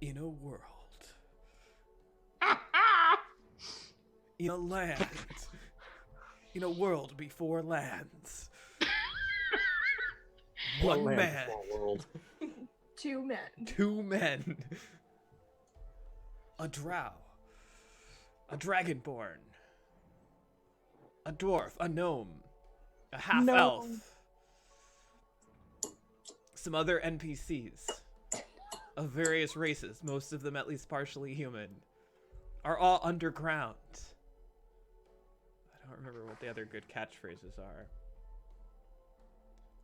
In a world. In a land. In a world before lands. One Land man. before world. Two men. Two men. A drow. A dragonborn. A dwarf. A gnome. A half-elf. Some other NPCs of various races, most of them at least partially human, are all underground. I don't remember what the other good catchphrases are.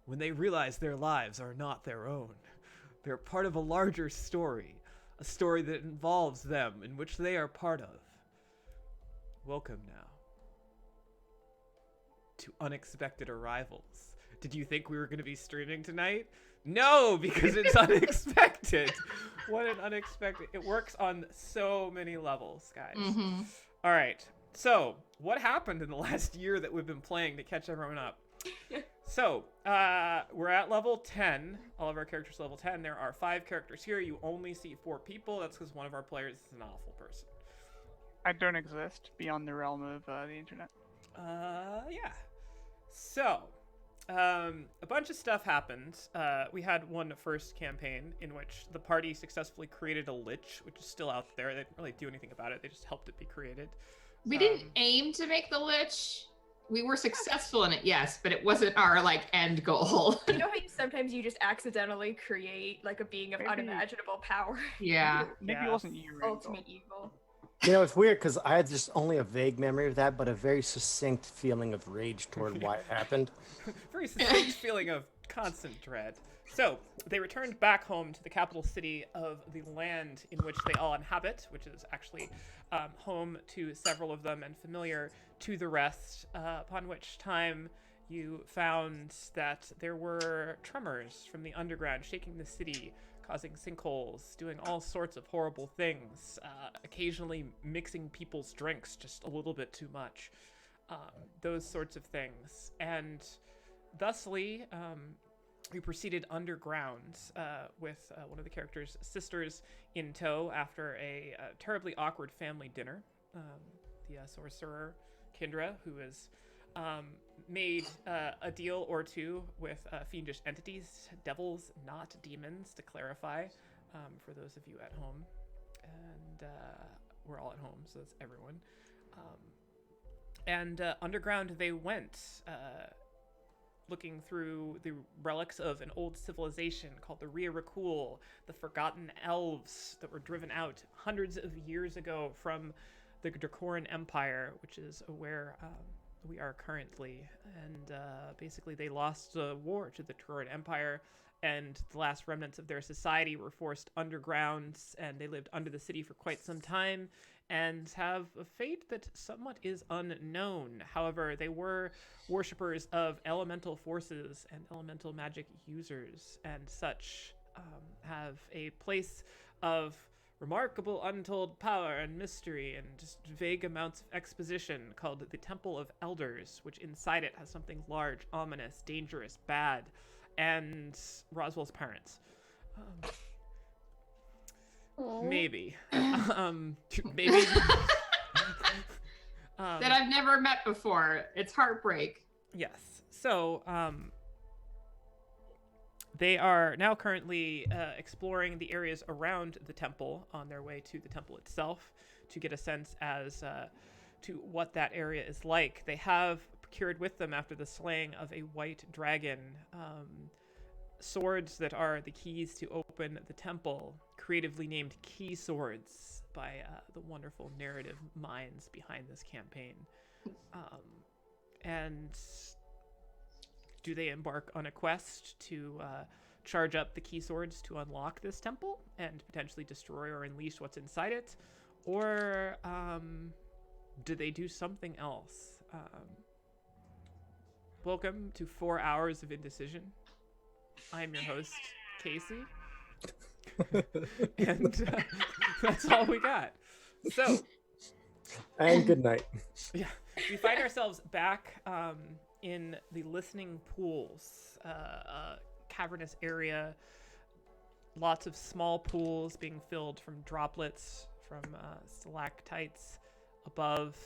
When they realize their lives are not their own, they're part of a larger story, a story that involves them, in which they are part of. Welcome now to Unexpected Arrivals. Did you think we were going to be streaming tonight? No, because it's unexpected. What an unexpected. It works on so many levels, guys. Mm-hmm. All right. So, what happened in the last year that we've been playing to catch everyone up? So, we're at level 10. All of our characters level 10. There are 5 characters here. You only see 4 people. That's because one of our players is an awful person. I don't exist beyond the realm of the internet. Yeah. So, a bunch of stuff happened. We had one first campaign in which the party successfully created a lich, which is still out there. They didn't really do anything about it. They just helped it be created. We didn't aim to make the lich. We were successful in it, yes, but it wasn't our end goal. You know how sometimes you just accidentally create like a being of Maybe. unimaginable power? Yeah. Maybe Yeah. it wasn't you, Rachel. Ultimate evil. You know, it's weird because I had just only a vague memory of that, but a very succinct feeling of rage toward why it happened. Very succinct feeling of constant dread. So, they returned back home to the capital city of the land in which they all inhabit, which is actually home to several of them and familiar to the rest, upon which time you found that there were tremors from the underground shaking the city, causing sinkholes, doing all sorts of horrible things, occasionally mixing people's drinks just a little bit too much, those sorts of things. And thusly, we proceeded underground with one of the characters' sisters in tow after a terribly awkward family dinner. The sorcerer, Kindra, who has made a deal or two with fiendish entities, devils, not demons, to clarify, for those of you at home. And we're all at home, so that's everyone. And underground they went, looking through the relics of an old civilization called the Riarakul, the Forgotten Elves that were driven out hundreds of years ago from the Dracoran Empire, which is where we are currently. And basically they lost a war to the Dracoran Empire, and the last remnants of their society were forced underground, and they lived under the city for quite some time and have a fate that somewhat is unknown. However, they were worshippers of elemental forces and elemental magic users, and such have a place of remarkable untold power and mystery and just vague amounts of exposition called the Temple of Elders, which inside it has something large, ominous, dangerous, bad, and Roswell's parents. Maybe. Maybe. That I've never met before. It's heartbreak. Yes. So, they are now currently exploring the areas around the temple on their way to the temple itself to get a sense as to what that area is like. They have procured with them, after the slaying of a white dragon, swords that are the keys to open the temple, creatively named key swords by the wonderful narrative minds behind this campaign. And do they embark on a quest to charge up the key swords to unlock this temple and potentially destroy or unleash what's inside it? Or do they do something else? Welcome to 4 hours of indecision. I'm your host, Casey. And that's all we got. So, And good night. yeah, we find ourselves back in the Listening Pools, cavernous area lots of small pools being filled from droplets from stalactites above,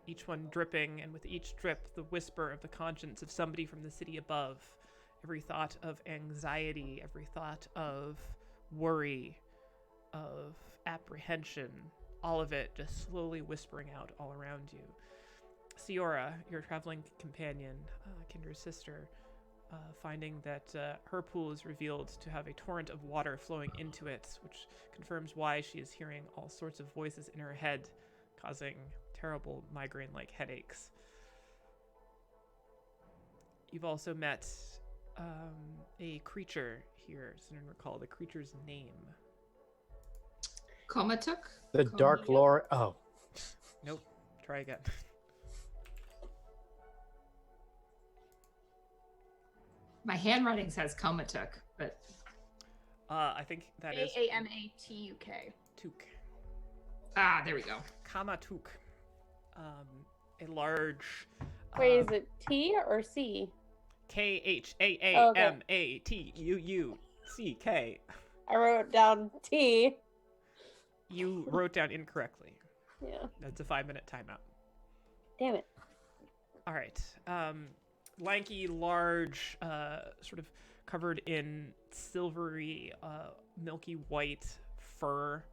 each one dripping, and with each drip, the whisper of the conscience of somebody from the city above. Every thought of anxiety, every thought of worry, of apprehension, all of it just slowly whispering out all around you. Siora, your traveling companion, Kindra's sister, finding that her pool is revealed to have a torrent of water flowing into it, which confirms why she is hearing all sorts of voices in her head, causing terrible migraine-like headaches. You've also met a creature here. Does anyone recall the creature's name? Comatuk? The Dark Lord. Oh, Nope. Try again. My handwriting says Comatuk, but I think that is Amatuk. Tuk. there we go. Kamatuk. A large. Wait, is it T or C? KHAAMATUUCK. I wrote down T. You wrote down incorrectly. Yeah. That's a 5-minute timeout. Damn it. All right. Lanky, large, sort of covered in silvery, milky white fur,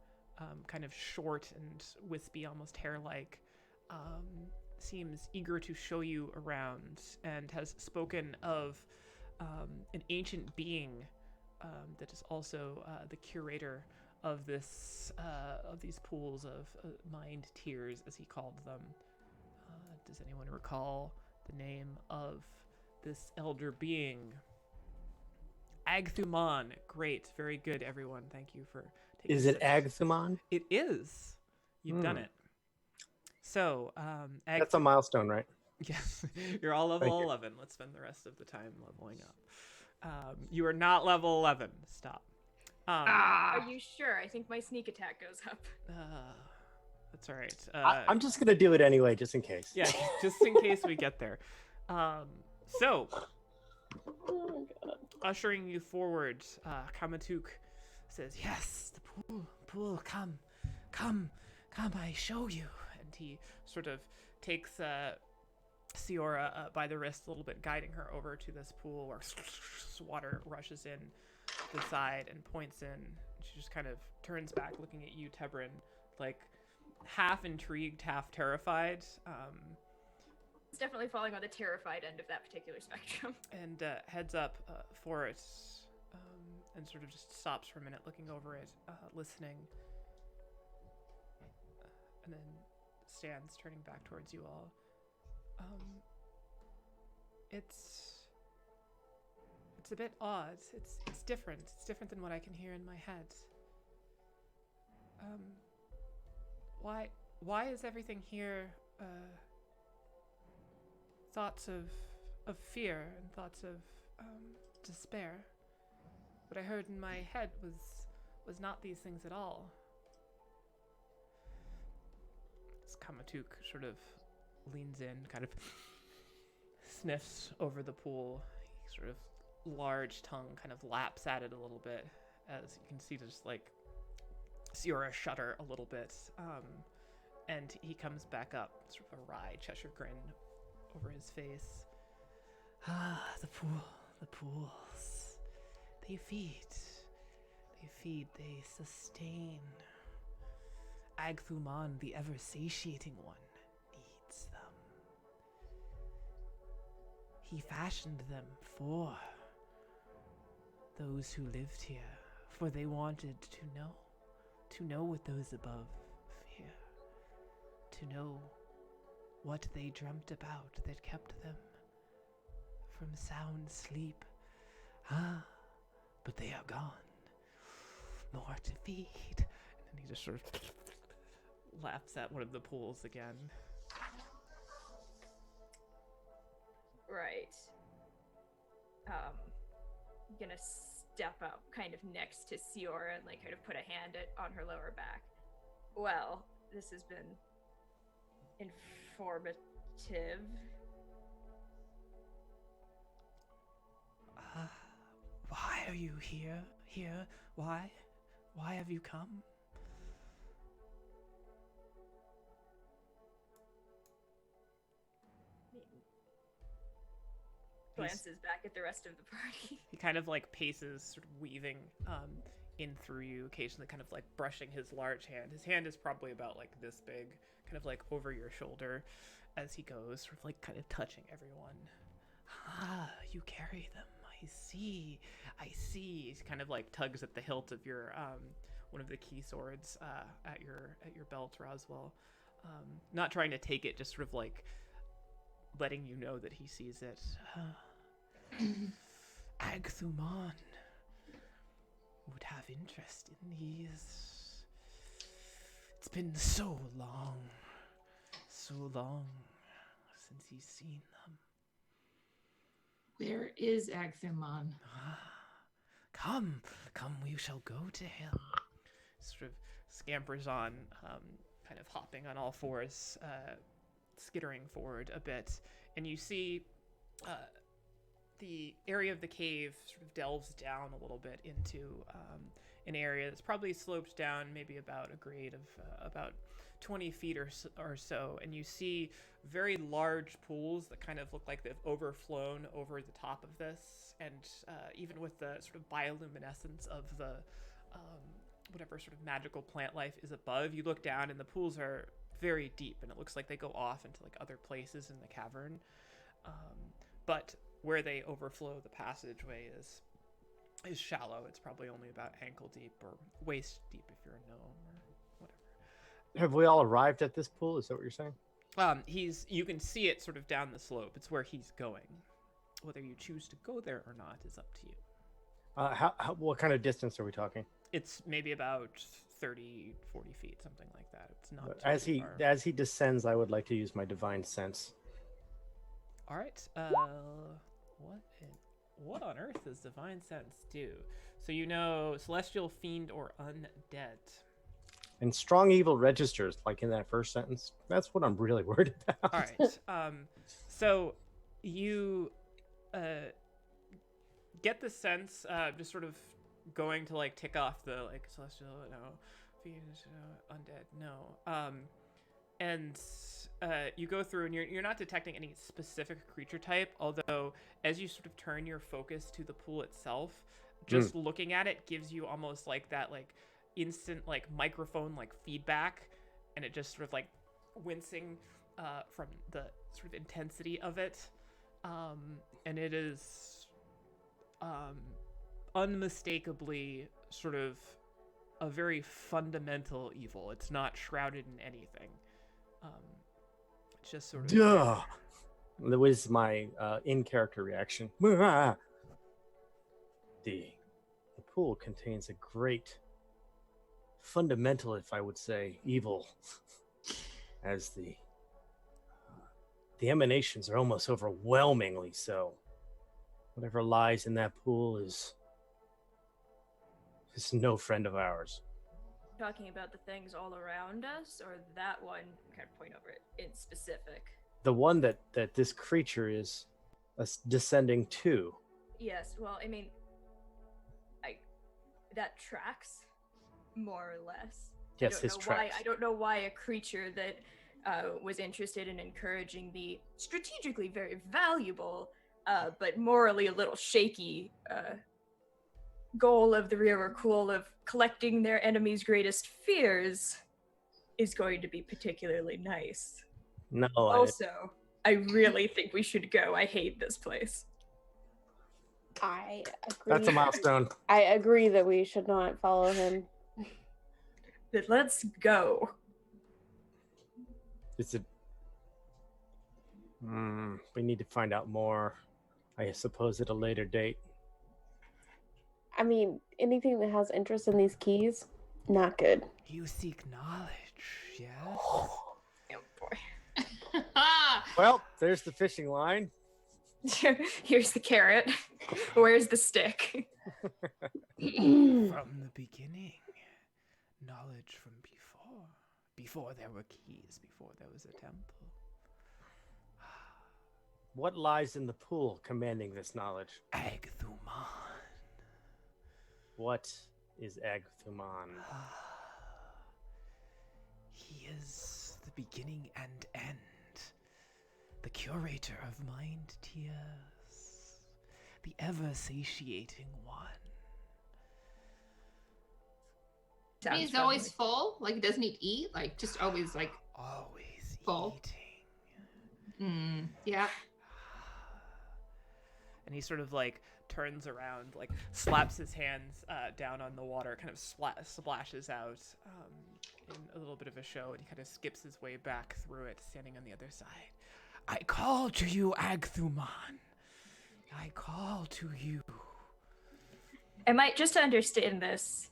kind of short and wispy, almost hair-like, seems eager to show you around and has spoken of an ancient being that is also the curator of this of these pools of mind tears, as he called them. Does anyone recall the name of this elder being? Agthuman. Great, very good, everyone. Thank you for taking. is it Agthuman? It is. You've done it. So, That's a milestone, right? Yes, you're all level Thank you. 11. Let's spend the rest of the time leveling up. You are not level 11. Stop. Are you sure? I think my sneak attack goes up. That's all right. I'm just gonna do it anyway, just in case. Yeah, just in case we get there. So, Oh, God. ushering you forward, Kamatuk says, "Yes, the pool, come, I show you." And he sort of takes Siora by the wrist a little bit, guiding her over to this pool where water rushes in to the side and points in. She just kind of turns back, looking at you, Tebrin, like half intrigued, half terrified. It's definitely falling on the terrified end of that particular spectrum. And heads up for it, and sort of just stops for a minute, looking over it, listening, and then stands, turning back towards you all. It's a bit odd. It's different. It's different than what I can hear in my head. Why is everything here thoughts of fear and thoughts of despair? What I heard in my head was not these things at all. This Kamatuk sort of leans in, kind of sniffs over the pool. He sort of large tongue kind of laps at it a little bit, as you can see just like Siora shudder a little bit. And he comes back up, sort of a wry Cheshire grin over his face. The pools. They feed, they sustain. Agthuman, the ever-satiating one, needs them. He fashioned them for those who lived here, for they wanted to know what those above fear, to know what they dreamt about that kept them from sound sleep. But they are gone. More to feed. And then he just sort of laughs at one of the pools again. Right. Gonna step up kind of next to Siora and like kind of put a hand on her lower back. Well, this has been informative. Why are you here? here? Why? Why have you come? Glances back at the rest of the party. He kind of like paces, sort of weaving in through you, occasionally kind of like brushing his large hand. His hand is probably about like this big, kind of like over your shoulder as he goes, sort of like kind of touching everyone. Ah, you carry them. I see. I see. He kind of like tugs at the hilt of your one of the key swords at your belt, Roswell. Not trying to take it, just sort of like letting you know that he sees it. Agthuman would have interest in these. It's been so long since he's seen them. Where is Agthuman? Come, we shall go to him. Sort of scampers on, kind of hopping on all fours, skittering forward a bit, and you see the area of the cave sort of delves down a little bit into an area that's probably sloped down maybe about a grade of about 20 feet or so, and you see very large pools that kind of look like they've overflown over the top of this, and even with the sort of bioluminescence of the whatever sort of magical plant life is above, you look down and the pools are very deep, and it looks like they go off into like other places in the cavern, but where they overflow the passageway is shallow. It's probably only about ankle deep or waist deep if you're a gnome or whatever. Have we all arrived at this pool? Is that what you're saying? You can see it sort of down the slope. It's where he's going. Whether you choose to go there or not is up to you. What kind of distance are we talking? It's maybe about 30, 40 feet, something like that. It's not too far. As he descends, I would like to use my divine sense. All right. What on earth does divine sense do? So you know celestial, fiend, or undead. And strong evil registers, like in that first sentence. That's what I'm really worried about. All right. So you get the sense, just sort of going to like tick off the like celestial, no, fiend, undead, no. And you go through and you're not detecting any specific creature type, although as you sort of turn your focus to the pool itself, just looking at it gives you almost like that like instant like microphone like feedback, and it just sort of like wincing from the sort of intensity of it, and it is unmistakably sort of a very fundamental evil. It's not shrouded in anything. It's just sort of Duh. That was my in-character reaction. The pool contains a great fundamental, if I would say, evil, as the emanations are almost overwhelmingly so. Whatever lies in that pool is no friend of ours. Talking about the things all around us, or that one? Kind of point over it in specific. The one that this creature is descending to. Yes. Well, I mean, that tracks more or less. Yes, his tracks. I don't know why a creature that was interested in encouraging the strategically very valuable, but morally a little shaky goal of the Rear Cool of collecting their enemy's greatest fears is going to be particularly nice. No. Also, I really think we should go. I hate this place. I agree. That's a milestone. I agree that we should not follow him. But let's go. We need to find out more, I suppose, at a later date. I mean, anything that has interest in these keys, not good. You seek knowledge, yes? Oh boy. Well, there's the fishing line. Here's the carrot. Where's the stick? From the beginning. Knowledge from before. Before there were keys, before there was a temple. What lies in the pool commanding this knowledge? Agthuman. What is Agthuman? He is the beginning and end. The curator of mind tears. The ever-satiating one. Sounds He's from always like- full. Like, he doesn't eat. Like, just always like. Always Full. eating. Yeah. And he sort of like turns around, like slaps his hands down on the water, kind of splashes out in a little bit of a show, and he kind of skips his way back through it, standing on the other side. I call to you, Agthuman. I call to you. Am I just to understand this,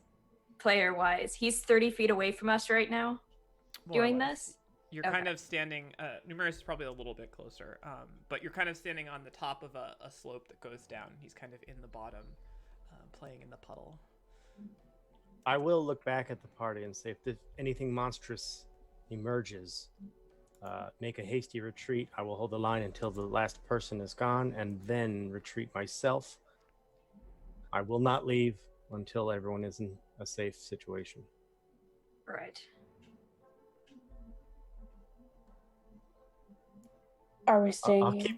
player-wise? He's 30 feet away from us right now, More or doing less. this. You're kind Okay. of standing. Numerous is probably a little bit closer, but you're kind of standing on the top of a slope that goes down. He's kind of in the bottom, playing in the puddle. I will look back at the party and say, if anything monstrous emerges, make a hasty retreat. I will hold the line until the last person is gone, and then retreat myself. I will not leave until everyone is in a safe situation. Right. Are we staying I'll here?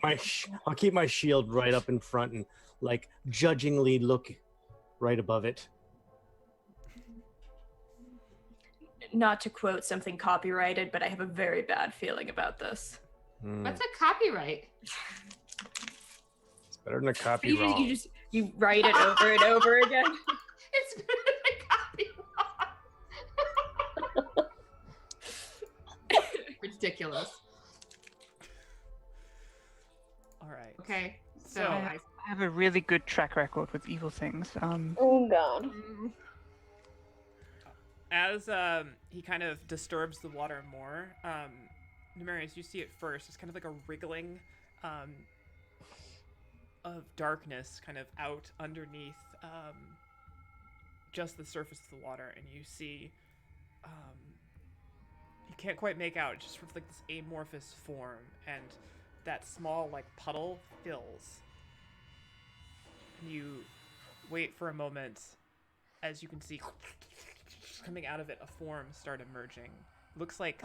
keep my shield right up in front and like judgingly look right above it. Not to quote something copyrighted, but I have a very bad feeling about this. What's a copyright? It's better than a copy You wrong. you write it over and over again. It's better than a copyright. Ridiculous. All right. Okay. So, So- I have a really good track record with evil things. Oh god. As he kind of disturbs the water more, Numerius, you see it first. It's kind of like a wriggling of darkness kind of out underneath just the surface of the water, and you see you can't quite make out, just sort of like this amorphous form, and that small like puddle fills. You wait for a moment as you can see coming out of it a form start emerging. Looks like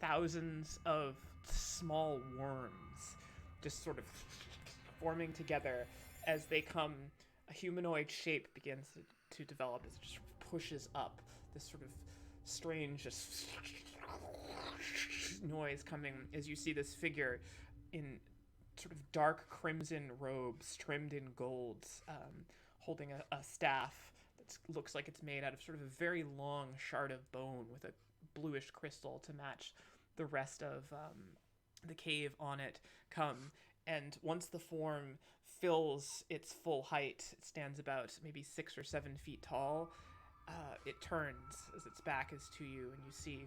thousands of small worms just sort of forming together as they come. A humanoid shape begins to develop as it just pushes up, this sort of strange just noise coming as you see this figure in sort of dark crimson robes trimmed in golds, holding a staff that looks like it's made out of sort of a very long shard of bone with a bluish crystal to match the rest of the cave on it come. And once the form fills its full height, it stands about maybe 6 or 7 feet tall, it turns as its back is to you, and you see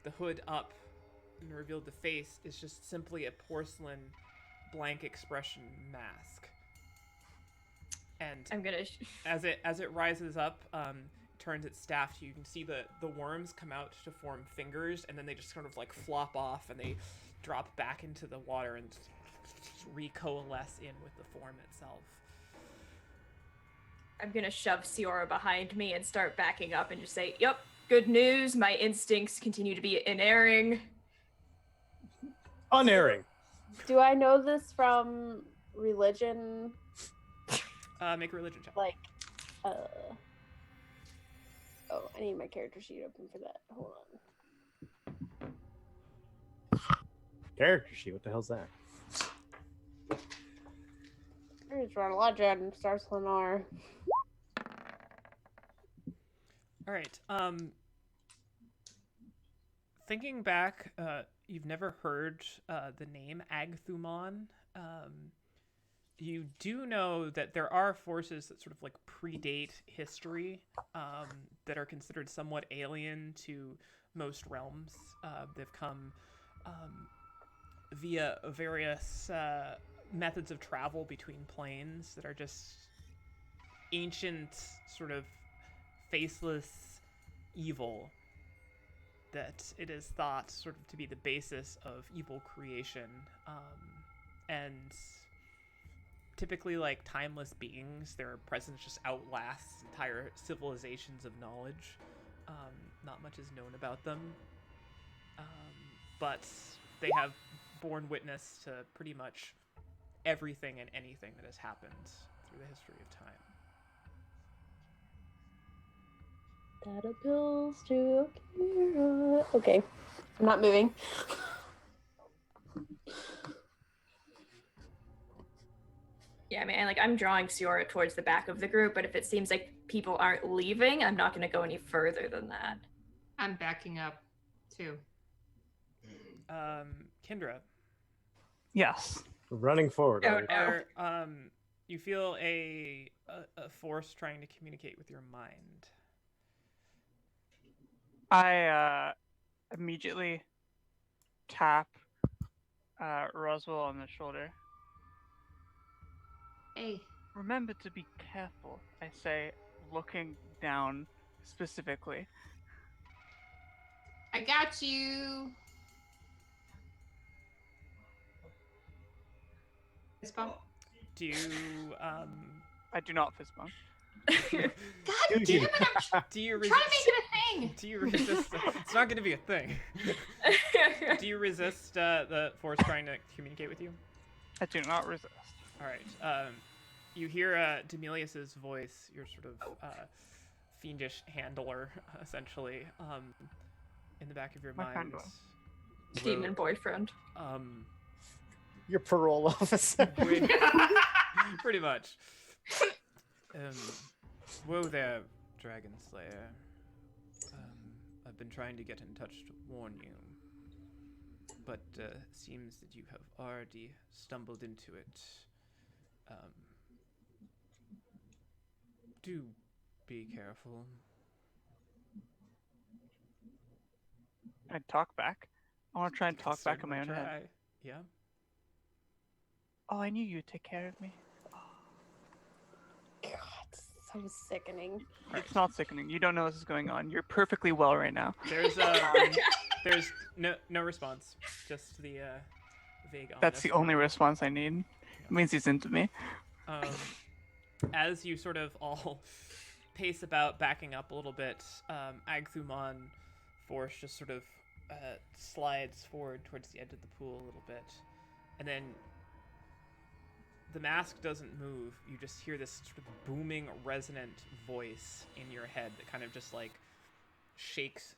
the hood up, and revealed the face is just simply a porcelain blank expression mask. And I'm gonna. as it rises up, turns its staff to you, you can see the worms come out to form fingers, and then they just sort of like flop off and they drop back into the water and recoalesce in with the form itself. I'm gonna shove Siora behind me and start backing up and just say, "Yep, good news. My instincts continue to be inerring." Unerring. Do I know this from religion? Make a religion check. Like, oh, I need my character sheet open for that. Hold on. Character sheet. What the hell's that? It's run a legend. Starts Lenore. All right. Thinking back, you've never heard the name Agthuman. You do know that there are forces that sort of like predate history that are considered somewhat alien to most realms. They've come via various methods of travel between planes that are just ancient, sort of faceless evil that it is thought sort of to be the basis of evil creation. And typically like timeless beings. Their presence just outlasts entire civilizations of knowledge. Not much is known about them, but they have borne witness to pretty much everything and anything that has happened through the history of time. That appeals to Akira. Okay, I'm not moving. Yeah, I mean, like I'm drawing Siora towards the back of the group, but if it seems like people aren't leaving, I'm not going to go any further than that. I'm backing up too. Kendra, Yes. Running forward. Oh, are we? no. you feel a force trying to communicate with your mind. I immediately tap Roswell on the shoulder. Hey, Remember to be careful, I say, looking down specifically. I got you. Fist bump. Do you I do not fist bump. God Do damn you? it! I'm do you trying to make it a thing. do you resist? It's not going to be a thing. Do you resist the force trying to communicate with you? I do not resist. All right. You hear Demelius's voice, your sort of fiendish handler, essentially, in the back of your My mind. handler. Demon boyfriend. Your parole officer. Pretty much. Whoa there, Dragon Slayer. I've been trying to get in touch to warn you, but seems that you have already stumbled into it. Do be careful. I talk back. I want to try and talk back in my own Certainly head. try. Yeah. Oh, I knew you'd take care of me. God, so sickening. It's not sickening. You don't know this is going on. You're perfectly well right now. There's no response. Just the vague. That's the only response I need. It means he's into me. As you sort of all pace about, backing up a little bit, Agthumon Force just sort of slides forward towards the edge of the pool a little bit, and then the mask doesn't move. You just hear this sort of booming, resonant voice in your head that kind of just like shakes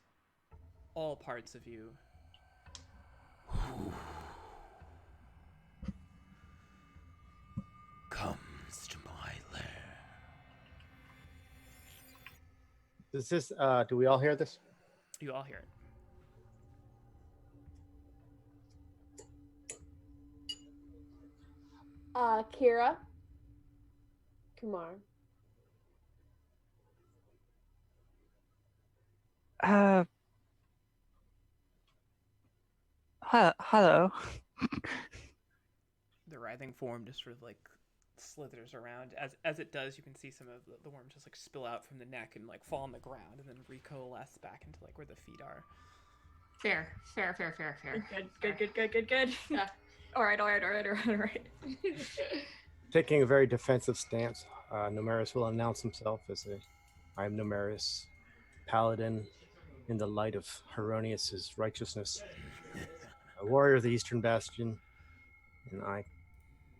all parts of you. Comes to my lair. Does this? Do we all hear this? You all hear it. Kira. Kumar. Hello. The writhing form just sort of like slithers around. As it does, you can see some of the worm just like spill out from the neck and like fall on the ground and then recoalesce back into like where the feet are. Fair. Good. Yeah. All right. Taking a very defensive stance, Numerus will announce himself as I am Numerus, paladin in the light of Heronius's righteousness, a warrior of the Eastern Bastion, and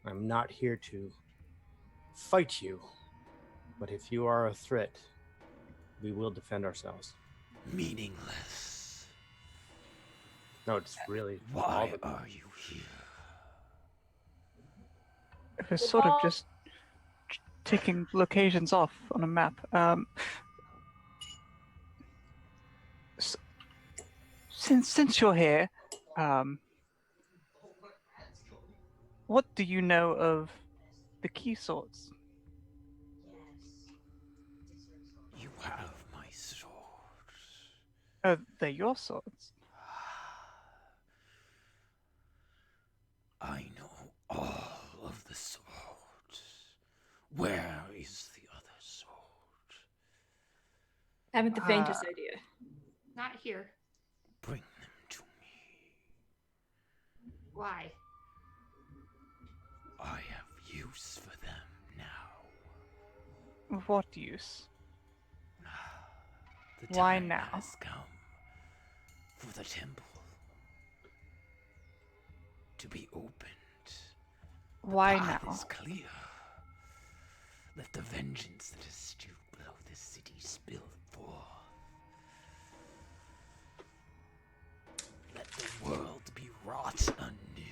I'm not here to fight you, but if you are a threat, we will defend ourselves. Meaningless. No, it's really Why are you here? It was sort of just ticking locations off on a map. Since you're here, what do you know of the key swords? You have my swords. Oh, they're your swords. I know all of the swords. Where is the other sword? Haven't the faintest idea. Not here. Bring them to me. Why? I have you use for them now. What use? The Why time now? has come for the temple to be opened. Why The path now? is clear. Let the vengeance that is stewed below this city spill forth. Let the world be wrought anew.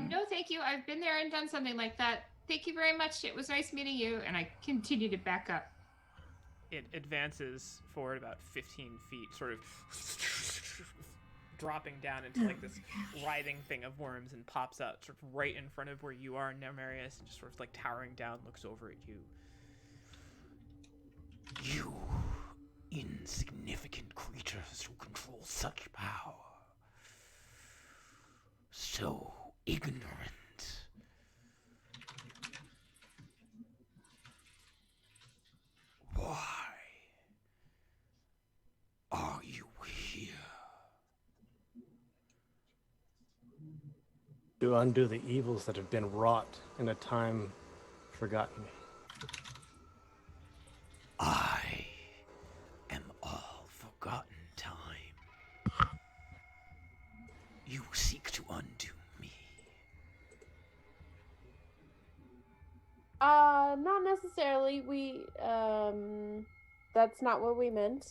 No, thank you. I've been there and done something like that. Thank you very much. It was nice meeting you. And I continue to back up. It advances forward about 15 feet, sort of dropping down into like this writhing thing of worms, and pops up sort of right in front of where you are, Nemarius, and just sort of like towering down, looks over at you. You insignificant creatures who control such power. So ignorant. Why are you here? To undo the evils that have been wrought in a time forgotten. I am all forgotten time. You seek to undo me. Not necessarily. That's not what we meant.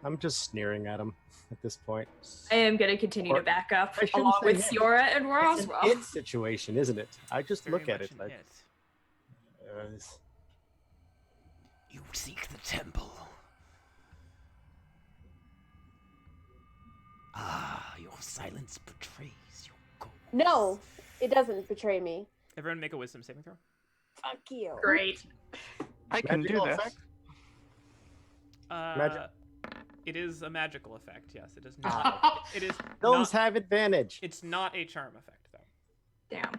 I'm just sneering at him at this point. I am going to continue to back up I shouldn't along say with him. Siora and It's Roswell. an it situation, isn't it? I just Very look at much it an like You seek the temple. Ah, your silence betrays your goals. No, it doesn't betray me. Everyone make a wisdom saving throw. Fuck you. Great. I can do Magical this. effect? Uh, It is a magical effect, yes. It is not. It is Gnomes not, have advantage. It's not a charm effect, though. Damn.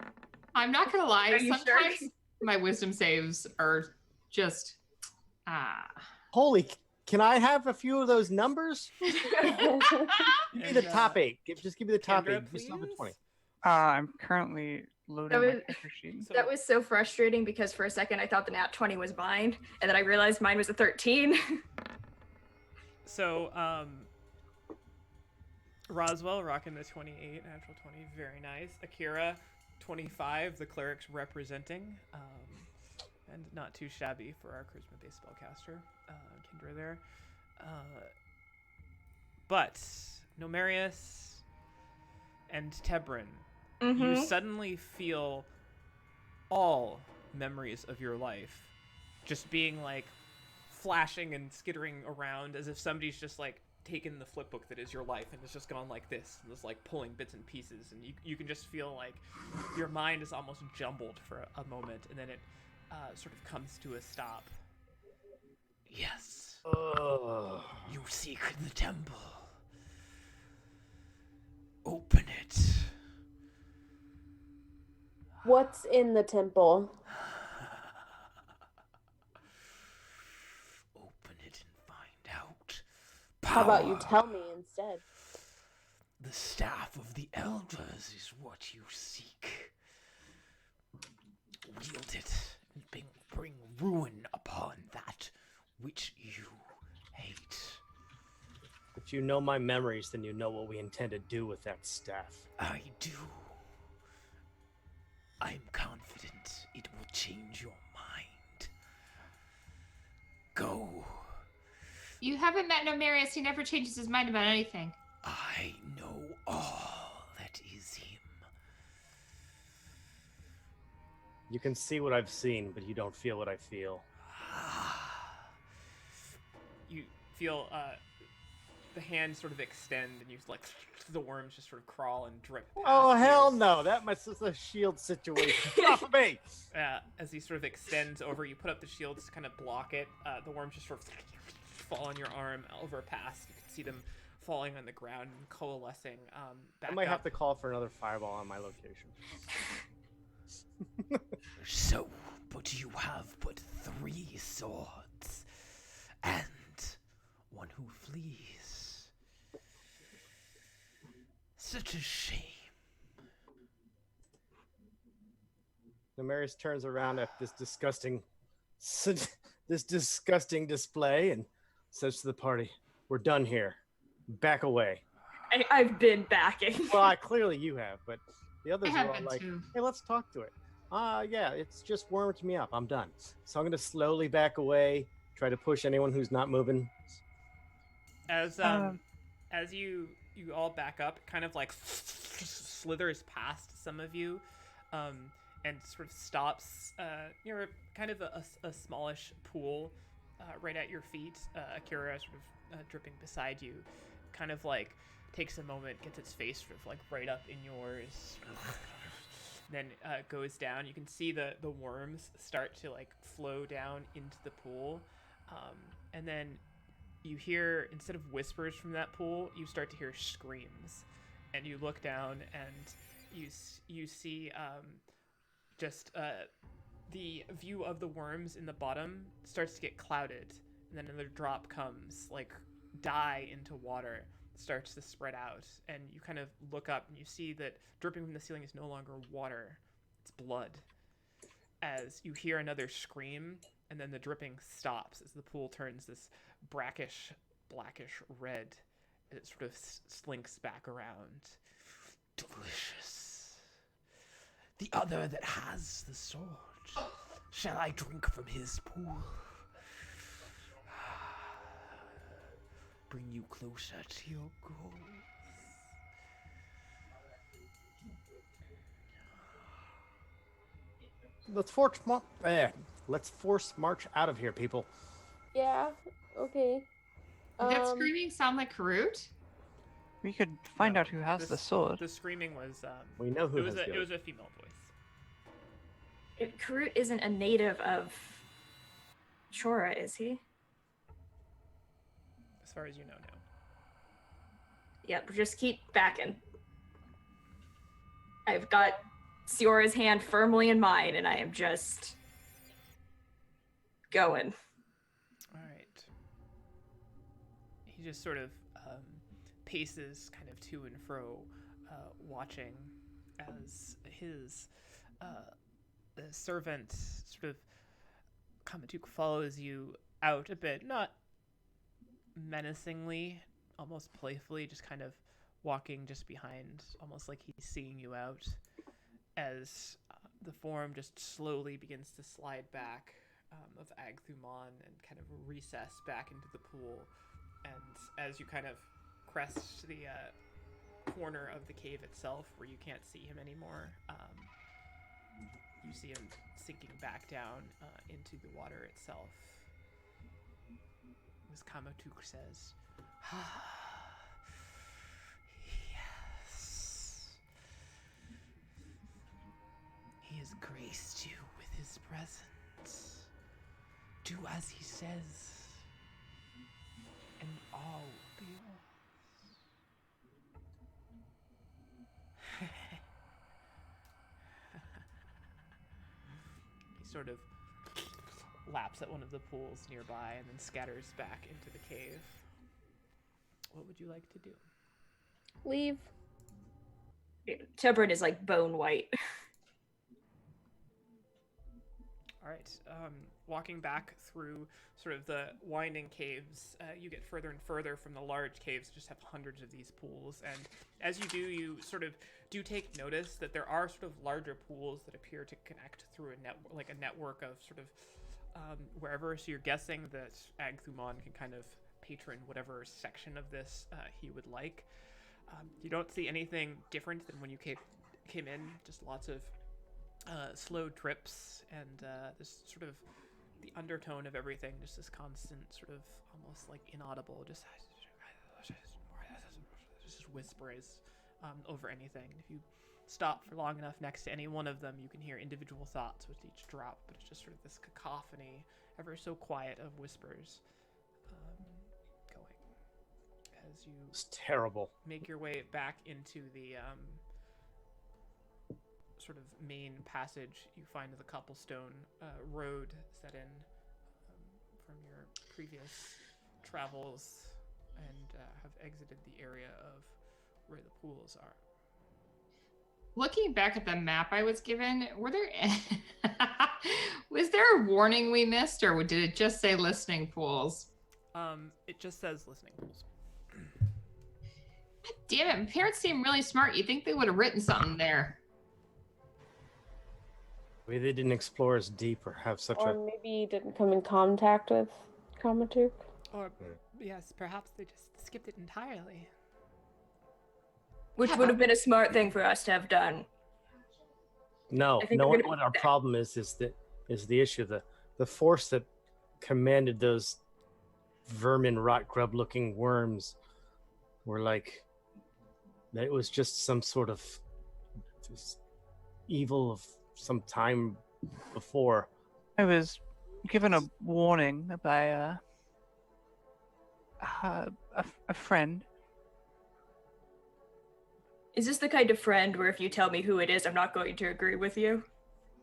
I'm not going to lie. Are you sure? Sometimes my wisdom saves are just. Holy, can I have a few of those numbers? Give me the top 8. Just give me the top Kendra, 8. Just over please? 20. I'm currently loading my was- character sheet. So, That was so frustrating because for a second I thought the nat 20 was mine, and then I realized mine was a 13. So, Roswell rocking the 28, natural 20, very nice. Akira, 25, the cleric's representing, and not too shabby for our charisma-based spellcaster, Kendra there. But Nomarius and Tebrin, you suddenly feel all memories of your life just being like flashing and skittering around as if somebody's just like taken the flip book that is your life and has just gone like this and is like pulling bits and pieces, and you can just feel like your mind is almost jumbled for a moment, and then it sort of comes to a stop. Yes, Ugh. you seek the temple. Open it. What's in the temple? Open it and find out. How about you Power. tell me instead? The staff of the elders is what you seek. Wield it and bring ruin upon that which you hate. If you know my memories, then you know what we intend to do with that staff. I do. I'm confident it will change your mind. Go. You haven't met Nomarius. He never changes his mind about anything. I know all that is him. You can see what I've seen, but you don't feel what I feel. You feel the hand sort of extend, and you like the worms just sort of crawl and drip past Oh, you. hell no. That must be a shield situation. Get off of me! As he sort of extends over, you put up the shields to kind of block it. The worms just sort of fall on your arm over past. You can see them falling on the ground and coalescing back I might up. have to call for another fireball on my location. So, but you have but 3 swords, and one who flees. Such a shame. Nemarius turns around at this disgusting display and says to the party, "We're done here. Back away." I've been backing. Well, clearly you have, but the I others are have all been like, too. "Hey, let's talk to it." Yeah, it's just warmed me up. I'm done. So I'm gonna slowly back away, try to push anyone who's not moving. As Um, as you all back up, it kind of like slithers past some of you, and sort of stops near kind of a smallish pool right at your feet. Akira sort of dripping beside you, kind of like takes a moment, gets its face sort of like right up in yours. Then goes down. You can see the worms start to like flow down into the pool, and then you hear, instead of whispers from that pool, you start to hear screams, and you look down and you see just the view of the worms in the bottom starts to get clouded, and then another drop comes, like dye into water starts to spread out, and you kind of look up and you see that dripping from the ceiling is no longer water, it's blood. As you hear another scream, and then the dripping stops as the pool turns this brackish, blackish red, and it sort of slinks back around. Delicious. The other that has the sword. Shall I drink from his pool? Bring you closer to your goals. Let's force march out of here, people. Yeah. Okay. Did that screaming sound like Karut? we could find No, out who has the this- sword. The screaming was We know who it was has the it was a female voice. Karut isn't a native of Chora, is he? As far as you know, no. Yep, just keep backing. I've got Siora's hand firmly in mine, and I am just going. All right. He just sort of paces kind of to and fro, watching as his servant sort of Kamatuk follows you out a bit, not menacingly, almost playfully, just kind of walking just behind, almost like he's seeing you out, as the form just slowly begins to slide back of Agthumon and kind of recess back into the pool. And as you kind of crest the corner of the cave itself, where you can't see him anymore, you see him sinking back down into the water itself. As Kamatuk says, Yes. He has graced you with his presence. Do as he says, and all will be yours. he sort of laps at one of the pools nearby and then scatters back into the cave. What would you like to do? Leave. Tebrin is like bone white. All right. Walking back through sort of the winding caves, you get further and further from the large caves. Just have hundreds of these pools, and as you do, you sort of do take notice that there are sort of larger pools that appear to connect through a network of sort of wherever. So you're guessing that Agthumon can kind of patron whatever section of this he would like. You don't see anything different than when you came in. Just lots of slow trips and this sort of the undertone of everything, just this constant sort of almost like inaudible, just whispers over anything. If you stop for long enough next to any one of them, you can hear individual thoughts with each drop, but it's just sort of this cacophony, ever so quiet, of whispers going as you It's terrible. make your way back into the sort of main passage. You find the cobblestone road set in from your previous travels, and have exited the area of where the pools are. Looking back at the map I was given, was there a warning we missed, or did it just say listening pools? It just says listening pools. Damn it, parents seem really smart. You'd think they would have written something there. Maybe they didn't explore as deep or have such Or a. maybe didn't come in contact with Comatuk. Or, yes, perhaps they just skipped it entirely. Which would have been a smart thing for us to have done. No, I think knowing we're gonna what be our set. problem is the issue. The force that commanded those vermin, rot grub looking worms were like that. It was just some sort of just evil of some time before. I was given a warning by a friend. Is this the kind of friend where if you tell me who it is, I'm not going to agree with you?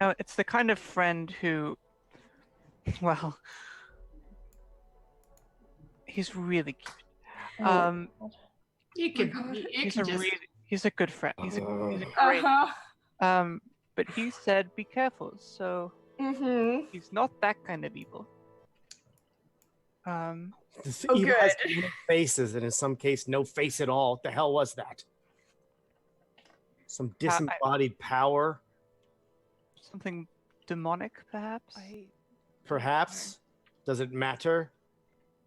No, it's the kind of friend who, well, he's really cute. You could, He's a good friend. He's a great. Uh-huh. But he said be careful. So Mm-hmm. he's not that kind of evil. This Oh, evil has good. many faces, and in some case, no face at all. What the hell was that? Some disembodied power, Something demonic, perhaps. perhaps. Does it matter?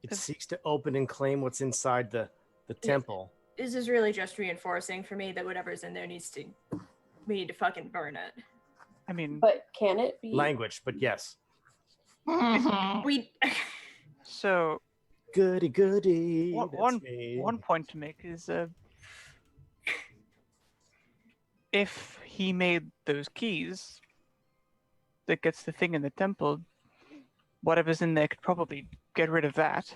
It If- seeks to open and claim what's inside the temple. This is really just reinforcing for me that whatever's in there we need to fucking burn it. I mean, But can it be? Language, but yes. We so Goody goody. one that's me. one point to make is if he made those keys that gets the thing in the temple, whatever's in there could probably get rid of that.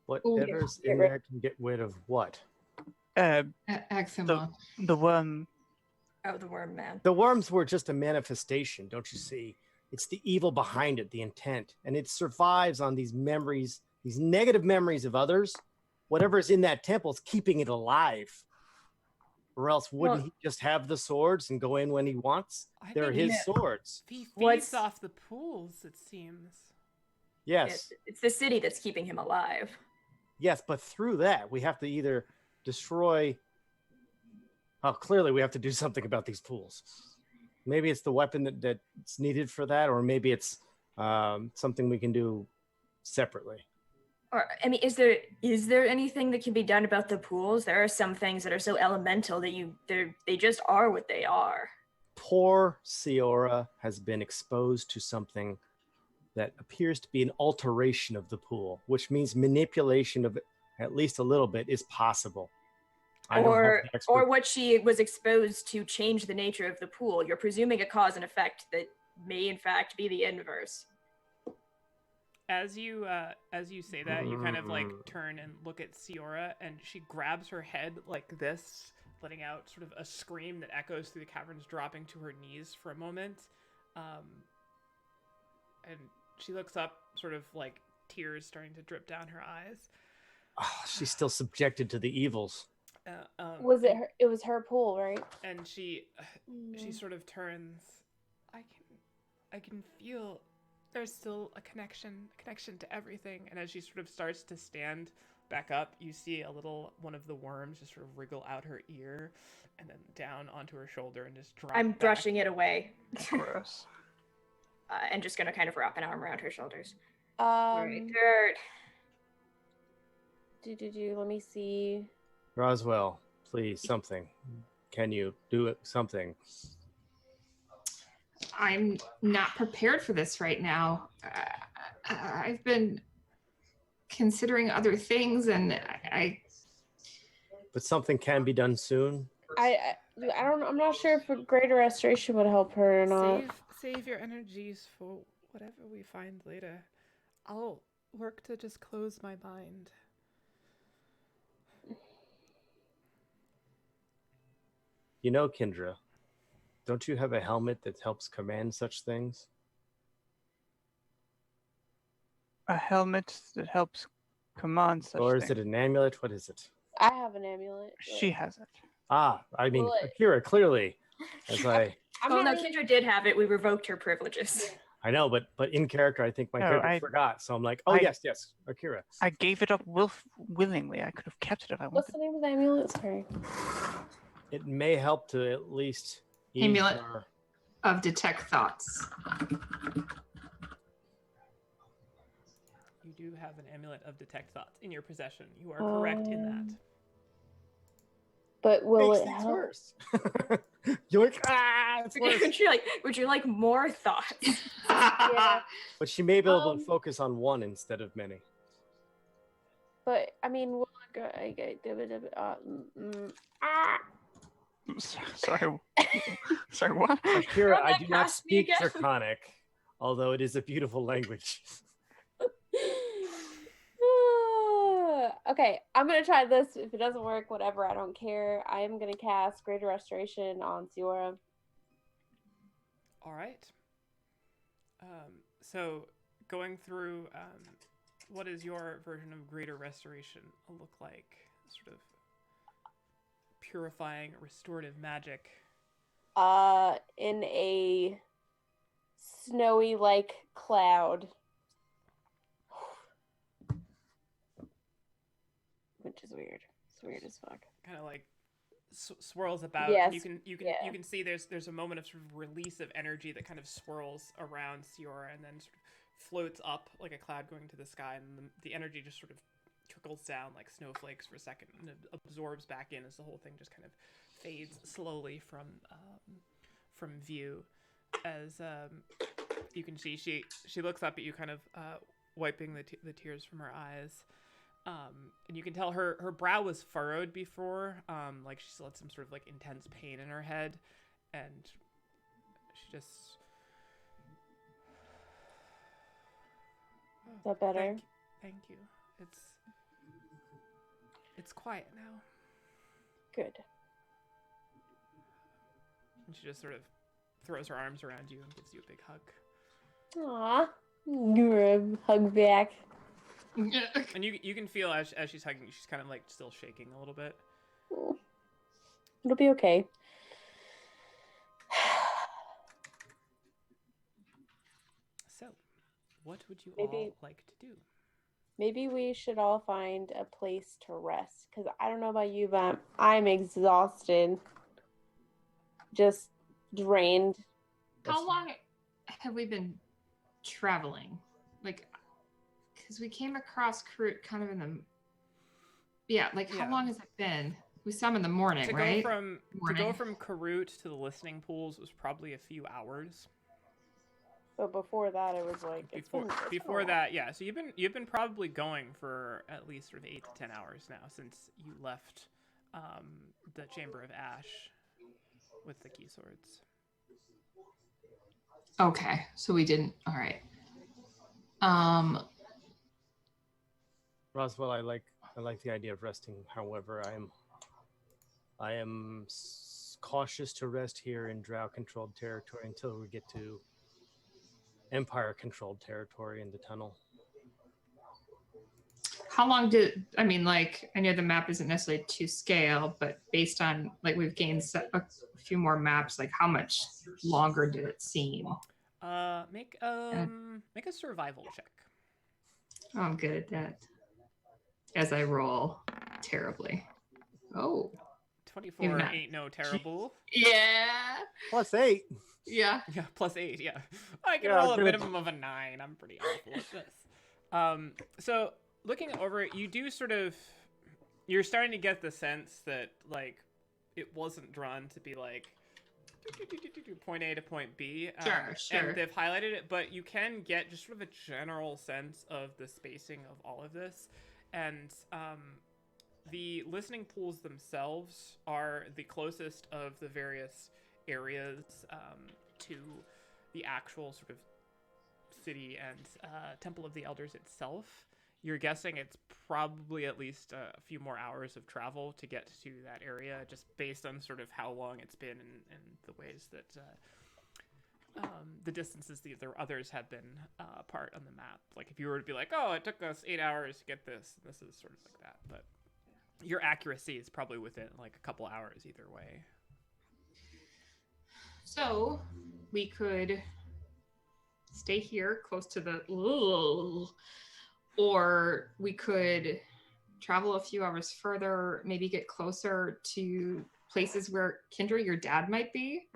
Whatever's in there can get rid of what? Eczema. The worm. Oh, the worm man. The worms were just a manifestation, don't you see? It's the evil behind it, the intent. And it survives on these memories, these negative memories of others. Whatever's in that temple is keeping it alive. Or else wouldn't he just have the swords and go in when he wants? I They're think his swords. He feeds What's- off the pools, it seems. Yes. It's the city that's keeping him alive. Yes, but through that, we have to either destroy. Oh, clearly, we have to do something about these pools. Maybe it's the weapon that's needed for that, or maybe it's something we can do separately. Or I mean, is there anything that can be done about the pools? There are some things that are so elemental that they just are what they are. Poor Seora has been exposed to something that appears to be an alteration of the pool, which means manipulation of it at least a little bit is possible. I don't have Or the expert- or what she was exposed to change the nature of the pool. You're presuming a cause and effect that may in fact be the inverse. As you say that, you kind of like turn and look at Seora, and she grabs her head like this, letting out sort of a scream that echoes through the caverns, dropping to her knees for a moment. And she looks up, sort of like tears starting to drip down her eyes. Oh, she's still subjected to the evils. Was it her? It was her pool, right? And she sort of turns. I can feel there's still a connection to everything. And as she sort of starts to stand back up, you see one of the worms just sort of wriggle out her ear and then down onto her shoulder and just drop. I'm back. brushing it away. Gross. And just gonna kind of wrap an arm around her shoulders. Um. Dirt. Let me see. Roswell, please, something. Can you do it? Something. I'm not prepared for this right now. I've been considering other things, and But something can be done soon. I don't. I'm not sure if a greater restoration would help her or not. Save your energies for whatever we find later. I'll work to just close my mind. You know, Kendra, don't you have a helmet that helps command such things? A helmet that helps command such Or is things. it an amulet? What is it? I have an amulet. She has it. Ah, I mean, Well, Akira, clearly. As I'm Oh no, not really- Kendra did have it. We revoked her privileges. I know, but in character, I think my No, character I- forgot. So I'm like, oh, I- yes, Akira. I gave it up willingly. I could have kept it if I What's wanted. the name of the amulet? Sorry. It may help to at least ease Amulet. your... Of detect thoughts. You do have an amulet of detect thoughts in your possession. You are correct in that. But will Makes it things help? worse. You're like, it's worse. Would you like more thoughts? Yeah. But she may be able to Um, focus on one instead of many. But I mean, will it go? Sorry. Sorry, what? Akira, Run I that do not past me speak again. Draconic, although it is a beautiful language. Okay, I'm gonna try this. If it doesn't work, whatever, I don't care. I am gonna cast Greater Restoration on Siora. All right. So going through, what is your version of Greater Restoration look like? Sort of purifying, restorative magic. In a snowy like cloud, which is weird. It's weird as fuck. Kind of like swirls about. Yes, And you can see there's a moment of sort of release of energy that kind of swirls around Siora and then sort of floats up like a cloud going to the sky, and the energy just sort of trickles down like snowflakes for a second and it absorbs back in as the whole thing just kind of fades slowly from view. As you can see, she looks up at you, kind of wiping the tears from her eyes. And you can tell her brow was furrowed before, like she still had some sort of like intense pain in her head, and she just. Is that better? Thank you. It's quiet now. Good. And she just sort of throws her arms around you and gives you a big hug. Aw, you're a hug back. And you can feel as she's hugging you, she's kind of like still shaking a little bit. It'll be okay. So, what would you Maybe- all like to do? Maybe we should all find a place to rest. Because I don't know about you, but I'm exhausted. Just drained. How long have we been traveling? Like, because we came across Karut kind of in the... Yeah, like how Yeah. long has it been? We saw him in the morning, To right? go from Morning. Karut to the listening pools was probably a few hours. But before that, it was like it's been a Before while. that, yeah. So you've been probably going for at least sort of 8 to 10 hours now since you left the Chamber of Ash with the key swords. Okay, so we didn't... All right. Roswell, I like the idea of resting. However, I am cautious to rest here in Drow-controlled territory until we get to Empire-controlled territory in the tunnel. How long did... I mean, like, I know the map isn't necessarily to scale, but based on, like, we've gained a few more maps, like, how much longer did it seem? Make a survival check. Oh, I'm good at that. As I roll terribly. Oh. 24 Maybe not. ain't no terrible. Yeah. +8. Yeah. Yeah, +8, yeah. I can Yeah, roll a good. minimum of a 9. I'm pretty awful at this. So looking over it, you do sort of... You're starting to get the sense that, like, it wasn't drawn to be, like, point A to point B. Sure. And they've highlighted it, but you can get just sort of a general sense of the spacing of all of this. And the listening pools themselves are the closest of the various areas to the actual sort of city and Temple of the Elders itself. You're guessing it's probably at least a few more hours of travel to get to that area, just based on sort of how long it's been and the ways that the distances the others have been apart on the map. Like if you were to be like, oh, it took us 8 hours to get this, this is sort of like that. But your accuracy is probably within like a couple hours either way. So we could stay here close to the, or we could travel a few hours further, maybe get closer to places where Kendra, your dad might be,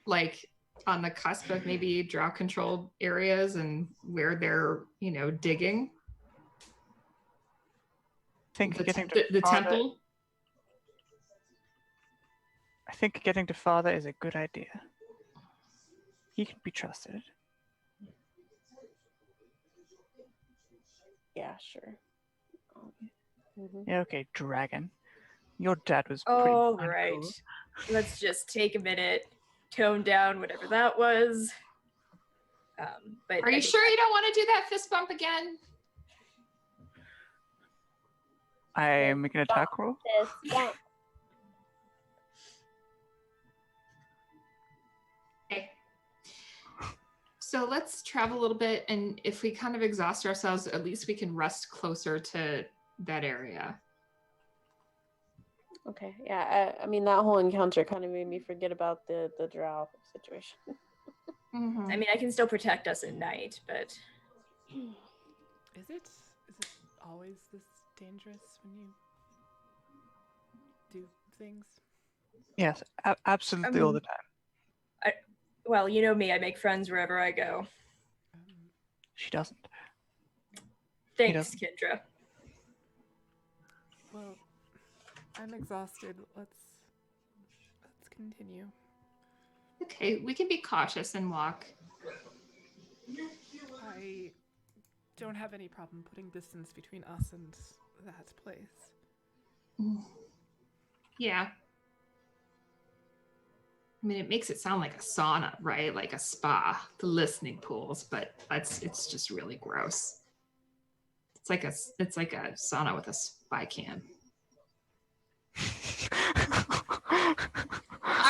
like on the cusp of maybe drought controlled areas and where they're, digging. I think The, getting te- to the, the father, temple. I think getting to father is a good idea. He can be trusted. Yeah, sure. Mhm. Yeah, okay, dragon. Your dad was pretty All darn right. cool. Let's just take a minute, tone down whatever that was. But Are I you think sure you don't want to do that fist bump again? I make an attack roll. Fist bump. Okay. So let's travel a little bit, and if we kind of exhaust ourselves, at least we can rest closer to that area. Okay, yeah. I mean, that whole encounter kind of made me forget about the drow situation. I mean, I can still protect us at night, but Is it always this dangerous when you do things? Yes, absolutely all the time. well, you know me, I make friends wherever I go. She doesn't. Thanks, Kendra. Well, I'm exhausted. Let's continue. Okay, we can be cautious and walk. I don't have any problem putting distance between us and that place. Yeah. I mean, it makes it sound like a sauna, right? Like a spa, the listening pools, but it's just really gross. It's like a sauna with a spy cam. All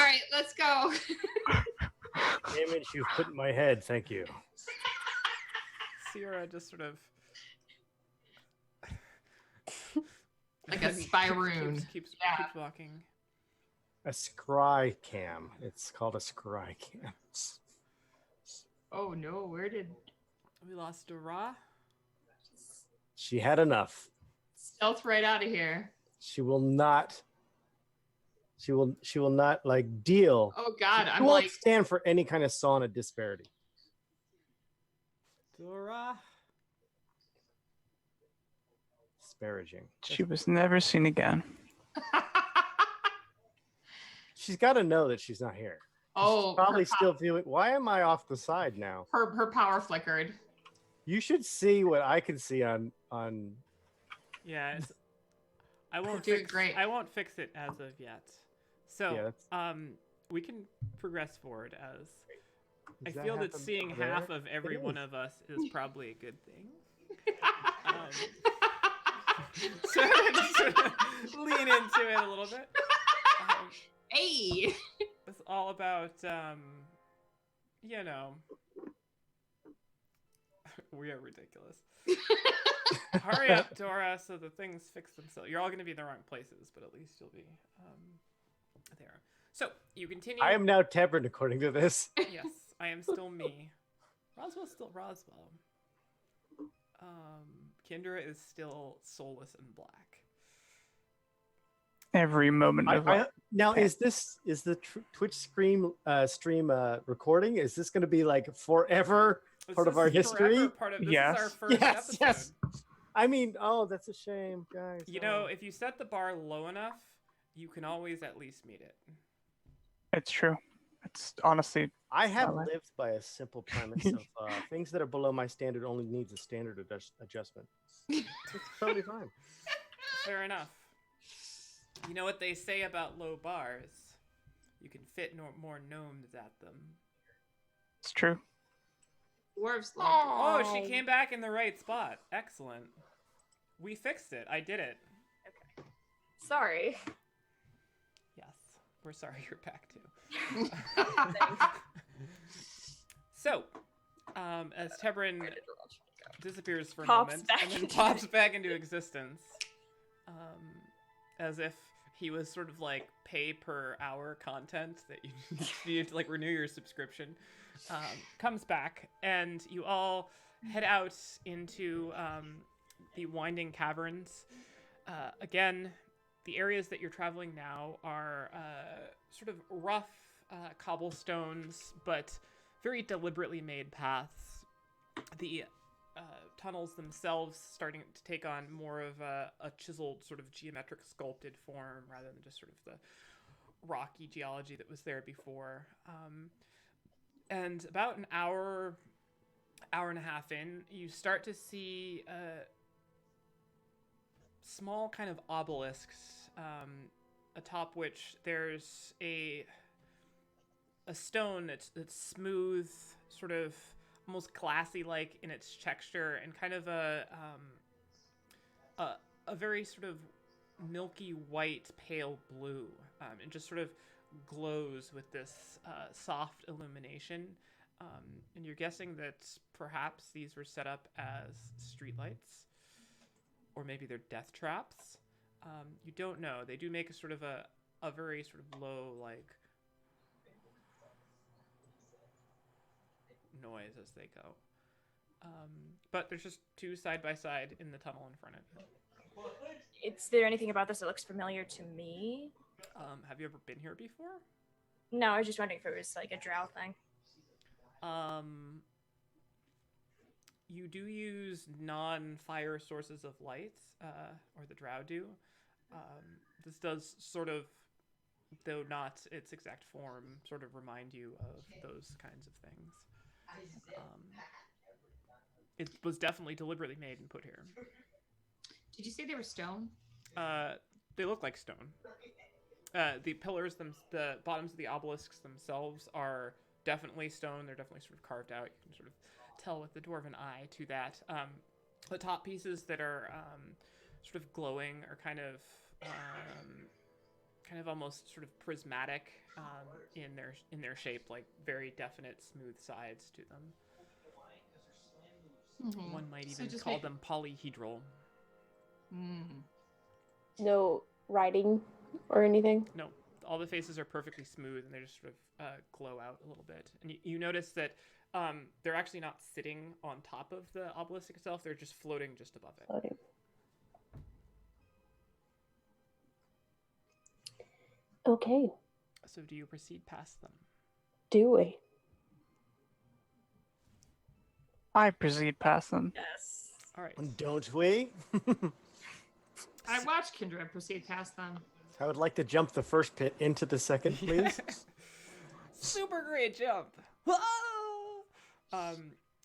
right, let's go. Image you've put in my head. Thank you. Sierra just sort of Like a spy rune. keeps walking. A scry cam. It's called a scry cam. Oh no, where did We lost Dora. She had enough. stealth right out of here? She will not like deal. Oh god, She I'm won't like stand for any kind of sauna disparity. Dora. Disparaging. She was never seen again. She's got to know that she's not here. oh, She's probably her, still feeling. Why am I off the side now? her power flickered. You should see what I can see on. Yeah, I won't Doing fix. great. I won't fix it as of yet. So, Yeah, we can progress forward as. I Does that feel that happen seeing over half there? of every It one is. of us is probably a good thing. So just sort of lean into it a little bit. Hey. It's all about, we are ridiculous. Hurry up, Dora, so the things fix themselves. You're all going to be in the wrong places, but at least you'll be there. So, you continue. I am now Tebrin, according to this. Yes, I am still me. Roswell's still Roswell. Kendra is still soulless and black. Every moment of life. Now, is the Twitch stream recording? Is this going to be like forever part of our history? This Yes. is our first episode. Yes. I mean, that's a shame, guys. You know, if you set the bar low enough, you can always at least meet it. It's true. It's honestly. I have Well, lived by a simple premise of things that are below my standard only needs a standard adjustment. It's totally fine. Fair enough. You know what they say about low bars? You can fit more gnomes at them. It's true. Dwarves love Oh, she came back in the right spot. Excellent. We fixed it. I did it. Sorry. Yes. We're sorry you're back too. Thanks. So, as Tebrin disappears for a Pops moment back and then into pops back into existence, as if he was sort of like pay per hour content that you needed to like renew your subscription, comes back, and you all head out into the winding caverns. Again, the areas that you're traveling now are sort of rough cobblestones, but very deliberately made paths. The tunnels themselves starting to take on more of a chiseled sort of geometric sculpted form rather than just sort of the rocky geology that was there before. And about an hour and a half in, you start to see small kind of obelisks, atop which there's a stone that's smooth, sort of almost glassy like in its texture, and kind of a very sort of milky white pale blue, and just sort of glows with this soft illumination, and you're guessing that perhaps these were set up as streetlights, or maybe they're death traps. You don't know. They do make a sort of a very sort of low like noise as they go. But there's just two side by side in the tunnel in front of you. Is there anything about this that looks familiar to me? Have you ever been here before? No, I was just wondering if it was like a drow thing. You do use non-fire sources of light, or the drow do. This does sort of, though not its exact form, sort of remind you of those kinds of things. It was definitely deliberately made and put here. Did you say they were stone? They look like stone. The pillars, the bottoms of the obelisks themselves are definitely stone. They're definitely sort of carved out. You can sort of tell with the dwarven eye to that. The top pieces that are sort of glowing are kind of almost sort of prismatic in their shape, like very definite smooth sides to them. Mm-hmm. One might even call them polyhedral. Mm. No writing or anything? No, all the faces are perfectly smooth, and they just sort of glow out a little bit. And you notice that they're actually not sitting on top of the obelisk itself; they're just floating just above it. Floating. Okay, So, do you proceed past them? do we? I proceed past them. Yes. All right. Don't we? I watched Kindred proceed past them. I would like to jump the first pit into the second, please. Super great jump! Whoa!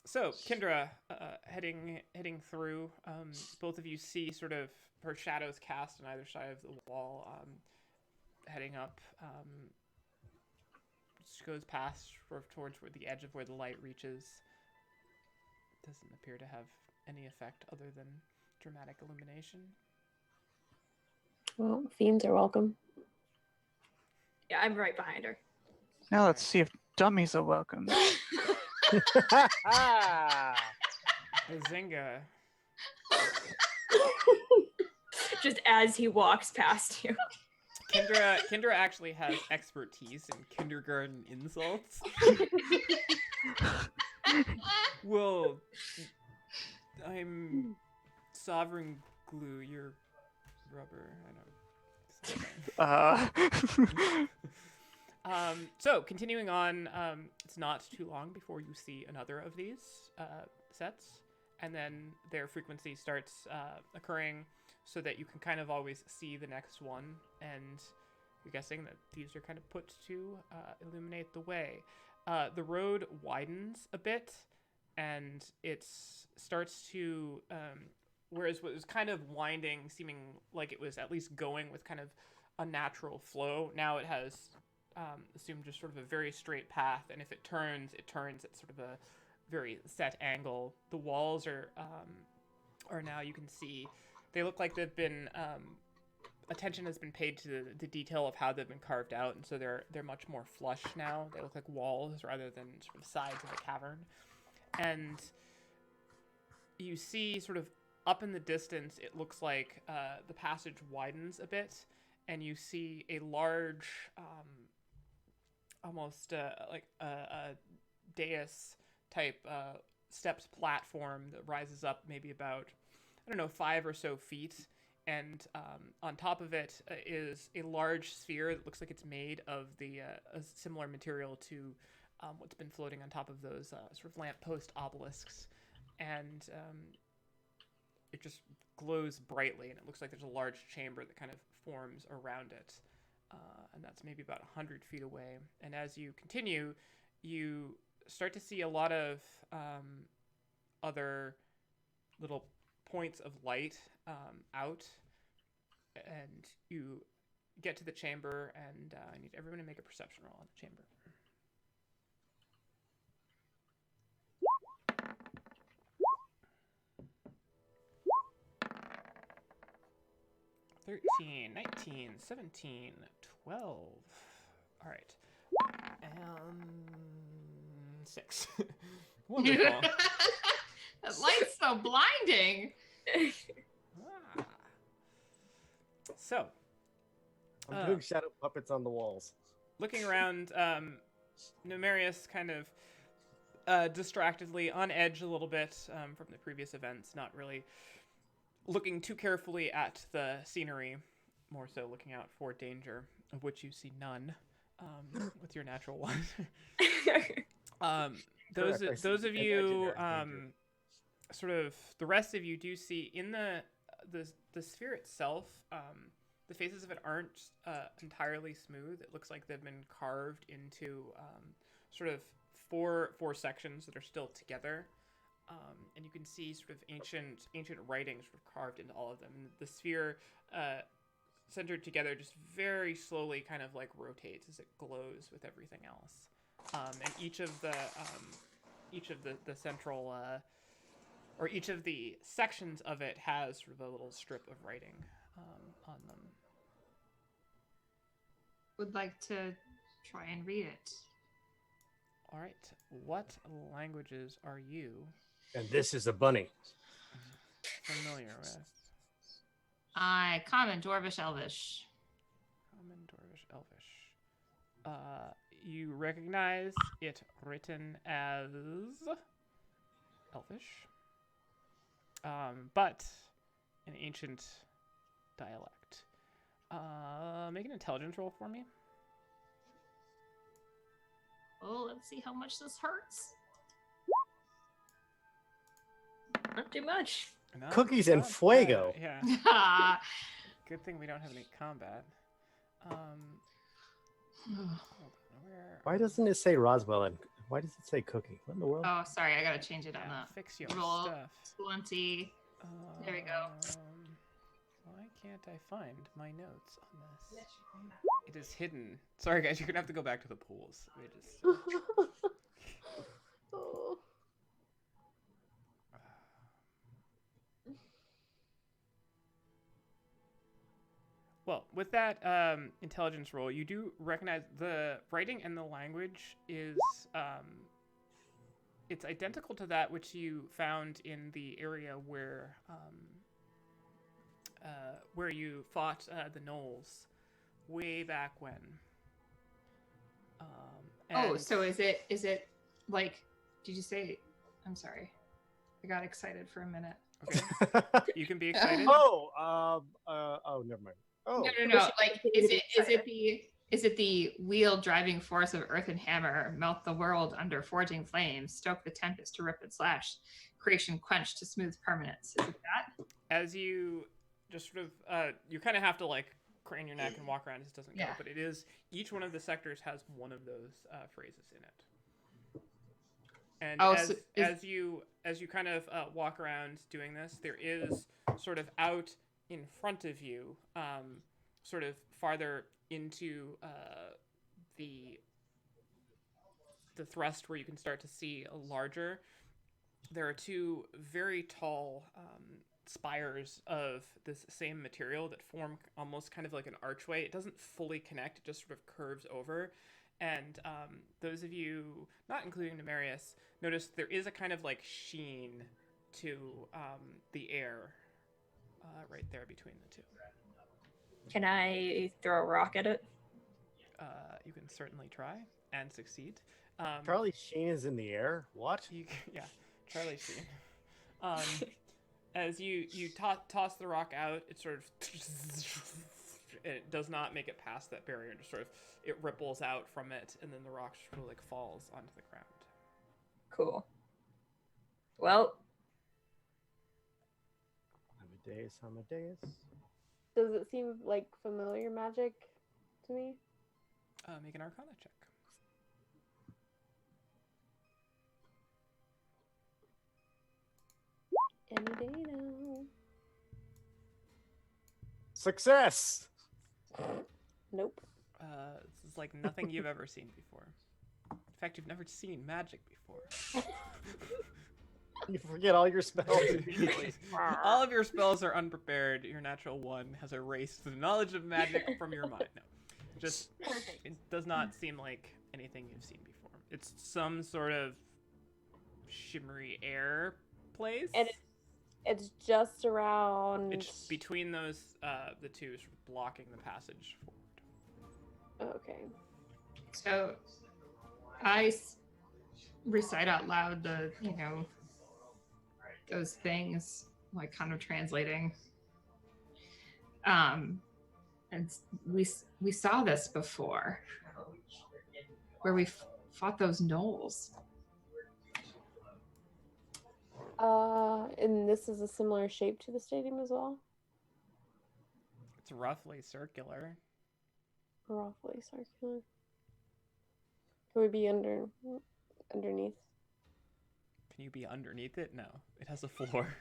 So Kendra, heading through, both of you see sort of her shadows cast on either side of the wall, heading up. Just goes past sort of towards where the edge of where the light reaches. Doesn't appear to have any effect other than dramatic illumination. Well, fiends are welcome. Yeah, I'm right behind her. Now let's see if dummies are welcome. Bazinga. Just as he walks past you. Kendra actually has expertise in kindergarten insults. Well, I'm sovereign glue, you're rubber. I know. So continuing on, it's not too long before you see another of these sets, and then their frequency starts occurring so that you can kind of always see the next one, and you're guessing that these are kind of put to illuminate the way. The road widens a bit, and it starts to, whereas what was kind of winding, seeming like it was at least going with kind of a natural flow, now it has assumed just sort of a very straight path, and if it turns at sort of a very set angle. The walls are now, you can see, they look like they've been, attention has been paid to the detail of how they've been carved out, and so they're much more flush now. They look like walls rather than sort of sides of a cavern. And you see sort of up in the distance, it looks like the passage widens a bit, and you see a large, almost like a dais type steps platform that rises up maybe about, I don't know, 5 or so feet. And on top of it is a large sphere that looks like it's made of a similar material to what's been floating on top of those sort of lamppost obelisks. And it just glows brightly, and it looks like there's a large chamber that kind of forms around it. And that's maybe about 100 feet away. And as you continue, you start to see a lot of other little points of light out, and you get to the chamber, and I need everyone to make a perception roll on the chamber. 13, 19, 17, 12. All right. And 6. Wonderful. That light's so blinding. Ah. So, I'm doing shadow puppets on the walls. looking around, Numerius kind of distractedly on edge a little bit from the previous events, not really looking too carefully at the scenery, more so looking out for danger, of which you see none with your natural one. Those of you, sort of the rest of you do see in the sphere itself, the faces of it aren't entirely smooth. It looks like they've been carved into sort of four sections that are still together. And you can see sort of ancient writings sort of carved into all of them. And the sphere, centered together, just very slowly kind of like rotates as it glows with everything else. And each of the central, or each of the sections of it has sort of a little strip of writing on them. Would like to try and read it. All right, what languages are you And this is a bunny. familiar with? Common, Dwarvish, Elvish. Common, Dwarvish, Elvish. You recognize it written as Elvish, but an ancient dialect. Make an intelligence roll for me. Oh, let's see how much this hurts. Not too much. Not Cookies and bad, fuego. Yeah. Good thing we don't have any combat. Hold on, where? Why doesn't it say Roswell and why does it say cookie? What in the world? Oh, sorry, I gotta change it on Yeah, the fix your roll. stuff. 20. There we go. Why can't I find my notes on this? It is hidden. Sorry, guys, you're gonna have to go back to the pools. We just. Oh. Well, with that intelligence roll, you do recognize the writing and the language is it's identical to that which you found in the area where you fought the gnolls way back when. Oh, so is it like? Did you say? I'm sorry, I got excited for a minute. Okay, you can be excited. Oh, never mind. Oh, No. Like, is it the wheel driving force of earth and hammer, melt the world under forging flames, stoke the tempest to rip and slash, creation quenched to smooth permanence? Is it that? As you just sort of, you kind of have to like crane your neck and walk around. It just doesn't go, but it is, each one of the sectors has one of those phrases in it. And as you kind of walk around doing this, there is sort of out in front of you, sort of farther into the thrust where you can start to see a larger. There are two very tall spires of this same material that form almost kind of like an archway. It doesn't fully connect; it just sort of curves over. And those of you, not including Numerius, notice there is a kind of like sheen to the air right there between the two. Can I throw a rock at it? You can certainly try and succeed. Charlie Sheen is in the air. What? Yeah, Charlie Sheen. As you toss the rock out, it sort of it does not make it past that barrier, and just sort of it ripples out from it, and then the rock sort of like falls onto the ground. Cool. Well, Amadeus. Does it seem like familiar magic to me? Make an Arcana check. Any day now. Success! Nope. This is like nothing you've ever seen before. In fact, you've never seen magic before. You forget all your spells immediately. All of your spells are unprepared. Your natural one has erased the knowledge of magic from your mind. No, just it does not seem like anything you've seen before. It's some sort of shimmery air place. And it's just around. It's between those, the two, sort of blocking the passage forward. Okay. So I recite out loud the, those things, like kind of translating. And we saw this before, where we fought those gnolls. And this is a similar shape to the stadium as well? It's roughly circular. Roughly circular. Can we be underneath? Can you be underneath it? No, it has a floor.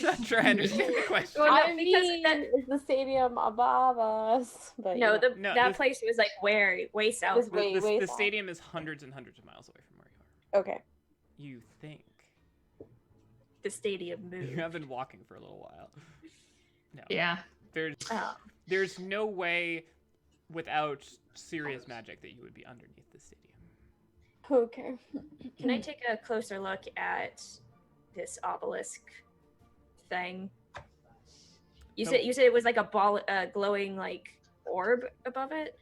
Not sure I understand the question. Well, I no, because mean, is the stadium above us? But no, No, that this- place was like way south. This way- The south. stadium is hundreds and hundreds of miles away from where you are. Okay. You think. The stadium moved. You have been walking for a little while. No. Yeah. There's no way without serious magic that you would be underneath the stadium. Okay. Can I take a closer look at this obelisk thing? You Nope. said it was like a ball, glowing like orb above it.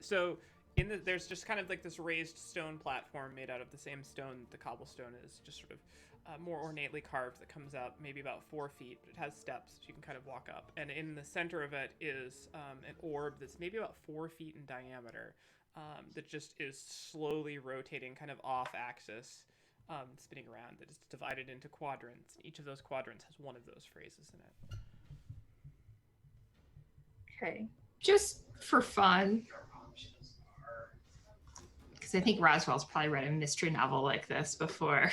So there's just kind of like this raised stone platform made out of the same stone the cobblestone is, just sort of more ornately carved, that comes up maybe about 4 feet, but it has steps so you can kind of walk up. And in the center of it is an orb that's maybe about 4 feet in diameter, that just is slowly rotating kind of off axis, spinning around, that is divided into quadrants. Each of those quadrants has one of those phrases in it. Okay. Just for fun. Because I think Roswell's probably read a mystery novel like this before.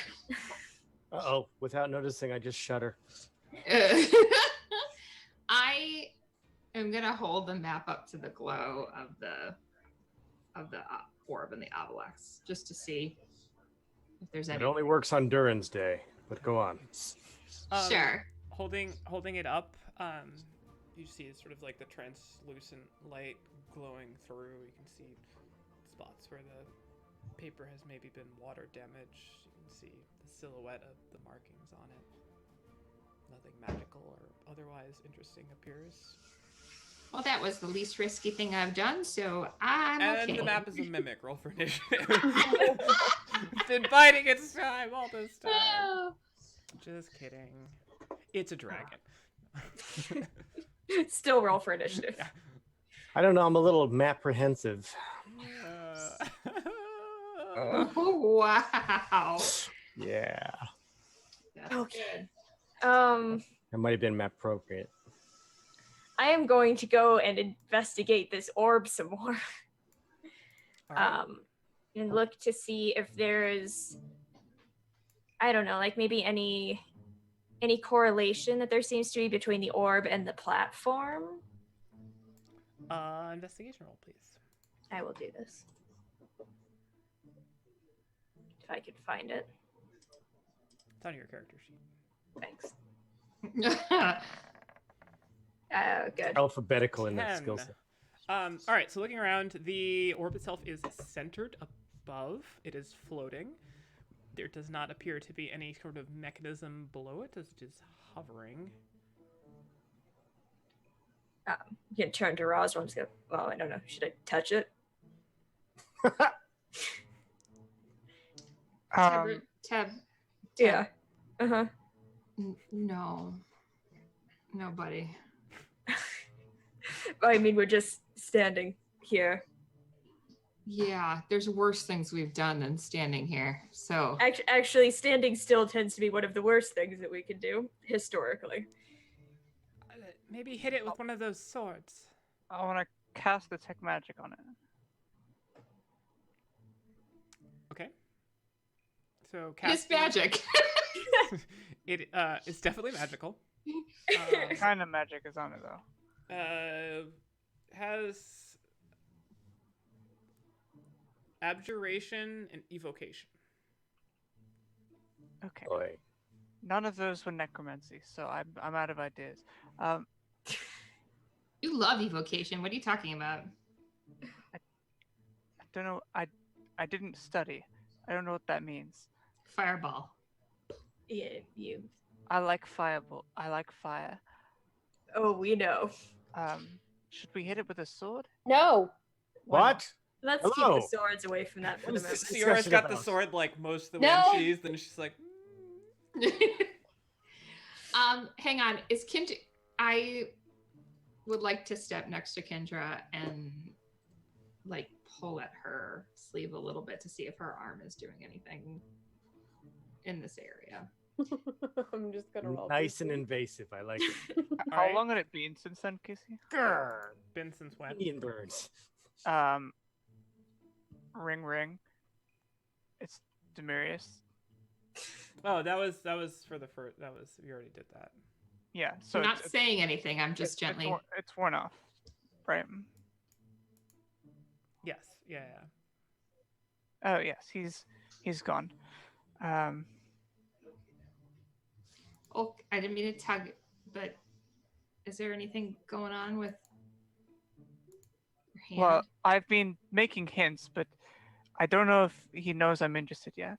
Uh-oh. Without noticing, I just shudder. I am going to hold the map up to the glow of the orb and the obelisk, just to see if there's any. It only works on Durin's Day, but go on. Sure. Holding it up, you see sort of like the translucent light glowing through. You can see spots where the paper has maybe been water damaged. You can see the silhouette of the markings on it. Nothing magical or otherwise interesting appears. Well, that was the least risky thing I've done, so I'm And okay. the map is a mimic. Roll for initiative. It's been biding its time all this time. Oh. Just kidding. It's a dragon. Still roll for initiative. Yeah. I don't know. I'm a little mapprehensive. Oh, wow. Yeah. That's Okay. good. It might have been map appropriate. I am going to go and investigate this orb some more. All right. And look to see if there's, I don't know, like maybe any correlation that there seems to be between the orb and the platform. Investigation roll, please. I will do this. If I could find it. It's on your character sheet. Thanks. Good. Alphabetical in that 10. skill set. All right, so looking around, the orb itself is centered above. It is floating. There does not appear to be any sort of mechanism below it as it is hovering. You can turn to Roswell and just go, well, I don't know. Should I touch it? Tab. Yeah. Uh-huh. No. No, buddy. I mean, we're just standing here. Yeah, there's worse things we've done than standing here. So Actually, standing still tends to be one of the worst things that we can do, historically. Maybe hit it with one of those swords. I want to cast detect magic on it. Okay. So it's casting- magic. It is definitely magical. What kind of magic is on it though? Has abjuration and evocation. Okay. Boy. None of those were necromancy, so I'm out of ideas. You love evocation. What are you talking about? I don't know. I didn't study. I don't know what that means. Fireball. Yeah, you. I like fireball. I like fire. Oh, we know. Should we hit it with a sword? No. Why not? What? Let's Hello. keep the swords away from that for the What is moment. this? Sierra's discussion got the about? sword like most of the No. way she's, then she's like, Hang on. Is Kendra? I would like to step next to Kendra and like pull at her sleeve a little bit to see if her arm is doing anything in this area. I'm just gonna roll. Nice and PC. invasive. I like it. How Alright. long had it been since then, Casey? Grr. been since when? Indian birds. Ring ring. It's Demirius. Oh, that was for the first. That was you already did that. Yeah. So I'm not it's, saying anything. I'm just gently. It's worn off, right? Yes. Yeah. Oh yes, he's gone. Oh, I didn't mean to tug, but is there anything going on with your hand? Well, I've been making hints, but I don't know if he knows I'm interested yet.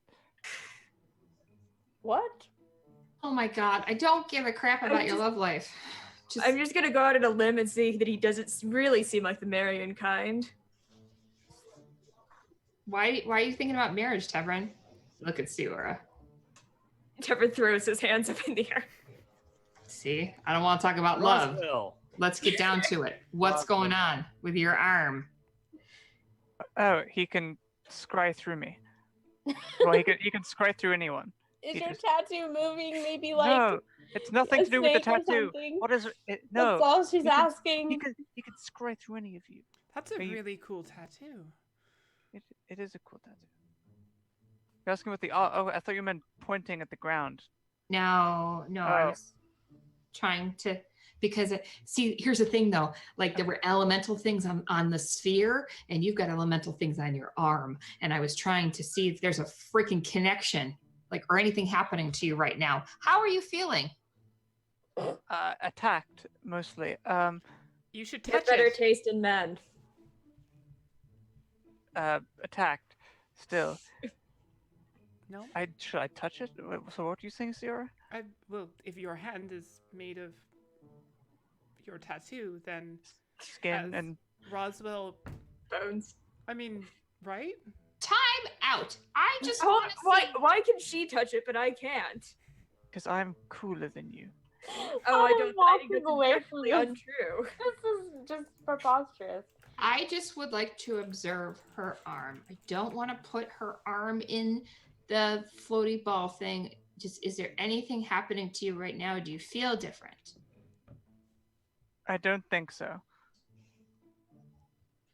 What? Oh my god, I don't give a crap about your love life. I'm just gonna go out on a limb and say that he doesn't really seem like the marrying kind. Why are you thinking about marriage, Tevrin? Look at Siora. Trevor throws his hands up in the air. See, I don't want to talk about love. Roswell. Let's get down to it. What's going on with your arm? Oh, he can scry through me. Well, he can scry through anyone. Is He your just- tattoo moving? Maybe like No, it's nothing a to do with the snake or tattoo. something? What is it? That's No, all she's he can- asking. he can scry through any of you. That's a Are you- really cool tattoo. It is a cool tattoo. You're asking what the oh, I thought you meant pointing at the ground. No, I Oh. was trying to because see, here's the thing though. Like there were elemental things on the sphere, and you've got elemental things on your arm, and I was trying to see if there's a freaking connection, like or anything happening to you right now. How are you feeling? Attacked mostly. You should Get touch better it. taste in men. Attacked. Still. No. Should I touch it? So what are you saying, Sierra? Well, if your hand is made of your tattoo, then Skin As- and Roswell. Bones. I mean, right? Time out. I just Hold- want to why, see. why can she touch it but I can't? because I'm cooler than you. Oh, I I'm don't. I think walking that's away from definitely this. untrue. This is just preposterous. I just would like to observe her arm. I don't want to put her arm in the floaty ball thing. Just is there anything happening to you right now? Do you feel different? I don't think so.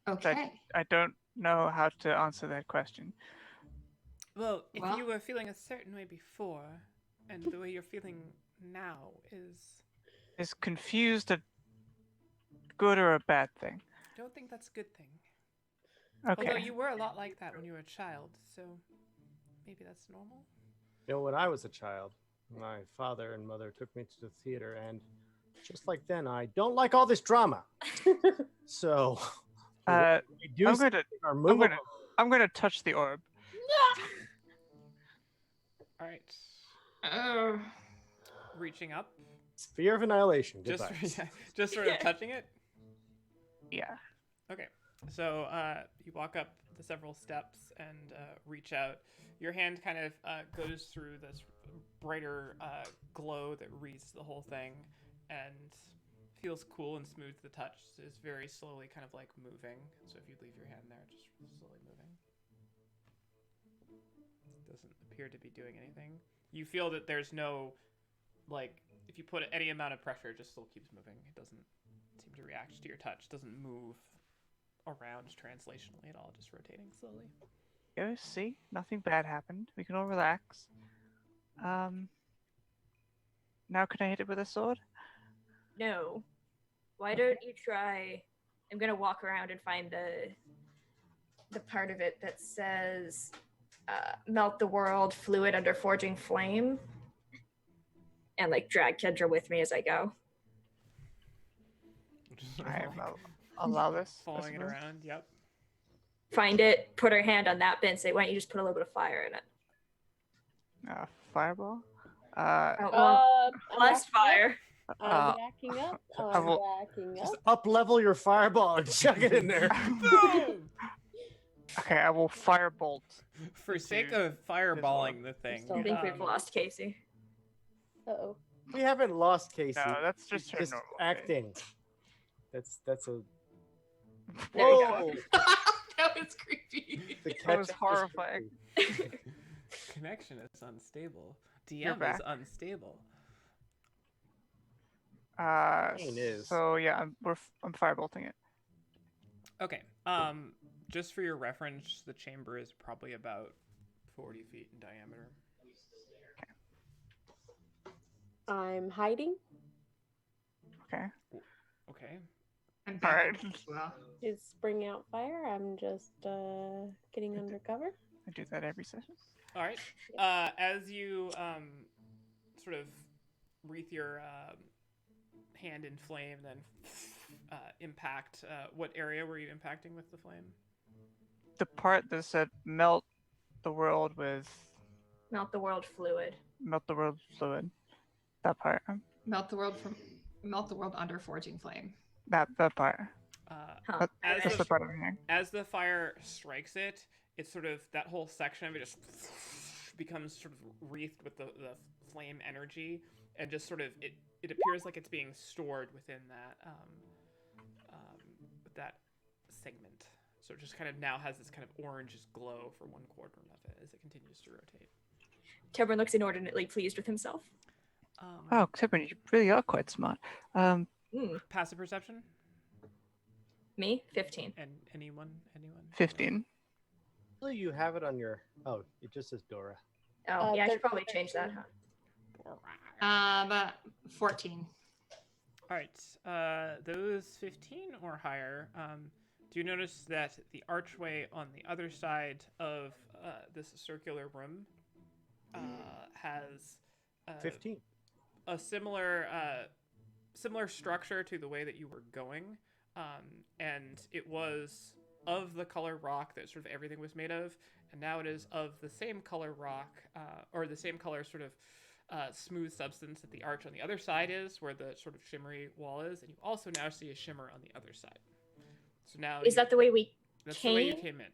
Okay. I don't know how to answer that question. Well, if Well- you were feeling a certain way before, and the way you're feeling now Is confused a good or a bad thing? I don't think that's a good thing. Okay. Although you were a lot like that when you were a child, so maybe that's normal. You know, when I was a child, my father and mother took me to the theater, and just like then, I don't like all this drama. So, Uh, we do I'm going to our movie. I'm going to touch the orb. All right. Oh. Reaching up. Sphere of Annihilation. Just, Goodbye. just sort of touching it. Yeah. Okay. So you walk up the several steps and reach out. Your hand kind of goes through this brighter glow that wreaths the whole thing and feels cool and smooth to the touch. It's very slowly kind of like moving. So if you leave your hand there, just slowly moving. Doesn't appear to be doing anything. You feel that there's no, like, if you put any amount of pressure, it just still keeps moving. It doesn't seem to react to your touch. It doesn't move around translationally at all, just rotating slowly. Go, see? Nothing bad happened. We can all relax. Now can I hit it with a sword? No. Why don't you try? I'm gonna walk around and find the part of it that says melt the world fluid under forging flame, and like drag Kendra with me as I go. Just Alright, I'll allow this. I following it suppose. around. Yep. Find it, put her hand on that bit, and say, "Why don't you just put a little bit of fire in it?" Fireball? Oh, well, I'm plus backing fire. up. I'm backing up. I I'm will- backing Just up. up level your fireball and chuck it in there. Boom! Okay, I will firebolt. For sake Into of fireballing the thing, still I think we've lost Casey. Uh-oh. We haven't lost Casey. No, that's just She's her just normal acting. That's a. There we go. Whoa! That was creepy. The That was catch-up horrifying. creepy. connection is unstable. You're DM is back. unstable. Pain is. So yeah, I'm firebolting it. Okay. Just for your reference, the chamber is probably about 40 feet in diameter. I'm hiding. Okay. Okay. I'm All back right. as well. Is spring out fire. I'm just getting under cover. I do that every session. All right. As you sort of wreath your hand in flame, then impact. What area were you impacting with the flame? The part that said melt the world with Melt the world fluid. fluid. That part. Melt the world under forging flame. That part. Huh. As That's the the, part I'm hearing. as the fire strikes it, it's sort of that whole section of it just becomes sort of wreathed with the flame energy, and just sort of it appears like it's being stored within that with that segment. So it just kind of now has this kind of orange glow for one quadrant of it as it continues to rotate. Tevin looks inordinately pleased with himself. Oh, Tiffany, you really are quite smart. Passive perception? Me, 15. And anyone? 15. Actually, you have it on your. Oh, it just says Dora. Oh, yeah, I should probably 13. change that, huh? 14. All right. Those 15 or higher. Do you notice that the archway on the other side of this circular room has 15. a similar structure to the way that you were going, and it was of the color rock that sort of everything was made of, and now it is of the same color rock, or the same color sort of smooth substance that the arch on the other side is, where the sort of shimmery wall is, and you also now see a shimmer on the other side. So now Is that the way we that's the way you came? came in.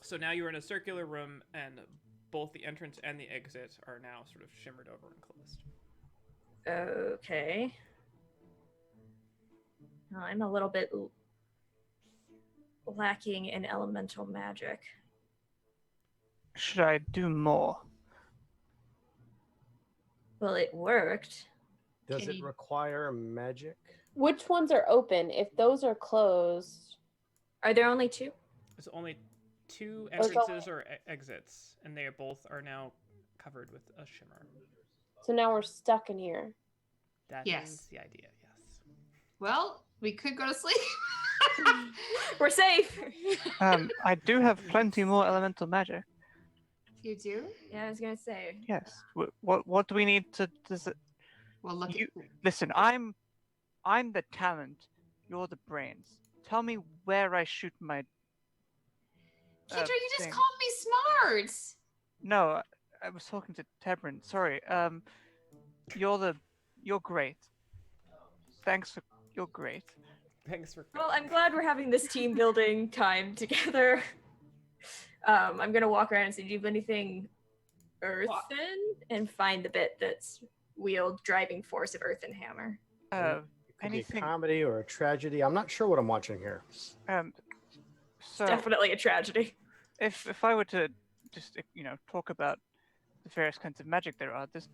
So now you're in a circular room, and both the entrance and the exit are now sort of shimmered over and closed. Okay. I'm a little bit lacking in elemental magic. Should I do more? Well, it worked. Does Can it you- require magic? Which ones are open? If those are closed, Are there only two? There's only two There's entrances or exits, and they both are now covered with a shimmer. so now we're stuck in here. That Yes. is the idea, yes. Well, we could go to sleep. We're safe. I do have plenty more elemental magic. You do? Yeah, I was gonna say. Yes. What do we need to? Well, look. You- Listen, I'm the talent. You're the brains. Tell me where I shoot my. Kendra, you just thing. called me smart. No, I was talking to Tebrin. Sorry. You're great. Thanks for. You're great. Thanks for. Well, I'm glad we're having this team building time together. I'm gonna walk around and see, do you have anything earthen? And find the bit that's wheel driving force of earthen hammer. It could be a Anything. comedy or a tragedy. I'm not sure what I'm watching here. So Definitely a tragedy. if I were to just talk about the various kinds of magic there are, there's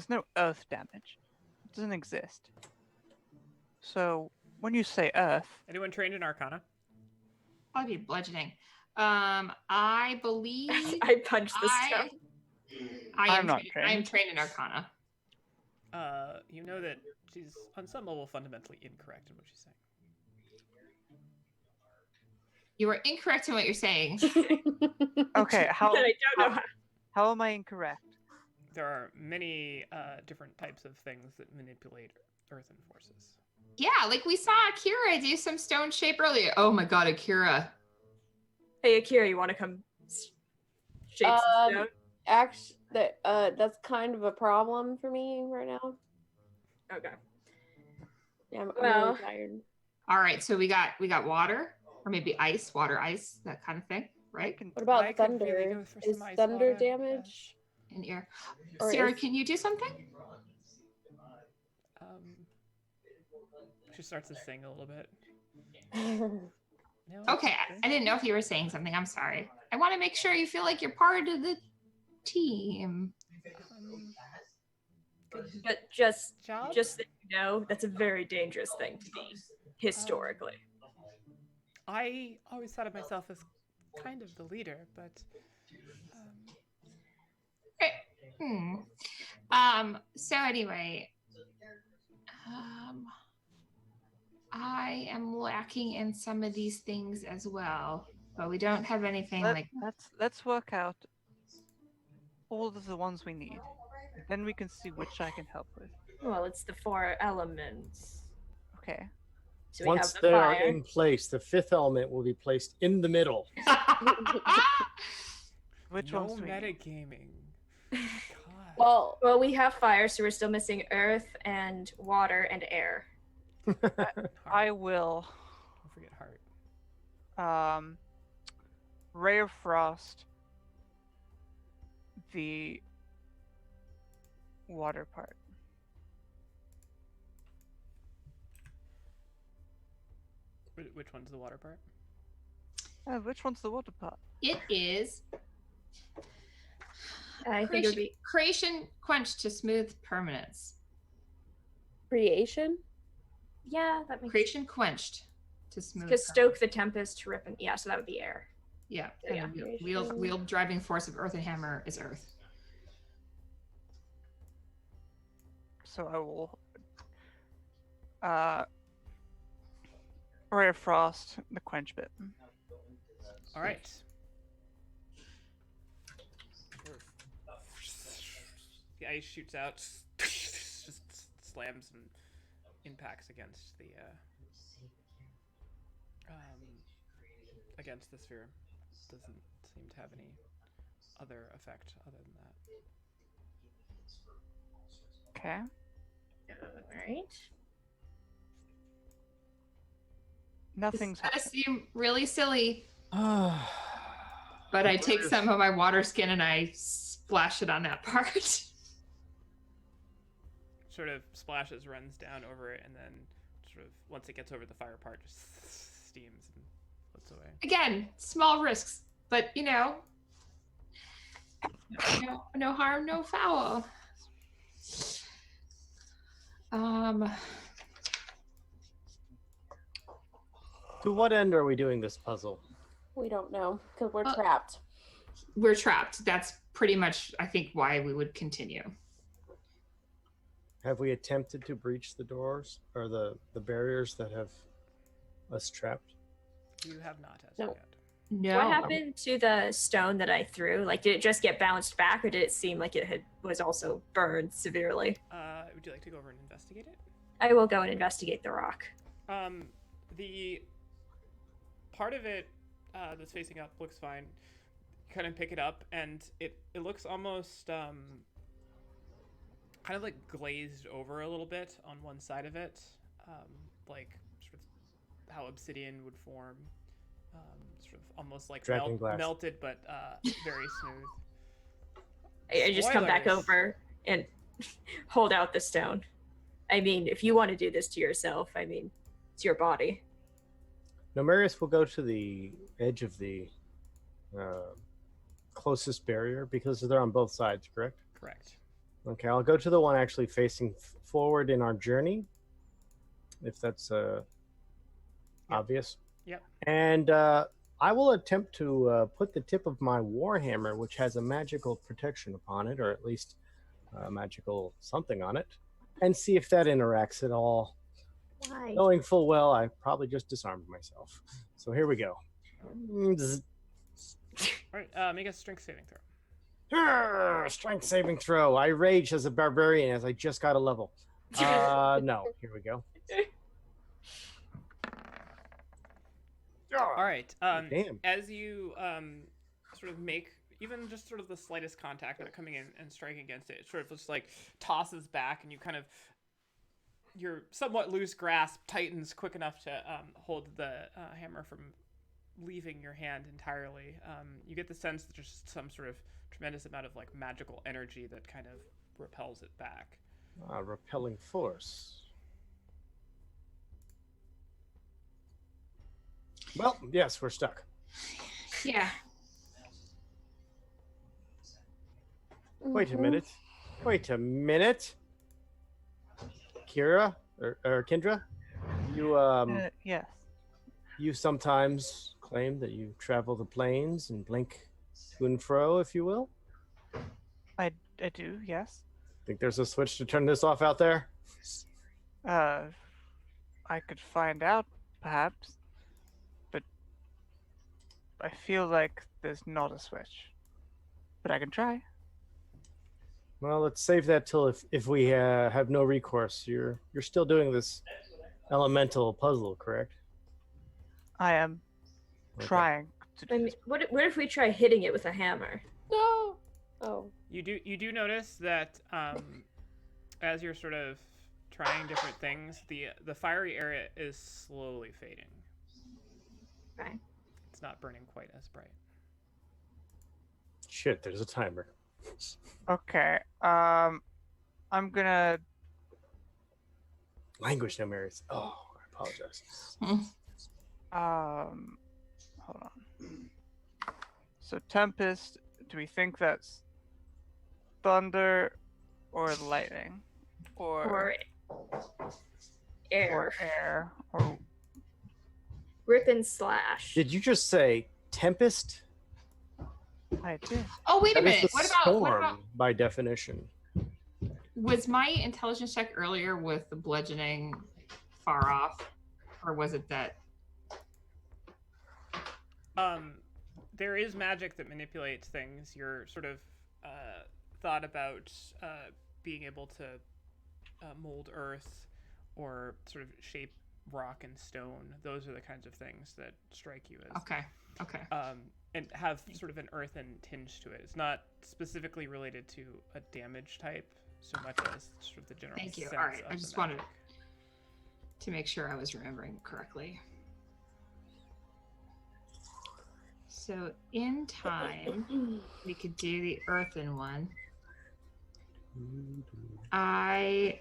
no earth damage. It doesn't exist. So when you say earth, Anyone trained in Arcana? Probably bludgeoning. I believe I punched the I- stone. I'm not I am trained. trained in Arcana. You know that she's on some level fundamentally incorrect in what she's saying. You are incorrect in what you're saying. okay, how I don't know. how am I incorrect? There are many different types of things that manipulate earthen forces. Yeah, like we saw Akira do some stone shape earlier. Oh my god, Akira. Hey, Akira, you want to come shape some stone? Actually, that's kind of a problem for me right now. Okay. Yeah, I'm Well- really tired. All right, so we got water, or maybe ice, water, ice, that kind of thing, right? What about I could thunder? really go for Is some ice thunder water, damage? In air. Or Sarah, is- can you do something? She starts to sing a little bit. No, Okay, I didn't know if you were saying something. I'm sorry. I want to make sure you feel like you're part of the team. But just Job? that you know, that's a very dangerous thing to be, historically. I always thought of myself as kind of the leader, but So anyway, I am lacking in some of these things as well, but we don't have anything like. Let's work out all of the ones we need. Then we can see which I can help with. Well, it's the 4 elements. Okay. So we Once have the they are fire. in place, the fifth element will be placed in the middle. Which no ones do we need? metagaming. God. Well, we have fire, so we're still missing earth and water and air. I will. Don't forget heart. Ray of Frost. The water part. Which one's the water part? Which one's the water part? It is I think it would be creation quench to smooth permanence. Creation? yeah, that makes Creation quenched to smooth. to stoke the tempest to rip and so that would be air. Yeah, Yeah. and the wheel driving force of earth and hammer is earth. So I will. Ray of Frost, the quench bit. All right. The ice shoots out, just slams and impacts against the sphere. Doesn't seem to have any other effect other than that. Okay. All right. Nothing's That happened. seem really silly, but I What take is- some of my water skin and I splash it on that part. Sort of splashes, runs down over it, and then sort of once it gets over the fire part, just steams and floats away. Again, small risks, but no harm, no foul. To what end are we doing this puzzle? We don't know because we're Uh, trapped. We're trapped. That's pretty much, I think, why we would continue. Have we attempted to breach the doors or the barriers that have us trapped? You have not as No. of yet. No. What happened to the stone that I threw? Like, did it just get bounced back, or did it seem like it was also burned severely? Would you like to go over and investigate it? I will go and investigate the rock. The part of it that's facing up looks fine. kind of pick it up, and it looks almost kind of like glazed over a little bit on one side of it, like sort of how obsidian would form, sort of almost like Dragon glass. melted, but very smooth. I just come back Spoilers. over and hold out the stone. I mean, if you want to do this to yourself, I mean, it's your body. Nomarius will go to the edge of the closest barrier because they're on both sides, correct? Correct. Okay, I'll go to the one actually facing forward in our journey, if that's obvious. Yep. And I will attempt to put the tip of my warhammer, which has a magical protection upon it, or at least a magical something on it, and see if that interacts at all. Why? Knowing full well I probably just disarmed myself. So here we go. All right, make a strength saving throw. Strength saving throw. I rage as a barbarian as I just got a level. No, here we go. All right. Damn. As you sort of make even just sort of the slightest contact with it coming in and striking against it, it sort of just like tosses back, and you kind of your somewhat loose grasp tightens quick enough to hold the hammer from leaving your hand entirely. You get the sense that there's just some sort of tremendous amount of like magical energy that kind of repels it back. Repelling force. Well, yes, we're stuck. Yeah. Wait a minute. Wait a minute. Kira or Kendra, you Yes. you sometimes claim that you travel the plains and blink to and fro, if you will. I do, yes. Think there's a switch to turn this off out there? I could find out, perhaps. But I feel like there's not a switch. But I can try. Well, let's save that till if we have no recourse. You're still doing this elemental puzzle, correct? I am Okay. trying to do I mean, this. what if we try hitting it with a hammer? No. Oh. You do notice that as you're sort of trying different things, the fiery area is slowly fading. Right. It's not burning quite as bright. Shit, there's a timer. Okay. I'm gonna. Language no merits. Oh, I apologize. Hold on. So Tempest, do we think that's thunder or lightning? Or air. Or air? Or Rip and slash. Did you just say tempest? I did. Oh, wait a That is minute. the What storm about by definition. was my intelligence check earlier with the bludgeoning far off, or was it that? There is magic that manipulates things. You're sort of thought about being able to mold earth or sort of shape rock and stone. Those are the kinds of things that strike you as Okay. and have sort of an earthen tinge to it. It's not specifically related to a damage type so much as sort of the general Thank you. sense All right, of I the just wanted magic. to make sure I was remembering correctly. So in time, we could do the earthen one. I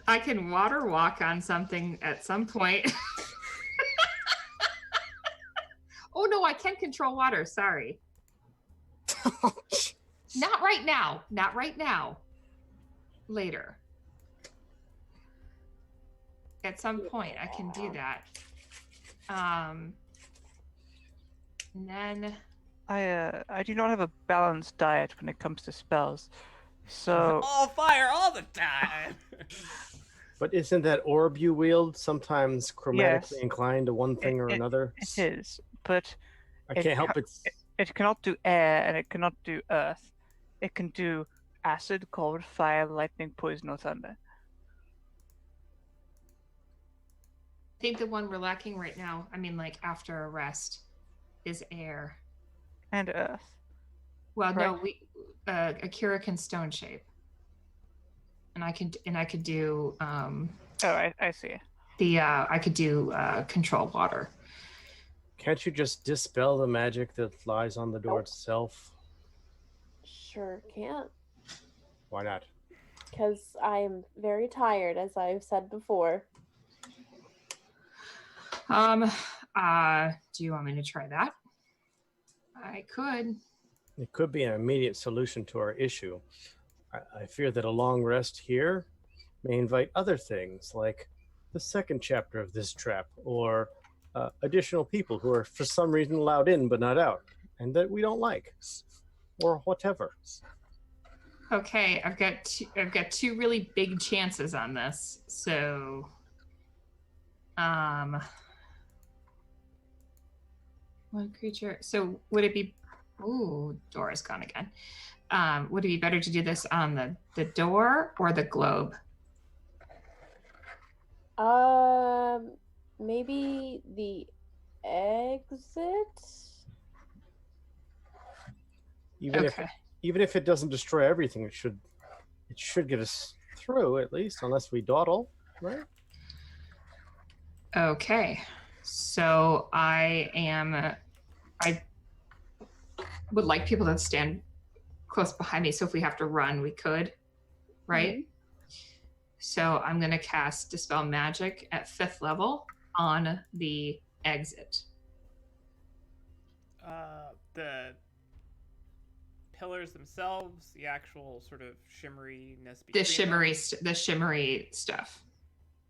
can water walk on something at some point. Oh no, I can control water. Sorry. Not right now. Not right now. Later. At some point, I can do that. And then I do not have a balanced diet when it comes to spells. So All fire all the time. But isn't that orb you wield sometimes chromatically Yes. inclined to one thing or another? it is, but I it can't help ca- it. it cannot do air and it cannot do earth. It can do acid, cold, fire, lightning, poison, or thunder. I think the one we're lacking right now, I mean, like after a rest, is air. And earth. Well, Correct. no, we Akira can stone shape, and I could do Oh, I see. I could do control water. Can't you just dispel the magic that lies on the door Nope. itself? Sure can't, Why not? because I'm very tired, as I've said before. Do you want me to try that? I could. It could be an immediate solution to our issue. I fear that a long rest here may invite other things, like the second chapter of this trap, or additional people who are for some reason allowed in but not out, and that we don't like, or whatever. Okay, I've got two really big chances on this. So, one creature. So would it be? Ooh, Dora's gone again. Would it be better to do this on the door or the globe? Maybe the exit. Even Okay. if it doesn't destroy everything, it should get us through at least, unless we dawdle, right? Okay. So I would like people to stand close behind me. So if we have to run, we could, right? So I'm going to cast Dispel Magic at 5th level on the exit. The pillars themselves, the actual sort of shimmeriness The between them? shimmery stuff.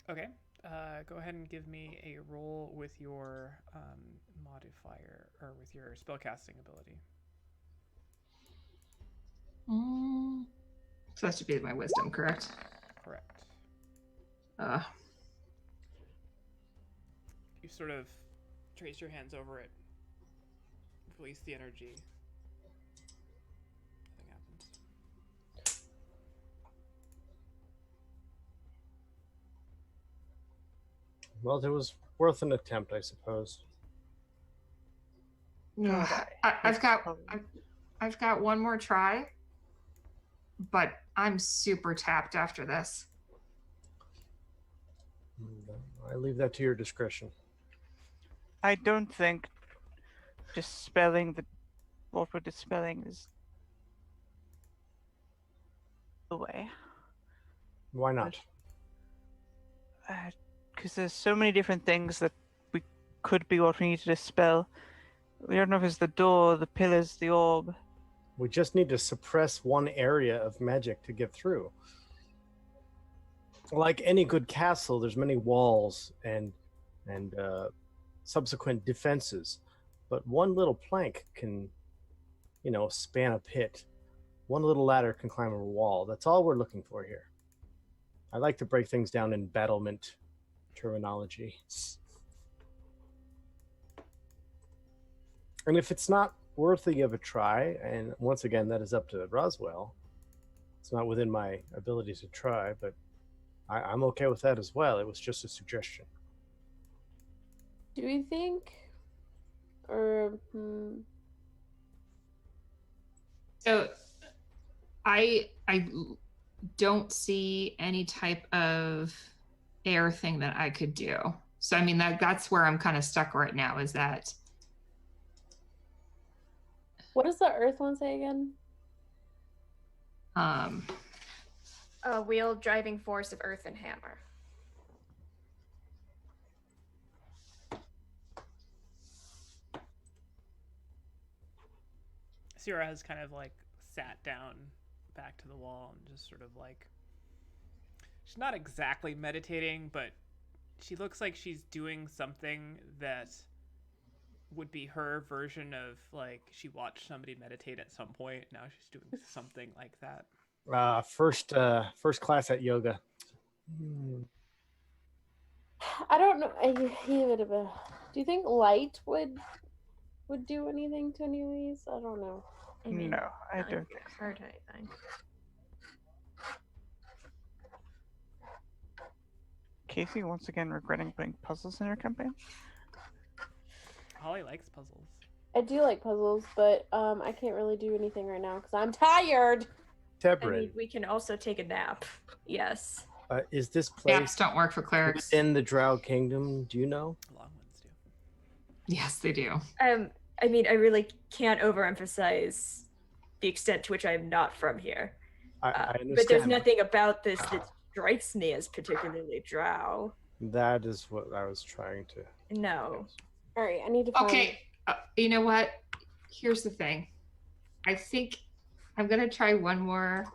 Okay. Go ahead and give me a roll with your modifier, or with your spellcasting ability. So that should be my wisdom, correct? Correct. You sort of trace your hands over it, release the energy. Nothing happens. Well, it was worth an attempt, I suppose. I've got one more try, but I'm super tapped after this. I leave that to your discretion. I don't think dispelling what we're dispelling is the way. Why not? Because there's so many different things that we could be what we need to dispel. We don't know if it's the door, the pillars, the orb. We just need to suppress one area of magic to get through. Like any good castle, there's many walls and subsequent defenses, but one little plank can, span a pit. One little ladder can climb a wall. That's all we're looking for here. I like to break things down in battlement terminology. And if it's not worthy of a try, and once again, that is up to Roswell. It's not within my ability to try, but I'm okay with that as well. It was just a suggestion. Do we think, or So I don't see any type of air thing that I could do. So I mean that's where I'm kind of stuck right now, is that what does the earth one say again? Wheel driving force of earth and hammer. Sierra has kind of like sat down back to the wall and just sort of like, she's not exactly meditating, but she looks like she's doing something that would be her version of, like, she watched somebody meditate at some point. Now she's doing something like that. First class at yoga. I don't know. Do you think light would do anything to any of these? I don't know. I mean, No, I not don't. hurt anything. Casey once again regretting putting puzzles in her campaign. Holly likes puzzles. I do like puzzles, but I can't really do anything right now because I'm tired. I Tebrin, mean, we can also take a nap. Yes. is this Naps place don't work for clerics. within the Drow Kingdom? Do you know? Long ones do. Yes, they do. I mean, I really can't overemphasize the extent to which I am not from here. I understand. But there's nothing about this that strikes me as particularly drow. That is what I was trying to. No. All right, I need to find. Okay, you know what? Here's the thing. I think I'm gonna try one more.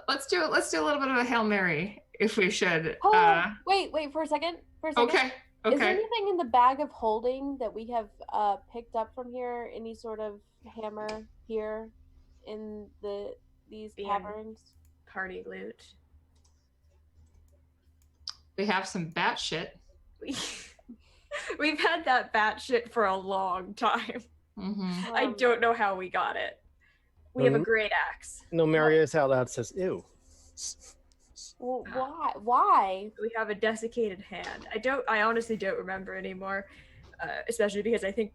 Let's do it. Let's do a little bit of a Hail Mary, if we should. Oh, wait for a second. Okay. Is there Okay. anything in the bag of holding that we have picked up from here? Any sort of hammer here in these Being- caverns? Party loot. We have some bat shit. We've had that bat shit for a long time. Mm-hmm. I don't know how we got it. We have a great axe. No, Marius out loud says, "Ew." Well, why? We have a desiccated hand. I honestly don't remember anymore. Especially because I think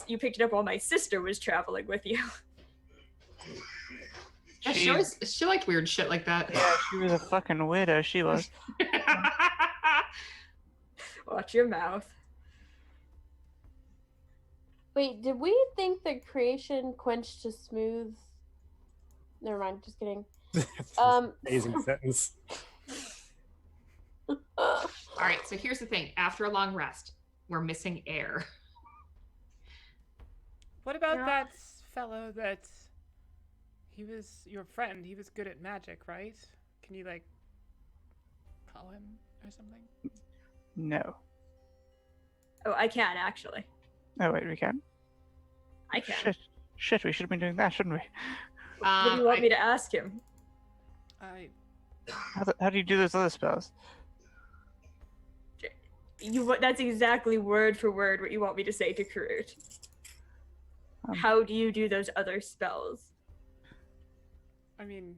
you picked it up while my sister was traveling with you. Yeah, she liked weird shit like that. Yeah, she was a fucking weirdo. She was. Watch your mouth. Wait, did we think that creation quenched to smooth? Never mind, just kidding. Amazing sentence. All right, so here's the thing. After a long rest, we're missing air. What about Yeah. that fellow that he was your friend? He was good at magic, right? Can you like call him or something? No. Oh, I can actually. Oh wait, we can. I can. Shit, we should have been doing that, shouldn't we? What do you want me to ask him? How do you do those other spells? That's exactly word for word what you want me to say to Karut. How do you do those other spells? I mean,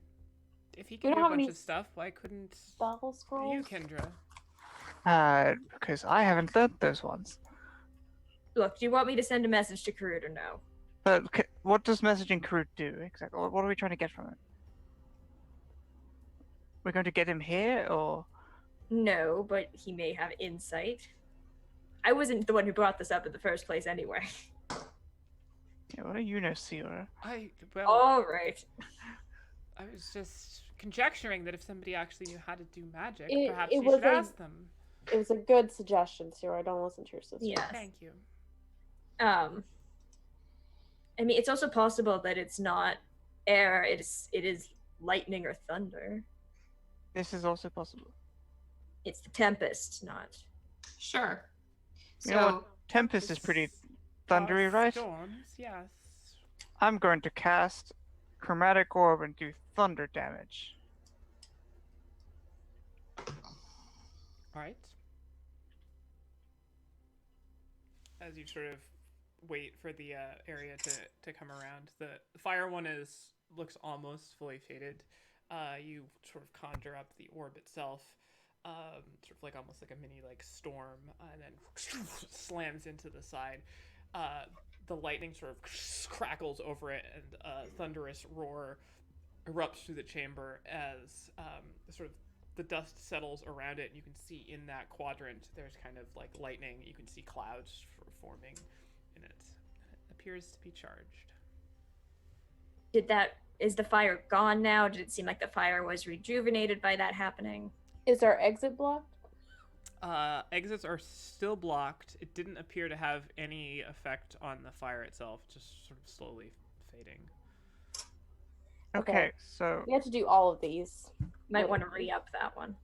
if he We can don't do a have bunch any of stuff, why couldn't Spell you, scrolls? Kendra? Because I haven't learned those ones. Look, do you want me to send a message to Karut or no? But what does messaging Karut do exactly? What are we trying to get from it? We're going to get him here, or No, but he may have insight. I wasn't the one who brought this up in the first place anyway. yeah, what do you know, Sierra? Well, All right. I was just conjecturing that if somebody actually knew how to do magic, It- perhaps it you was should a- ask them. It was a good suggestion, Sarah. Don't listen to your sister. Yes. Thank you. I mean, it's also possible that it's not air. It is lightning or thunder. This is also possible. It's the tempest, not. Sure. You know So what? Tempest is pretty thundery, right? Storms, yes. I'm going to cast Chromatic Orb and do thunder damage. All right. As you sort of wait for the area to come around, the fire one looks almost fully faded. You sort of conjure up the orb itself, sort of like almost like a mini like storm, and then slams into the side. The lightning sort of crackles over it, and a thunderous roar erupts through the chamber as sort of the dust settles around it. And you can see in that quadrant there's kind of like lightning. You can see clouds forming in it. It appears to be charged. Is the fire gone now? Did it seem like the fire was rejuvenated by that happening? Is our exit blocked? Exits are still blocked. It didn't appear to have any effect on the fire itself, just sort of slowly fading. Okay, so We have to do all of these. Might want to re-up that one.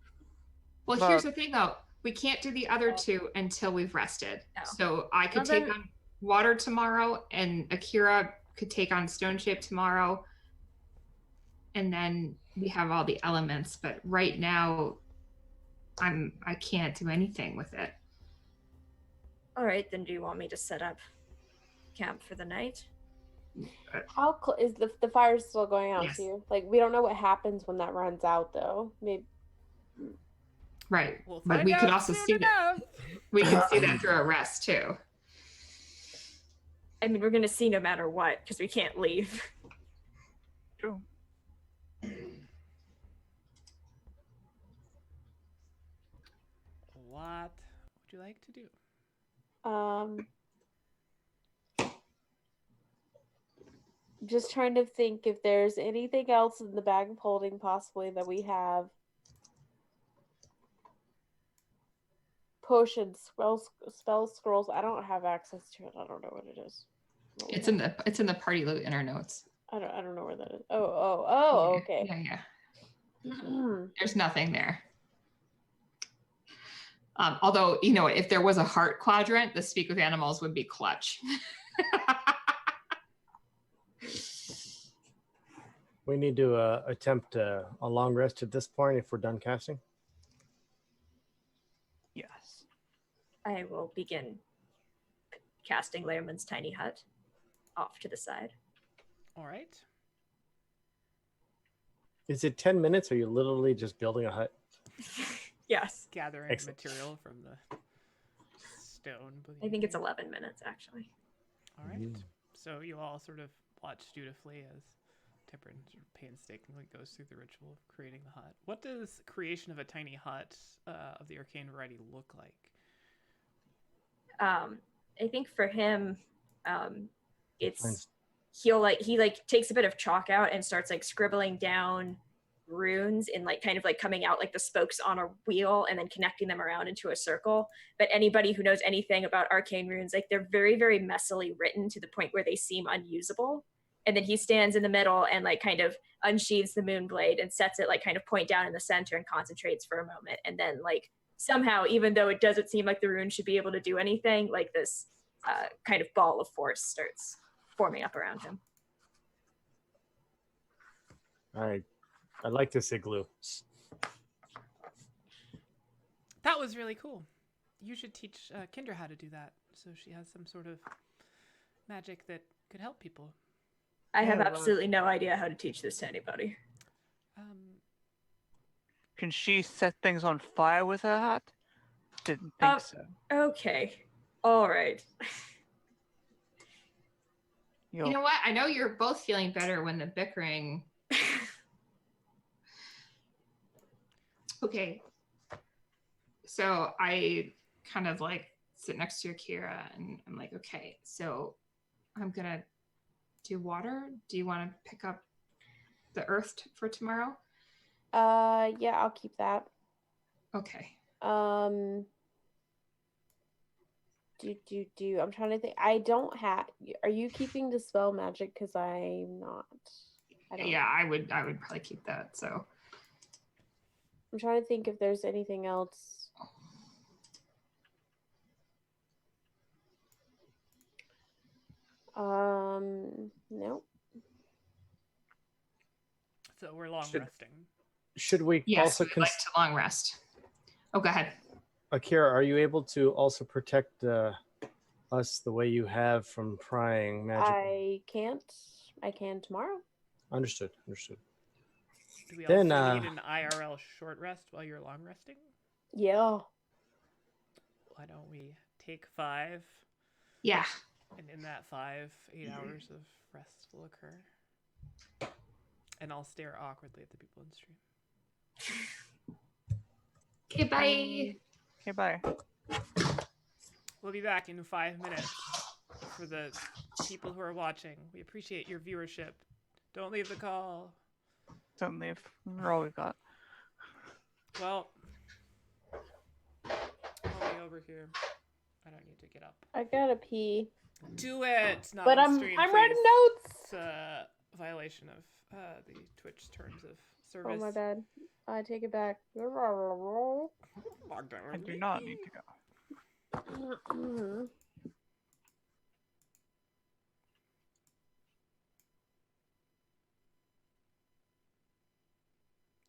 well, Well- here's the thing though. We can't do the other two until we've rested. Oh. So I could Well, take then- on water tomorrow, and Akira could take on stone shape tomorrow. And then we have all the elements, but right now I can't do anything with it. All right, then do you want me to set up camp for the night? How is the fire's still going out Yes. too? Like we don't know what happens when that runs out though. Maybe Right. We'll But find we could out also soon see that. enough. We could see that through a rest too. I mean, we're gonna see no matter what because we can't leave. True. What would you like to do? Just trying to think if there's anything else in the bag of holding possibly that we have. Potions, spell scrolls. I don't have access to it. I don't know what it is. It's in the party loot in our notes. I don't know where that is. Oh, okay. Yeah. There's nothing there. Although, you know, if there was a heart quadrant, the speak with animals would be clutch. We need to attempt a long rest at this point if we're done casting. Yes. I will begin casting Lehrman's tiny hut off to the side. All right. Is it 10 minutes or are you literally just building a hut? Yes. Gathering Excellent. material from the stone. I think it's 11 minutes, actually. All right. So you all sort of watch dutifully as Tiprin sort of painstakingly goes through the ritual of creating the hut. What does creation of a tiny hut of the arcane variety look like? I think for him, it's Mine's- he takes a bit of chalk out and starts like scribbling down runes in like kind of like coming out like the spokes on a wheel and then connecting them around into a circle. But anybody who knows anything about arcane runes, like they're very, very messily written to the point where they seem unusable. And then he stands in the middle and like kind of unsheathes the moon blade and sets it like kind of point down in the center and concentrates for a moment. And then like somehow, even though it doesn't seem like the rune should be able to do anything, like this kind of ball of force starts forming up around him. I like this igloo. That was really cool. You should teach Kendra how to do that so she has some sort of magic that could help people. I have Yeah, absolutely no idea how to teach this to anybody. Can she set things on fire with her hat? Didn't think so. Okay. All right. You know what? I know you're both feeling better when the bickering. Okay. So I kind of like sit next to Akira and I'm like, okay, so I'm gonna do water. Do you want to pick up the earth for tomorrow? Yeah, I'll keep that. Okay. I'm trying to think. I don't have. Are you keeping the spell magic? Because I'm not. Yeah, I would probably keep that. So I'm trying to think if there's anything else. Nope. So we're long Should- resting. Should we yes, also we'd like to long rest. Oh, go ahead. Akira, are you able to also protect us the way you have from prying magic? I can't. I can tomorrow. Understood. Do we Then, also need an IRL short rest while you're long resting? Yeah. Why don't we take 5? Yeah. And in that 5, 8 hours of rest will occur. And I'll stare awkwardly at the people in stream. Okay, bye. Okay, bye. We'll be back in 5 minutes for the people who are watching. We appreciate your viewership. Don't leave the call. Don't leave. We're all we've got. Well, I'll be over here. I don't need to get up. I gotta pee. Do it. Not But on I'm stream, writing please. notes. It's a violation of the Twitch terms of service. Oh my bad. I take it back. I do not need to go.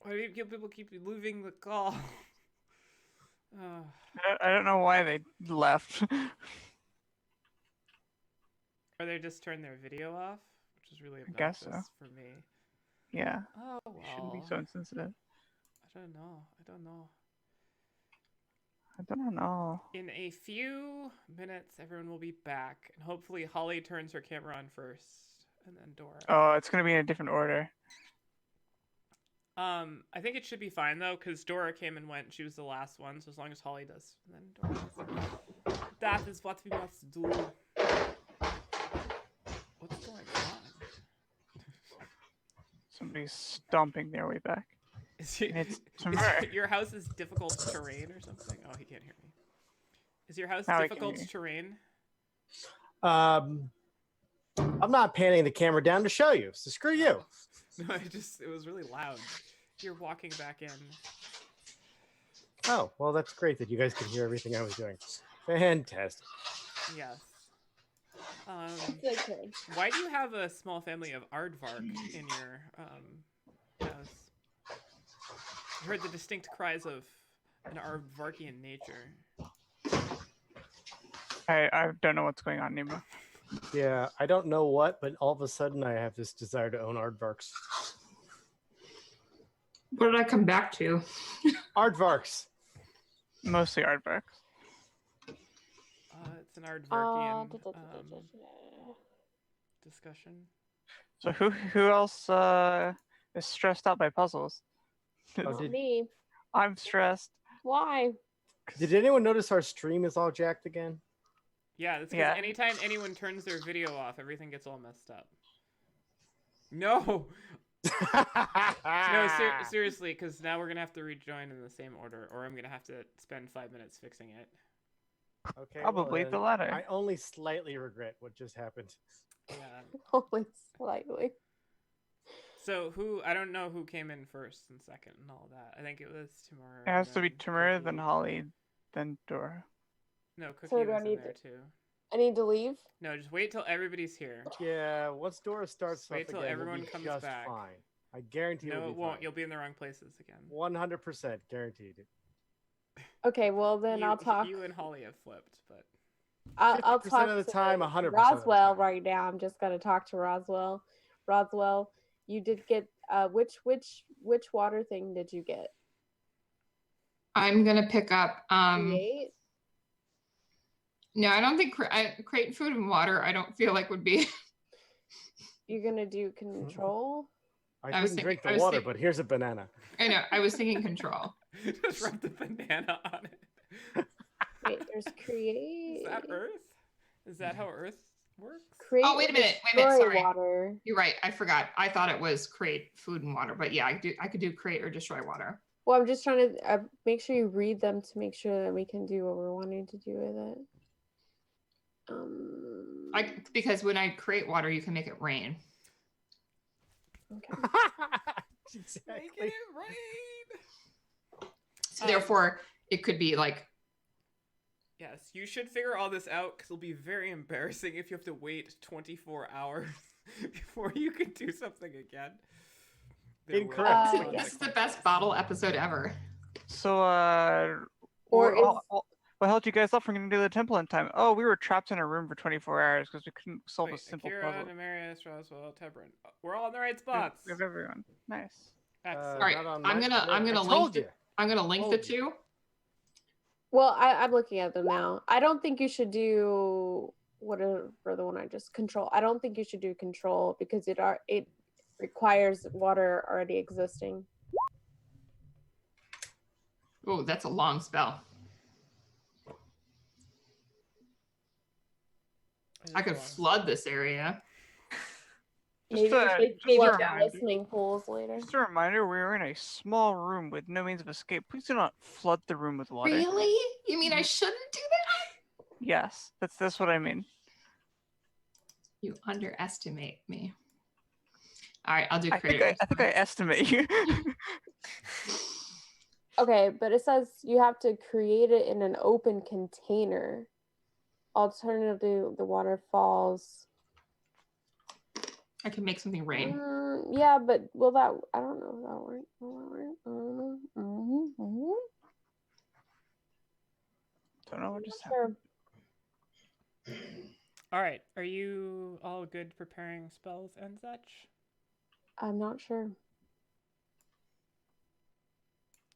Why do people keep leaving the call? Oh. I don't know why they left. Or they just turned their video off, which is really I guess obnoxious so. for me. Yeah. Oh, You shouldn't be well. so insensitive. I don't know. I don't know. In a few minutes, everyone will be back, and hopefully Holly turns her camera on first, and then Dora. Oh, it's gonna be in a different order. I think it should be fine though, because Dora came and went. She was the last one, so as long as Holly does, and then Dora does. That is what we must do. What's going on? Somebody's stomping their way back. Your house is difficult terrain or something? Oh, he can't hear me. Is your house Now I can difficult hear you. terrain? I'm not panning the camera down to show you, so screw you. No, it was really loud. You're walking back in. Oh, well, that's great that you guys could hear everything I was doing. Fantastic. Yes. It's okay. Why do you have a small family of aardvark in your house? I heard the distinct cries of an aardvarkian nature. I don't know what's going on, Nemo. Yeah, I don't know what, but all of a sudden I have this desire to own aardvarks. What did I come back to? Aardvarks. Mostly aardvarks. It's an aardvarkian Da-da-da-da-da-da. discussion. So who else is stressed out by puzzles? Oh, Not did, me. I'm stressed. Why? did anyone notice our stream is all jacked again? Yeah, that's because Yeah. anytime anyone turns their video off, everything gets all messed up. No! No, seriously, because now we're going to have to rejoin in the same order, or I'm going to have to spend 5 minutes fixing it. Okay, Probably well, the latter. I only slightly regret what just happened. Yeah. Only slightly. So I don't know who came in first and second and all that. I think it was Timur. It has to be then Tamara, Cookie. then Holly, then Dora. No, Cookie So do I was in need there to- too. I need to leave. No, just wait till everybody's here. Yeah, once Dora starts Wait up till again, everyone we'll be comes just back. fine. I guarantee No, we'll it be won't. fine. You'll be in the wrong places again. 100% guaranteed. Okay, well then I'll talk. You and Holly have flipped, but I'll 50% talk of the to time, 100% of the Roswell time. right now. I'm just gonna talk to Roswell. Roswell, you did get which water thing did you get? I'm gonna pick up. Create. No, I don't think create food and water. I don't feel like would be. You're gonna do control. I was couldn't thinking- drink I the was water, thinking- but here's a banana. I know. I was thinking control. just rub the banana on it. Wait, there's create. Is that Earth? Is that how Earth works? Create. Oh, wait a and minute, destroy sorry. Water. You're right. I forgot. I thought it was create food and water, but yeah, I could do create or destroy water. Well, I'm just trying to make sure you read them to make sure that we can do what we're wanting to do with it. Because when I create water, you can make it rain. Okay. Exactly. Making it rain. So therefore, it could be like. Yes, you should figure all this out because it'll be very embarrassing if you have to wait 24 hours before you can do something again. There will Incorrect. be Yeah. some This is the consequences. best bottle episode ever. So, Or what held you guys up from going to do the temple in time? Oh, we were trapped in a room for 24 hours because we couldn't solve a Wait, simple Akira, puzzle. Nemarius, Roswell, Tebran. We're all in the right We spots. have everyone. Nice. Excellent. All right, not on I'm my gonna screen. I link told the- you. I'm gonna link the Told you. two. Well, I'm looking at them now. I don't think you should do whatever the one I just control. I don't think you should do control because it requires water already existing. Oh, that's a long spell. I could flood this area. Just Maybe a- we just maybe a down reminder. listening pools later. Just a reminder, we are in a small room with no means of escape. Please do not flood the room with water. Really? You mean I shouldn't do that? Yes, that's what I mean. You underestimate me. All right, I'll do I create. think I estimate you. Okay, but it says you have to create it in an open container. Alternatively, the water falls. I can make something rain. Yeah, but will that? I don't know. If that'll work. Will that work? I don't know. Mhm. Don't know what Not just happened. sure. All right. Are you all good preparing spells and such? I'm not sure.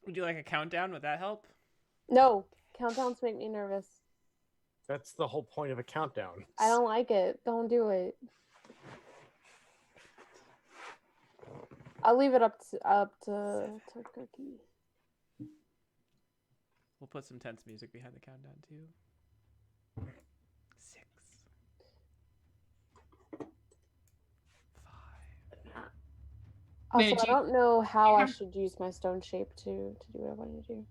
Would you like a countdown? Would that help? No, Countdowns make me nervous. That's the whole point of a countdown. I don't like it. Don't do it. I'll leave it up to Cookie. We'll put some tense music behind the countdown too. 6, 5. Also, Wait, I don't know how I should use my stone shape to do what I want to do.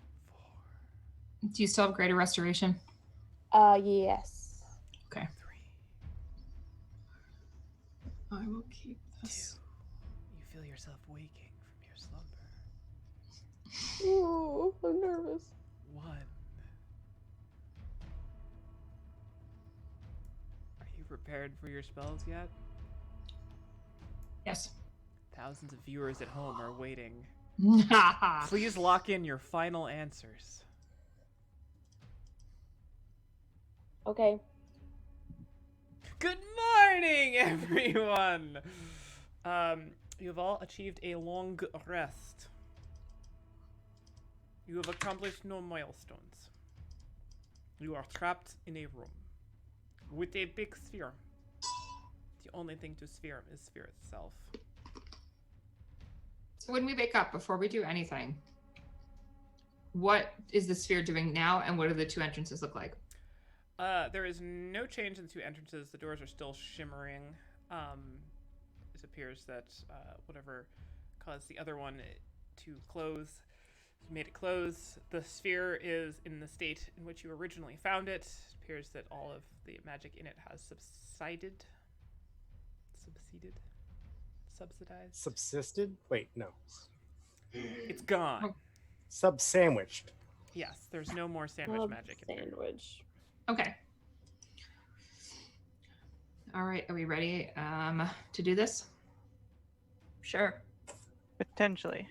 Do you still have greater restoration? Yes. Okay. 3, I will keep this. 2. You feel yourself waking from your slumber. Ooh, I'm nervous. 1. Are you prepared for your spells yet? Yes. Thousands of viewers at home are waiting. Please. Please lock in your final answers. Okay. Good morning, everyone! You have all achieved a long rest. You have accomplished no milestones. You are trapped in a room with a big sphere. The only thing to sphere is sphere itself. So when we wake up, before we do anything, what is the sphere doing now, and what do the two entrances look like? There is no change in the two entrances. The doors are still shimmering. It appears that whatever caused the other one to close made it close. The sphere is in the state in which you originally found it. It appears that all of the magic in it has subsided. Subsidized? Subsisted? Wait, no. It's gone. Sub-sandwiched. Yes, there's no more sandwich magic in here. Sandwich. Okay. All right. Are we ready to do this? Sure. Potentially.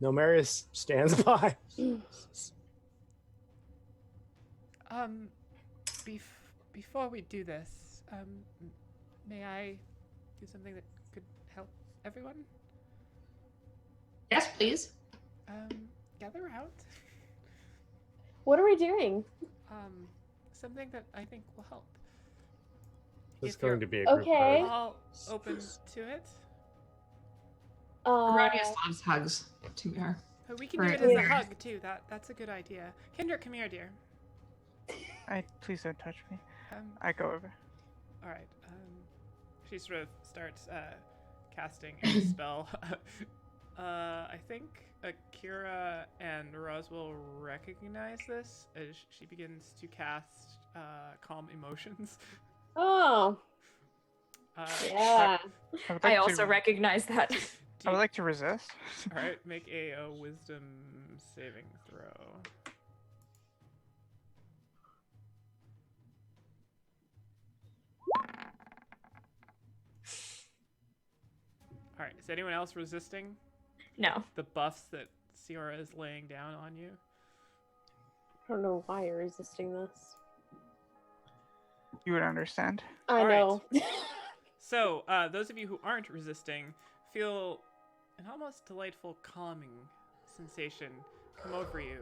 Nomarius stands by. Before we do this, may I do something that could help everyone? Yes, please. Gather around. What are we doing? Something that I think will help. It's If you're going to be a group Okay. hug. all open to it. Rodius loves hugs to her. But we can Right. do it as a Yeah. hug too. That's a good idea. Kendrick, come here, dear. Please don't touch me. Um, I go over. all right. She sort of starts casting a spell. I think Akira and Roswell recognize this as she begins to cast Calm Emotions. Oh, yeah. would I like also to, recognize that. I would like to resist. All right, make a Wisdom saving throw. All right, is anyone else resisting No. the buffs that Ciara is laying down on you? I don't know why you're resisting this. You would understand. I All right. know. So, those of you who aren't resisting feel an almost delightful calming sensation come over you.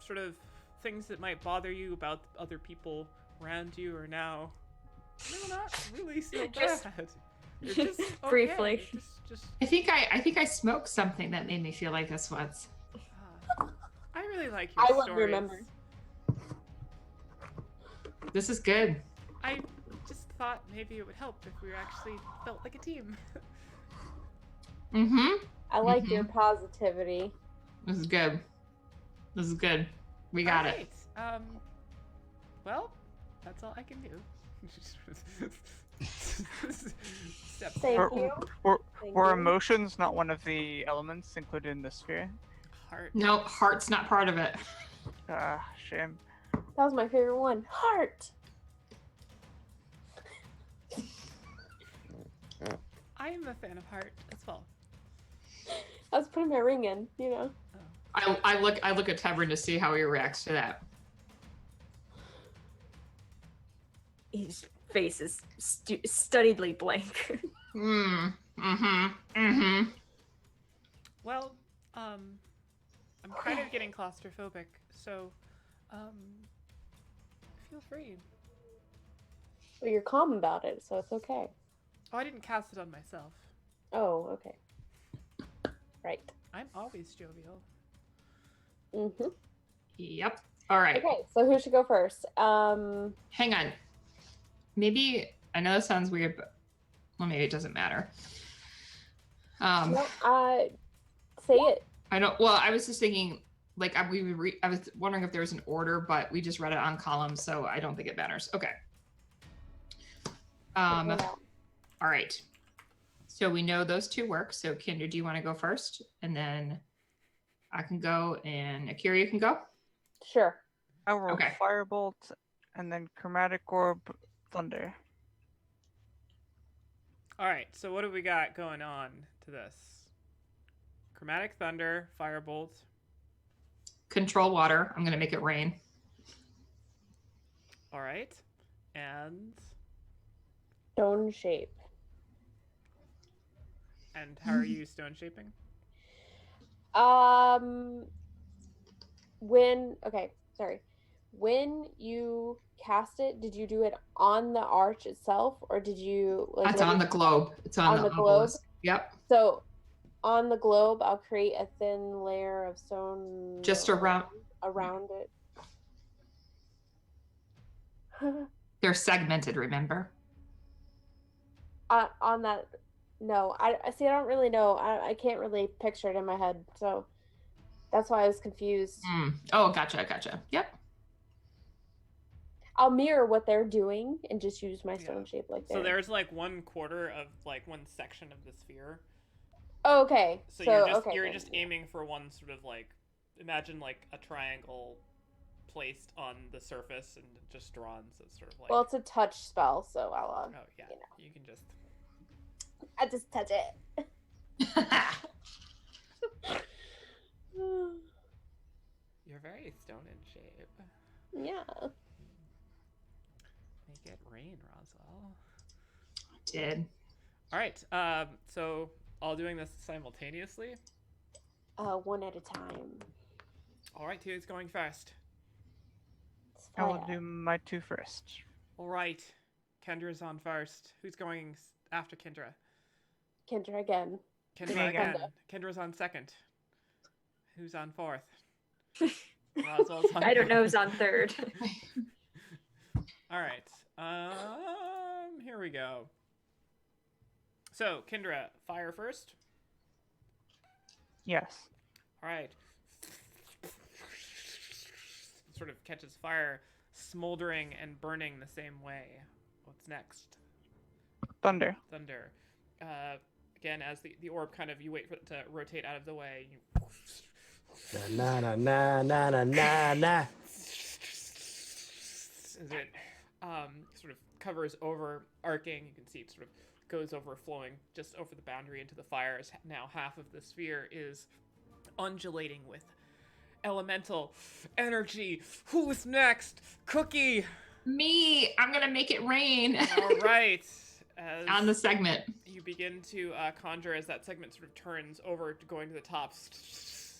Sort of things that might bother you about other people around you are now not really so Just- bad. You're just okay. Briefly. Just I think I smoked something that made me feel like this once. I really like your I wouldn't stories. remember. This is good. I just thought maybe it would help if we actually felt like a team. Mm-hmm. I like your positivity. This is good. This is good. We got it. Alright, well, that's all I can do. Step Thank Or- you. Were, Thank were you. emotions not one of the elements included in the sphere? heart. No, heart's not part of it. Shame. That was my favorite one. Heart. I am a fan of heart as well. I was putting my ring in, you know. I look at Tevrin to see how he reacts to that. His face is studiedly blank. Mm-hmm. Well, I'm kind of getting claustrophobic, so feel free. Well, you're calm about it, so it's okay. Oh, I didn't cast it on myself. Oh, okay. Right. I'm always jovial. Mm-hmm. Yep. All right. Okay, so who should go first? Hang on. Maybe I know this sounds weird, but well, maybe it doesn't matter. No, say it. I don't. Well, I was just thinking, like, I was wondering if there was an order, but we just read it on columns, so I don't think it matters. Okay. Yeah. All right. So we know those two work. So Kinder, do you want to go first, and then I can go, and Akira, you can go. Sure. I roll Okay. Firebolt and then Chromatic Orb Thunder. All right, so what do we got going on to this? Chromatic Thunder, Firebolt. Control water. I'm gonna make it rain. All right, and Stone shape. how are you stone shaping? When you cast it, did you do it on the arch itself, or did you like? It's on the globe. It's on the globe. obelisk. Yep. So, on the globe, I'll create a thin layer of stone. Just around it. They're segmented. Remember. On that. No, I see. I don't really know. I can't really picture it in my head, so that's why I was confused. Oh, gotcha. Yep. I'll mirror what they're doing and just use my stone shape like that. So there's like 1/4 of like one section of the sphere. Oh, okay. So you're just yeah. aiming for one sort of like, imagine like a triangle placed on the surface and just drawn. So it's sort of like. Well, it's a touch spell, so I'll. Oh yeah. You can just. I just touch it. You're very stone in shape. Yeah. Make it rain, Roswell. Did. All right. So all doing this simultaneously. One at a time. All right. Who's going first? I will do my 2 first. All right. Kendra's on first. Who's going after Kendra? Kendra again. Kendra again. Kendra's on second. Who's on fourth? Roswell's on I don't know who's on third. All right. Here we go. So, Kendra, fire first. Yes. All right. Sort of catches fire, smoldering and burning the same way. What's next? Thunder. Thunder. Again, as the orb kind of, you wait for it to rotate out of the way. You... Na na na na na na na. As it sort of covers over, arcing, you can see it sort of goes overflowing just over the boundary into the fire. As now half of the sphere is undulating with elemental energy. Who's next? Cookie. Me. I'm gonna make it rain. All right. On the segment. You begin to conjure as that segment sort of turns over, to going to the top.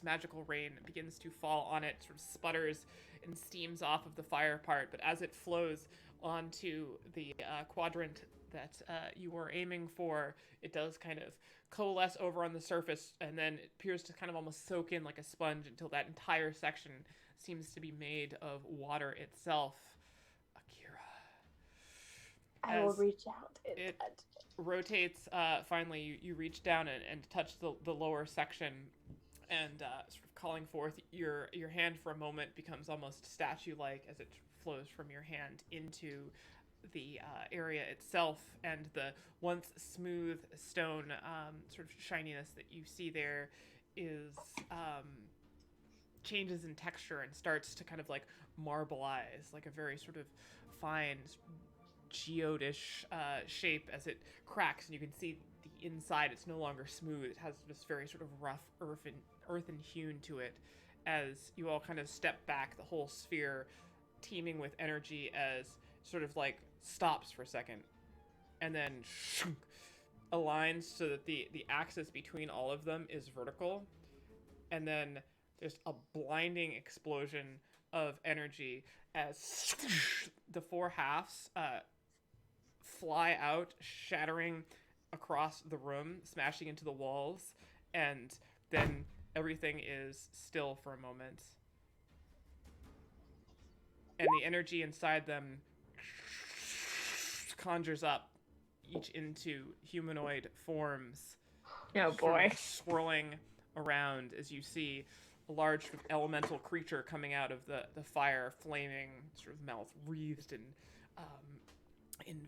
Magical rain begins to fall on it, sort of sputters and steams off of the fire part. But as it flows onto the quadrant that you were aiming for, it does kind of coalesce over on the surface, and then it appears to kind of almost soak in like a sponge until that entire section seems to be made of water itself. I will reach out. It rotates. Finally, you reach down and touch the lower section, and sort of calling forth your hand for a moment becomes almost statue-like as it flows from your hand into the area itself, and the once smooth stone sort of shininess that you see there is changes in texture and starts to kind of like marbleize, like a very sort of fine geodish shape as it cracks, and you can see the inside. It's no longer smooth. It has this very sort of rough earthen hewn to it. As you all kind of step back, the whole sphere teeming with energy as sort of like stops for a second and then aligns so that the axis between all of them is vertical, and then There's a blinding explosion of energy as the four halves fly out, shattering across the room, smashing into the walls, and then everything is still for a moment. And the energy inside them conjures up each into humanoid forms. Oh boy. Swirling around as you see a large sort of elemental creature coming out of the fire, flaming, sort of mouth wreathed in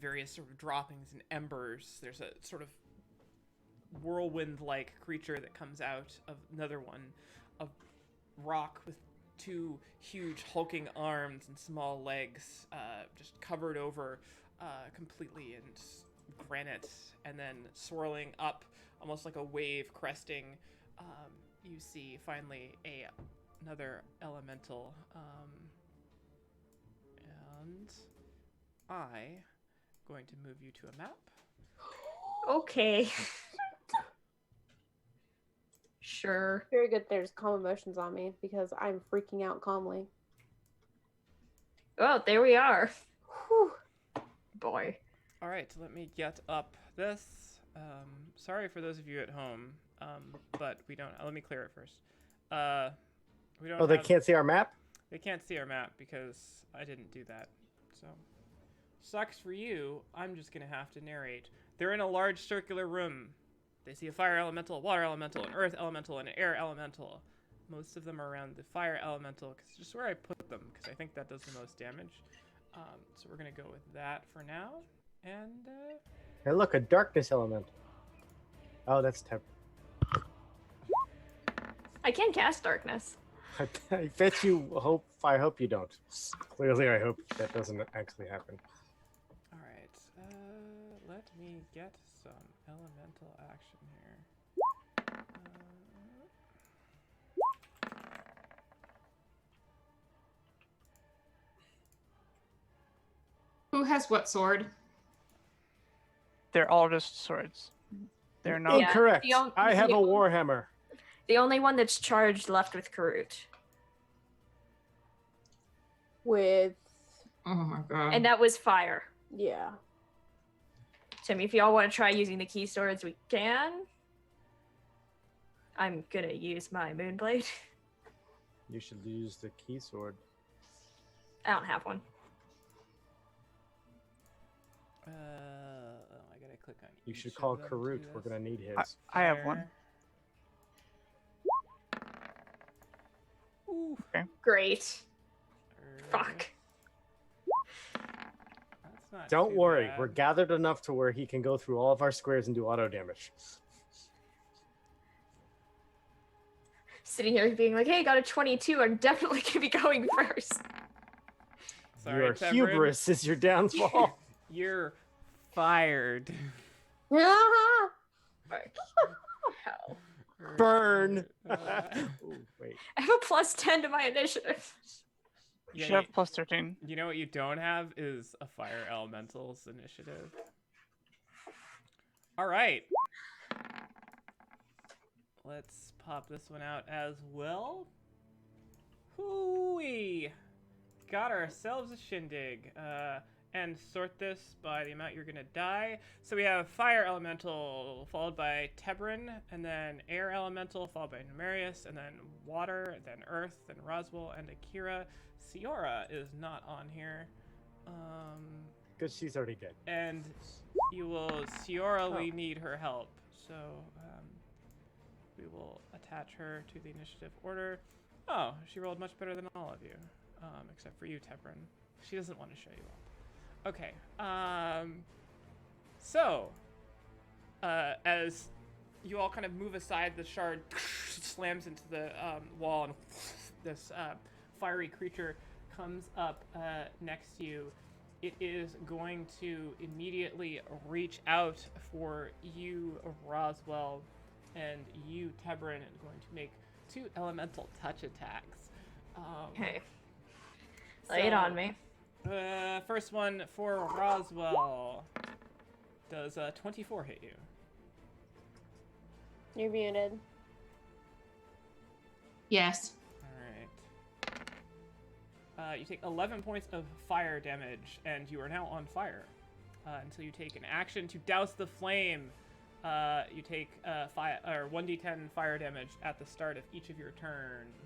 various sort of droppings and embers. There's a sort of whirlwind-like creature that comes out of another one, a rock with two huge hulking arms and small legs, just covered over completely in granite, and then swirling up almost like a wave cresting. You see finally another elemental, and I'm going to move you to a map. Okay. Sure. Very good. There's calm emotions on me because I'm freaking out calmly. Oh, there we are. Whew. Boy. All right, let me get up this. Sorry for those of you at home, but we don't. Let me clear it first. We don't. Oh, they can't see our map? They can't see our map because I didn't do that. So, sucks for you. I'm just gonna have to narrate. They're in a large circular room. They see a fire elemental, a water elemental, an earth elemental, and an air elemental. Most of them are around the fire elemental because it's just where I put them because I think that does the most damage. So we're gonna go with that for now. And Hey, look, a darkness element. Oh, that's temp. I can cast darkness. I bet you hope. I hope you don't. Clearly, I hope that doesn't actually happen. all right, let me get some elemental action here. Who has what sword? They're all just swords. They're not. Yeah, Incorrect. the I have a warhammer. The only one that's charged left with Karut. With, Oh my god. And that was fire. yeah. So I mean, if y'all want to try using the key swords, we can. I'm gonna use my Moonblade. You should use the key sword. I don't have one. I gotta click on. You each should of call them to Karut. do We're this. gonna need his. I have one. Ooh, Great. er, Fuck. That's not Don't too worry, bad. we're gathered enough to where he can go through all of our squares and do auto damage. Sitting here being like, hey, got a 22. I'm definitely gonna be going first. Sorry, Your Tevrin, hubris is your downfall. You're fired. Ah! Fuck. Hell. Burn. Uh, Ooh, wait. I have a plus 10 to my initiative. You Yeah, should have plus 13. you know what you don't have is a fire elemental's initiative. All right. Let's pop this one out as well. Hooey! Got ourselves a shindig. And sort this by the amount you're gonna die. So we have fire elemental followed by Tebrin, and then air elemental followed by Numerius, and then water, then earth, then Roswell, and Akira. Ciora is not on here. Because she's already dead. And you will Ciorally Oh. need her help. So we will attach her to the initiative order. Oh, she rolled much better than all of you, except for you, Tebrin. She doesn't want to show you up. Okay. So, as you all kind of move aside, the shard slams into the wall, and this fiery creature comes up next to you. It is going to immediately reach out for you, Roswell, and you, Tebrin, are going to make 2 elemental touch attacks. Okay. Lay it on me. First one for Roswell. Does 24 hit you? You're muted. Yes. All right. You take 11 points of fire damage, and you are now on fire until you take an action to douse the flame. You take 1d10 fire damage at the start of each of your turns.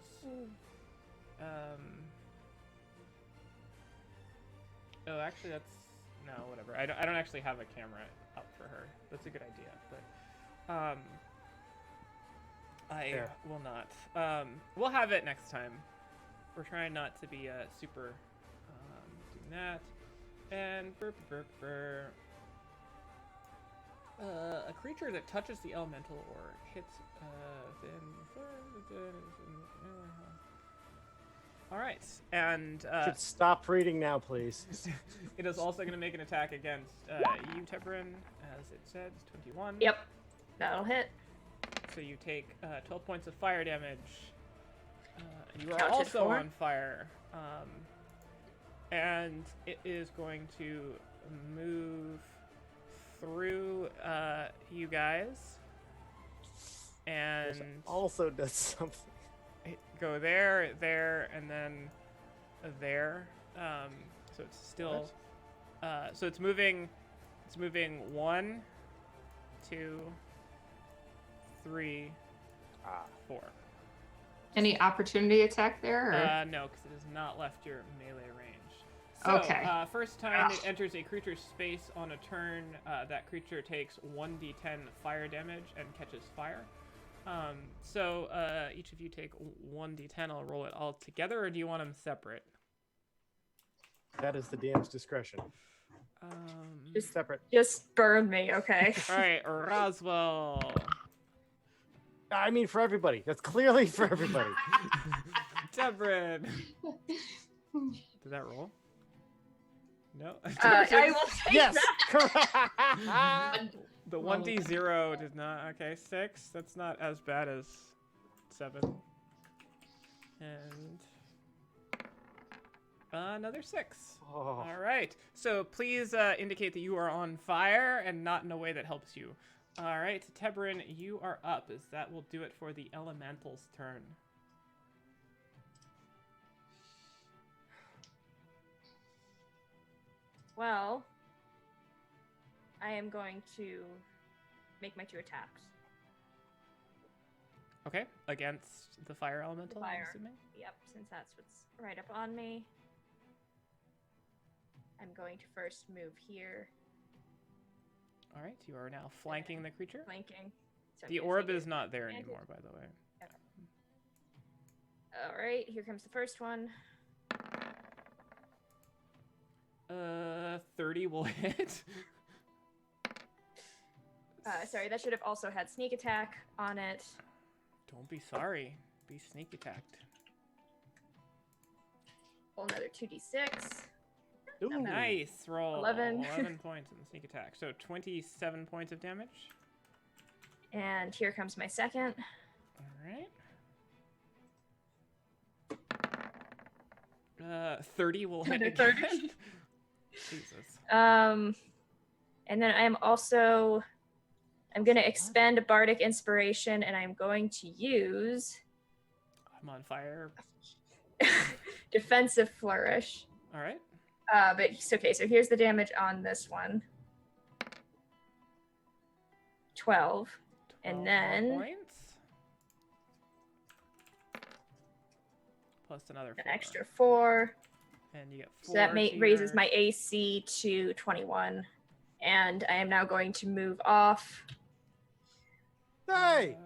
Oh, actually, that's no, whatever. I don't actually have a camera up for her. That's a good idea, but I Fair. will not. We'll have it next time. We're trying not to be super doing that. And a creature that touches the elemental or hits all right, and Should stop reading now, please. it is also going to make an attack against you, Tebrin, as it said, 21. Yep, that'll hit. So you take 12 points of fire damage. And you are Counted also for. on fire. And it is going to move through you guys. And Which also does something. go there, and then there. So it's still. So it's moving. It's moving 1, 2, 3, 4. Any opportunity attack there? Or? No, because it has not left your melee range. So, Okay. First time it enters a creature's space on a turn, that creature takes 1d10 fire damage and catches fire. So each of you take 1d10. I'll roll it all together, or do you want them separate? That is the DM's discretion. Separate. Just burn me, okay? All right, Roswell. I mean, for everybody. That's clearly for everybody. Tebrin. Did that roll? No. I will take Yes, that. correct. The 1d0 did not. Okay, 6. That's not as bad as 7. And another 6. Oh. All right. So please indicate that you are on fire and not in a way that helps you. All right, Tebrin, you are up, as that will do it for the elemental's turn. Well, I am going to make my 2 attacks. Okay, against the fire elemental, The fire. I'm assuming? Yep, since that's what's right up on me. I'm going to first move here, All right, you are now flanking the creature. flanking. So I'm The gonna orb take is it. not there advantage. anymore, by the way. All right, here comes the first one. 30 will hit. Sorry, that should have also had sneak attack on it. Don't be sorry. Be sneak attacked. Roll another 2d6. Ooh. Nice roll. 11. 11 points in the sneak attack. So 27 points of damage. And here comes my second. All right. 30 will hit Another again. 30? Jesus. And then I'm going to expend a bardic inspiration, and I'm going to use I'm on fire. defensive flourish. All right. But it's okay. So here's the damage on this one. 12. 12 And more then points. Plus another 4. an extra 4. And you get 4. So that to raises your- my AC to 21. And I am now going to move off. Hey!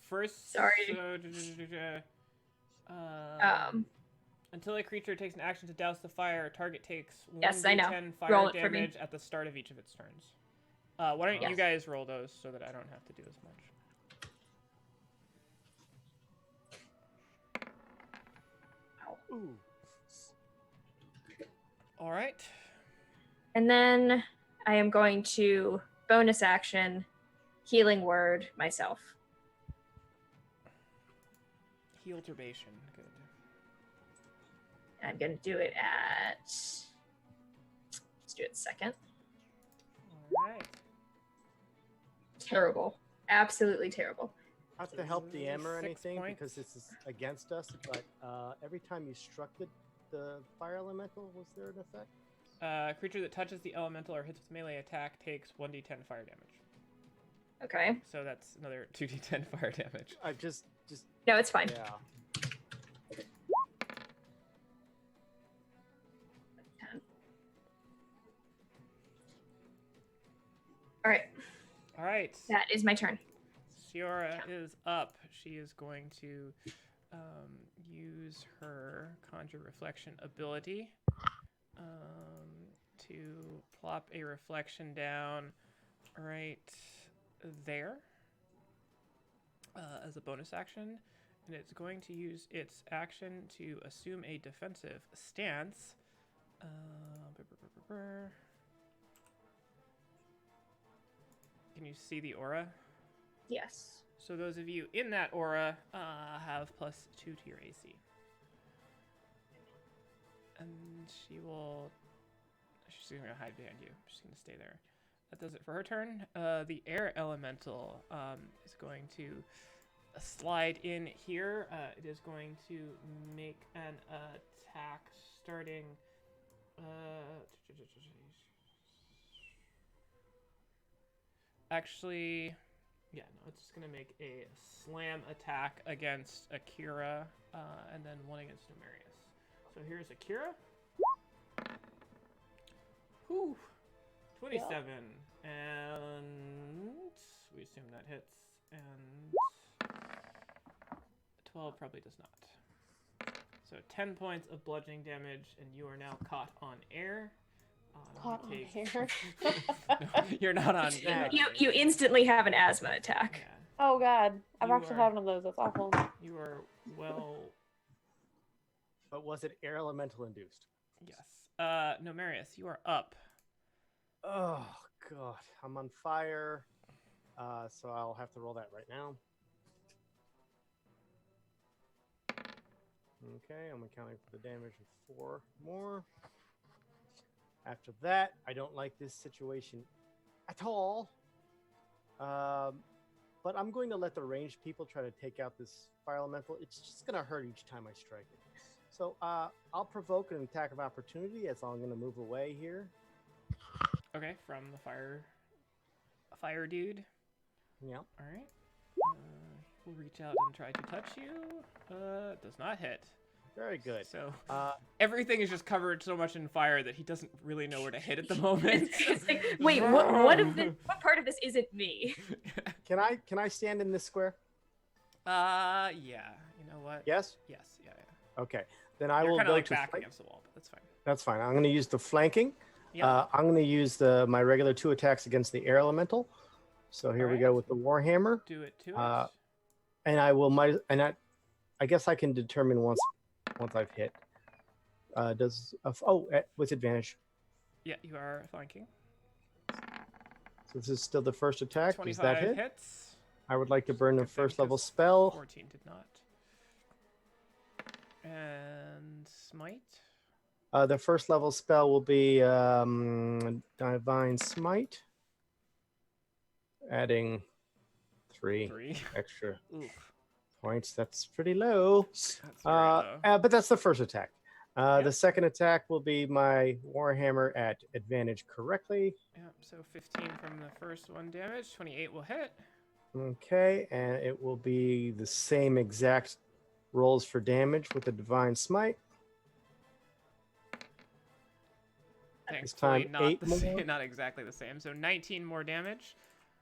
First. Sorry. So, until a creature takes an action to douse the fire, target takes 1d10 Yes, I know. fire Roll it for me. damage at the start of each of its turns. Why don't you Yes. guys roll those so that I don't have to do as much? Ooh. All right. And then I am going to bonus action healing word myself. Heal turbation. Good. I'm going to do it at. Let's do it second. All right. Terrible. Absolutely terrible. Not to help DM or 6 anything points. because this is against us, but every time you struck the fire elemental, was there an effect? A creature that touches the elemental or hits with melee attack takes 1d10 fire damage. Okay. So that's another 2d10 fire damage. I just No, it's fine. yeah. 10. All right. All right. That is my turn. Shiora is up. She is going to use her Conjure Reflection ability to plop a reflection down right there as a bonus action. And it's going to use its action to assume a defensive stance. Can you see the aura? Yes. So those of you in that aura have +2 to your AC. And she's going to hide behind you. She's going to stay there. That does it for her turn. The air elemental is going to slide in here. It is going to make an attack starting... Actually... Yeah, no, it's just going to make a slam attack against Akira, and then one against Numerius. So here's Akira. Whew. 27. Yeah. And we assume that hits. And 12 probably does not. So 10 points of bludgeoning damage, and you are now caught on air. Caught on air. No, you're not on air. You instantly have an asthma attack. Yeah. Oh god, I've You actually are- had one of those. That's awful. You are well... But was it air elemental induced? Yes. No, Marius, you are up. Oh god, I'm on fire. So I'll have to roll that right now. Okay, I'm accounting for the damage of 4 more. After that, I don't like this situation at all. But I'm going to let the ranged people try to take out this fire elemental. It's just going to hurt each time I strike it. So I'll provoke an attack of opportunity as I'm going to move away here. Okay, from the fire dude. Yeah. All right. We'll reach out and try to touch you. Does not hit. Very good. So Uh, everything is just covered so much in fire that he doesn't really know where to hit at the moment. It's like, wait, what part of this isn't me? can I stand in this square? Yeah. You know what? Yes. Yes. Yeah. Okay. Then I You're will kind go of like to back flank. against the wall, but that's fine. That's fine. I'm going to use the flanking. Yeah. I'm going to use my regular 2 attacks against the air elemental. So here we Alright. go with the warhammer, Do it to it. and I guess I can determine once I've hit. With advantage. Yeah, you are flanking. So this is still the first attack. Does 25 that hit? hits. I would like to burn a Good thing, first level 'cause spell. 14 did not. And smite. The first level spell will be Divine Smite, adding 3 3. extra Oof. points. That's pretty low. That's very low. But that's the first attack. Yeah. The second attack will be my Warhammer at advantage correctly. Yeah, so 15 from the first one damage. 28 will hit. Okay, and it will be the same exact rolls for damage with the Divine Smite. Thankfully, time, not 8 the same, more. not exactly the same. So 19 more damage.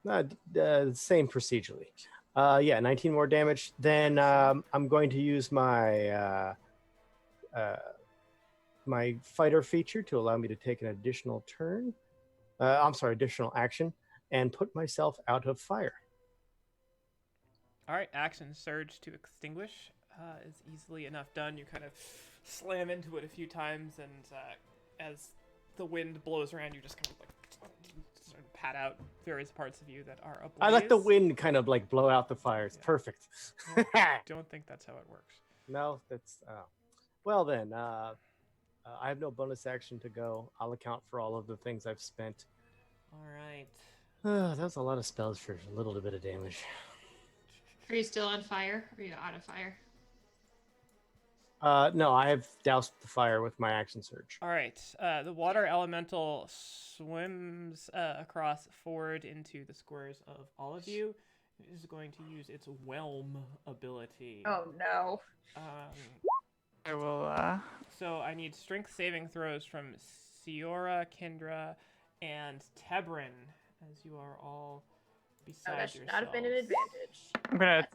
Same procedurally. 19 more damage. Then I'm going to use my my fighter feature to allow me to take an additional turn. Additional action, and put myself out of fire. All right, action surge to extinguish is easily enough done. You kind of slam into it a few times, and as the wind blows around, you just kind of like sort of pat out various parts of you that are ablaze. I let the wind kind of like blow out the fire. It's perfect. Don't think that's how it works. No, that's well then. I have no bonus action to go. I'll account for all of the things I've spent. All right. That was a lot of spells for a little bit of damage. Are you still on fire? Or are you out of fire? No, I have doused the fire with my action surge. All right. The water elemental swims across forward into the squares of all of you. It is going to use its whelm ability. Oh no. I will. So I need strength saving throws from Siora, Kendra, and Tebrin, as you are all beside Oh, that should yourselves. not have been an advantage. I'm gonna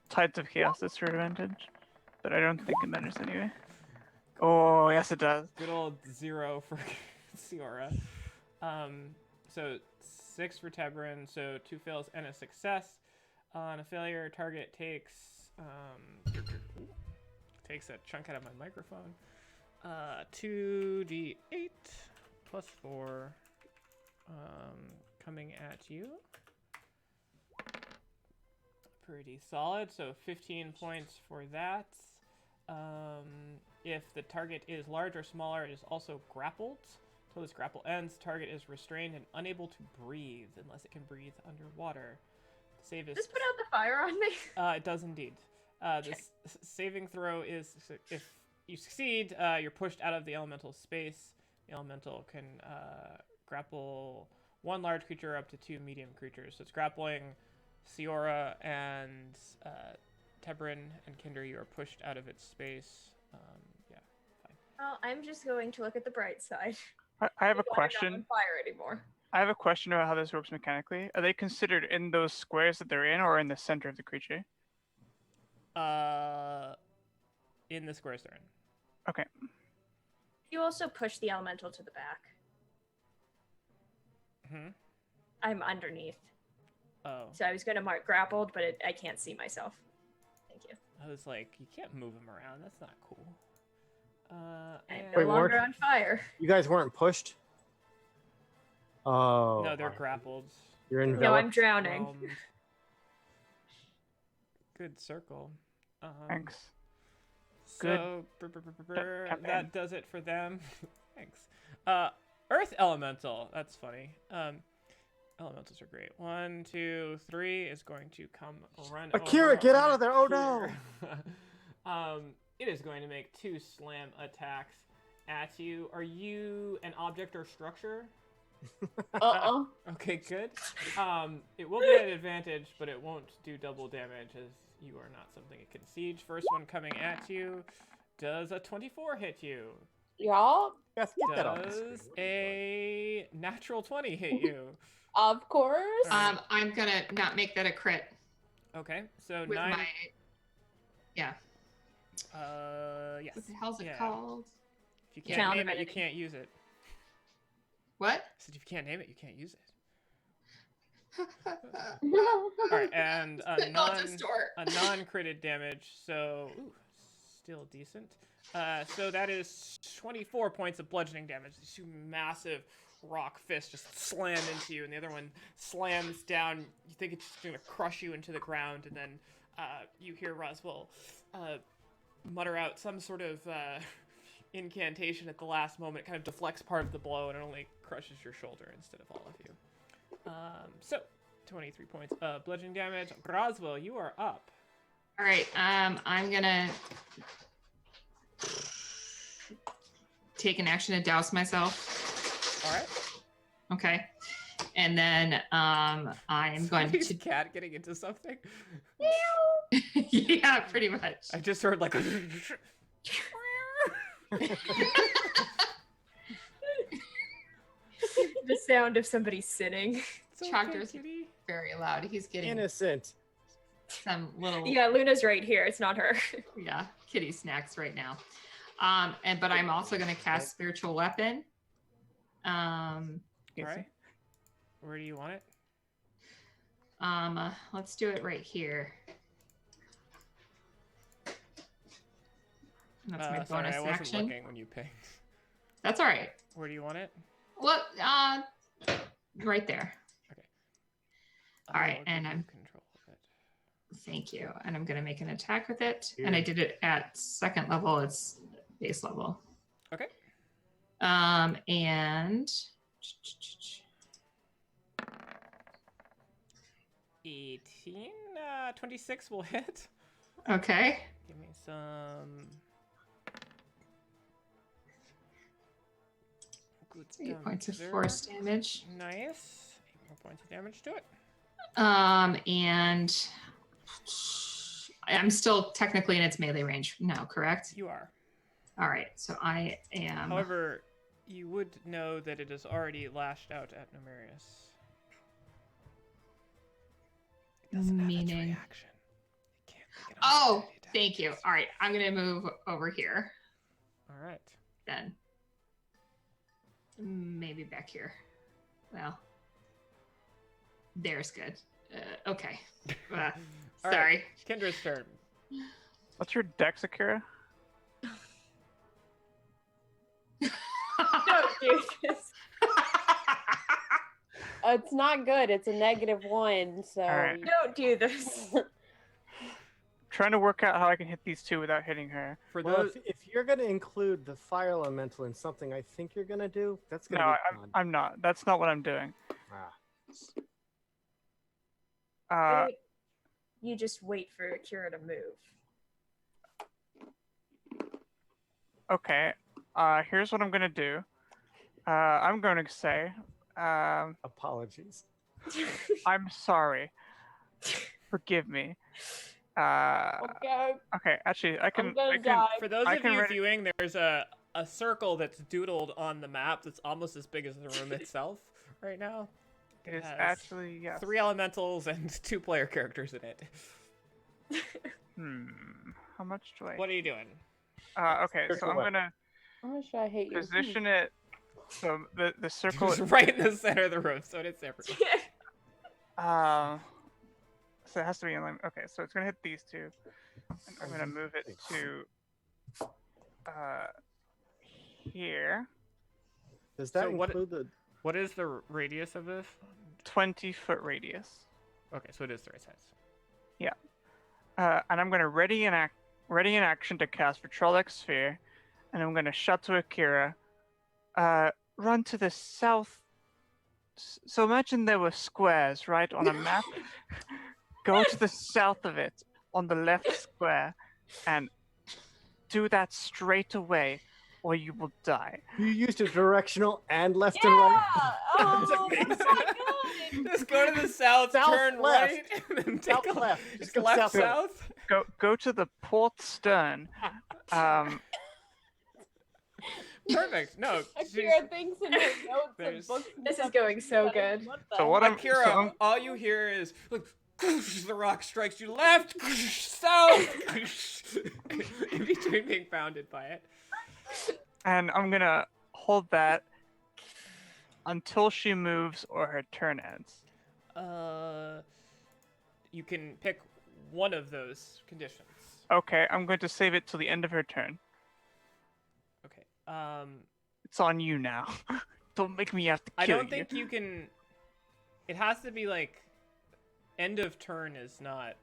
Tides of Chaos this for advantage, but I don't think it matters anyway. Oh yes, it does. Good old 0 for Siora. So 6 for Tebrin, so 2 fails and a success. On a failure, target takes a chunk out of my microphone. 2d8 plus 4 coming at you. Pretty solid, so 15 points for that. If the target is large or smaller, it is also grappled. Until this grapple ends, the target is restrained and unable to breathe unless it can breathe underwater. The save is... Just put out the fire on me. It does indeed. This saving throw is, if you succeed, you're pushed out of the elemental space. The elemental can grapple 1 large creature up to 2 medium creatures. So it's grappling Siora and Tebrin and Kinder. You are pushed out of its space. Yeah, fine. Well, I'm just going to look at the bright side. I have a I'm not question. on fire anymore. I have a question about how this works mechanically. Are they considered in those squares that they're in, or in the center of the creature? In the squares they're in. Okay. You also push the elemental to the back. I'm underneath. Oh. So I was going to mark grappled, but I can't see myself. Thank you. I was like, you can't move him around. That's not cool. I'm And- no Wait, longer what? on fire. You guys weren't pushed? Oh. No, they're grappled. You're enveloped. No, I'm drowning. Whelmed. Good circle. Thanks. So Captain. that does it for them. Thanks. Earth elemental. That's funny. Elementals are great. 1, 2, 3 is going to come run. Akira, over get on out of there! Oh, no! It is going to make 2 slam attacks at you. Are you an object or structure? Okay, good. It will be an advantage, but it won't do double damage as you are not something it can siege. First one coming at you. Does a 24 hit you? Y'all, Beth, get that off the screen. Does a natural 20 hit you? of course. Alright. I'm gonna not make that a crit Okay, so with 9. my. Yeah. Yes. What the hell's it Yeah. called? If you can't Challenge name it, you ability. can't use it. What? I said if you can't name it, you can't use it. Alright, and a non-critted damage, so still decent. So that is 24 points of bludgeoning damage. These 2 massive rock fists just slam into you, and the other one slams down. You think it's just gonna crush you into the ground, and then you hear Roswell mutter out some sort of incantation at the last moment. It kind of deflects part of the blow, and it only crushes your shoulder instead of all of you. So 23 points of bludgeoning damage. Roswell, you are up. All right. I'm gonna take an action to douse myself. All right. Okay. And then I'm going Somebody's to. cat getting into something. Yeah, pretty much. I just heard like. The sound of somebody sitting. It's Tractor's okay, kitty. very loud. He's getting Innocent. some little Yeah, Luna's right here. It's not her. yeah kitty snacks right now. But I'm also going to cast spiritual weapon. All right. Where do you want it? Let's do it right here. That's my Sorry, bonus I wasn't action. looking when you pinged. That's all right. Where do you want it? What? Right there. All right, I'll and give you I'm- control of it. Thank you. And I'm going to make an attack with it. And I did it at 2nd level. It's base level. Okay. And 18, 26 will hit. Okay. Give me some good 8 points of there. force damage. Nice. 8 more points of damage to it. And I'm still technically in its melee range now, correct? You are. All right, so I am. However, you would know that it is already lashed out at Numerius. It doesn't have its Meaning- reaction. It can't make an Oh, opportunity attack thank you. against All right, I'm gonna move over here All right. then. Maybe back here. Well, there's good. Okay. All right. Sorry. Kendra's turn. What's your dex, Akira? Don't do this. It's not good. It's a -1, so Alright. Don't do this. Trying to work out how I can hit these two without hitting her. For Well, those, if you're going to include the fire elemental in something I think you're going to do, that's going to No, be fun. I'm not. That's not what I'm doing. Ah. You just wait for Akira to move. Okay. Here's what I'm gonna do. I'm going to say, Apologies. I'm sorry. Forgive me. okay. Okay. Actually, I can. I'm gonna I can. die. for those I of can you ready- viewing, there's a circle that's doodled on the map that's almost as big as the room itself right now. It is has actually yes. 3 elementals and 2 player characters in it. How much do I? What are you doing? Okay. So Circle I'm what? gonna I'm not sure I hate you. position it. So the circle. It's right in the center of the room, so it is separate. So it has to be in line. Okay, so it's gonna hit these two. And I'm gonna move it to here. Does that So what- include the... What is the radius of this? 20-foot radius. Okay, so it is the right size. And I'm gonna ready an action to cast Vitrolic Sphere, and I'm gonna shout to Akira. Run to the south. So imagine there were squares, right, on a map. Go to the south of it, on the left square, and do that straight away, or you will die. You used a directional and left and right? Oh, That's that's amazing. not good. Just go to the south, South turn left. right, and then take South a left. It's Just go left south left. south. Go to the port stern. Perfect. No, Akira thinks in her notes There's- and books. and This is stuff. going so Like, good. what the So what heck? I'm- Akira, so I'm- all you hear is like, the rock strikes you left, south, in between being pounded by it. And I'm gonna hold that until she moves or her turn ends. You can pick one of those conditions. Okay, I'm going to save it till the end of her turn. Okay. It's on you now. Don't make me have to kill I don't you. think you can. It has to be like end of turn is not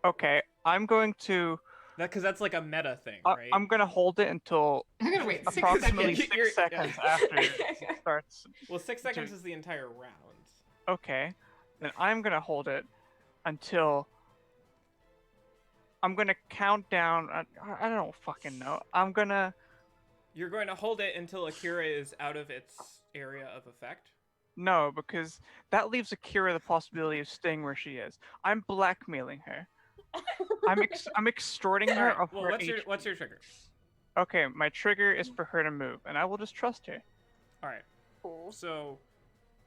Okay, I'm going to. that because that's like a meta thing, right? I'm gonna hold it until I'm gonna wait 6 approximately seconds. You're- 6 seconds after it starts. Well, 6 seconds Dude. is the entire round. Okay, then I'm gonna hold it until. I'm gonna count down. I don't fucking know. You're going to hold it until Akira is out of its area of effect. No, because that leaves Akira the possibility of staying where she is. I'm blackmailing her. I'm extorting her Alright, of well, her what's your trigger? Okay, my trigger is for her to move, and I will just trust her. All right. Cool. So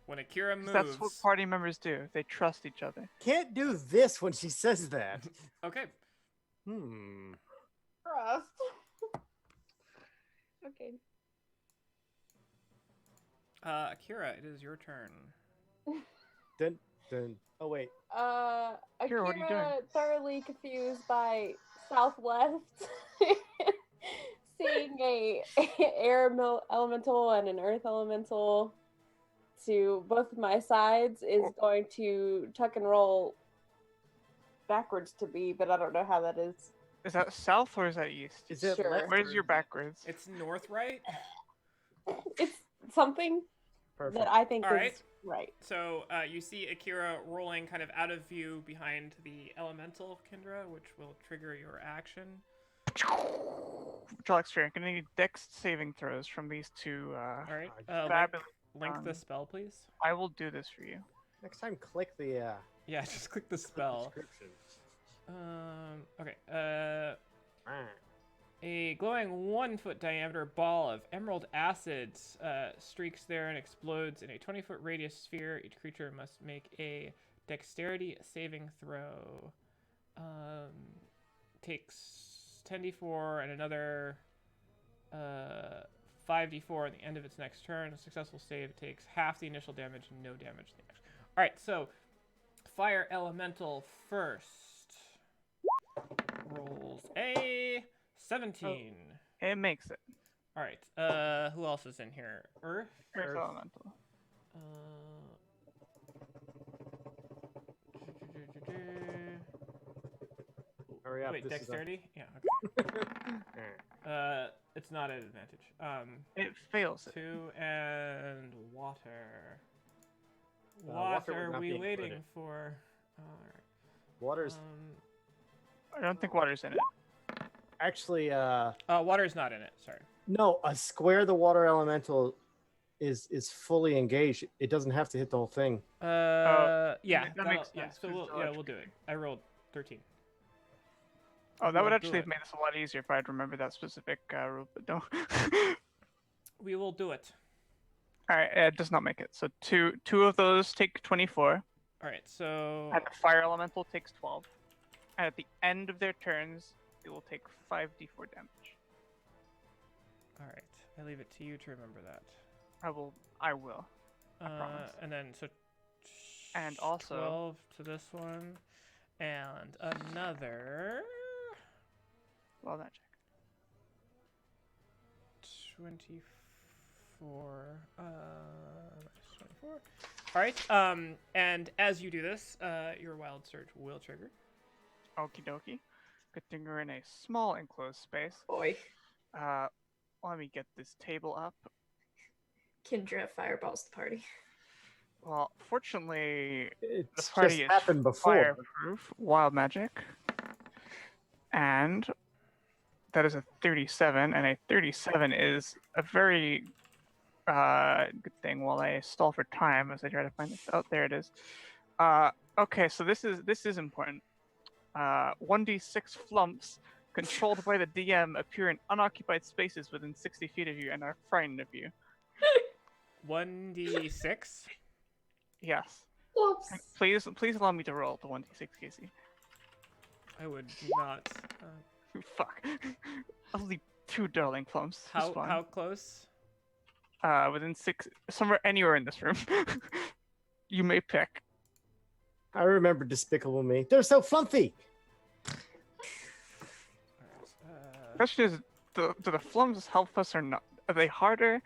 when Akira 'Cause moves, that's what party members do. They trust each other. Can't do this when she says that. okay. Trust. Okay. Akira, it is your turn. Then. Oh wait. Akira, what are you doing? thoroughly confused by southwest, seeing a elemental and an earth elemental to both of my sides is going to tuck and roll backwards to me, but I don't know how that is. Is that south or is that east? Is it Sure. left? Where's or- your backwards? It's north, right? It's something Perfect. that I think All right. is Right. So you see Akira rolling kind of out of view behind the elemental Kindra, which will trigger your action. Draw experience. Gonna need dex saving throws from these two. All right. fabulous. Link the spell, please. I will do this for you. Next time, click the Yeah, just click the spell. description. Okay. Ah. A glowing 1-foot diameter ball of emerald acid streaks there and explodes in a 20-foot radius sphere. Each creature must make a dexterity saving throw. Takes 10d4 and another 5d4 at the end of its next turn. A successful save takes half the initial damage and no damage the next. All right, so fire elemental first. Rolls a 17. It makes it. All right. Who else is in here? Earth. Earth elemental. Hurry up. Wait, this is a- dexterity? Yeah. Alright. It's not an advantage. It fails it. 2 and water. water What would are not we be waiting included. for? All right. Water's I don't think water's in it. actually Water's not in it. Sorry. no, a square the water elemental is fully engaged. It doesn't have to hit the whole thing. Yeah. that that'll- makes yeah. sense, So 'cause we'll do it. I rolled 13. Oh, that would We'll actually do have it. made this a lot easier if I'd remembered that specific rule, but no. We will do it. All right, it does not make it. So two of those take 24, All right. So and the fire elemental takes 12. And at the end of their turns, it will take 5d4 damage. all right. I leave it to you to remember that. I will. promise. And then so. And also- 12 to this one, and another Well, that check. 24. Minus 24. All right. And as you do this, your wild surge will trigger. Okie dokie. Good thing we're in a small enclosed space. Boy, Let me get this table up. Kindra fireballs the party. Well, fortunately, the It's party just is happened before. fireproof, wild magic, and that is a 37, and a 37 is a very good thing. While I stall for time as I try to find this. Oh, there it is. Okay, so this is important. 1d6 flumps controlled by the DM appear in unoccupied spaces within 60 feet of you and are frightened of you. 1d6. Yes. Whoops. Please allow me to roll the 1d6, Casey. I would not. Fuck. Only 2 darling plums. It's How fine. close? Within 6, somewhere, anywhere in this room. You may pick. I remember Despicable Me. They're so fluffy. All right. Question is, do the flums help us or not? Are they harder?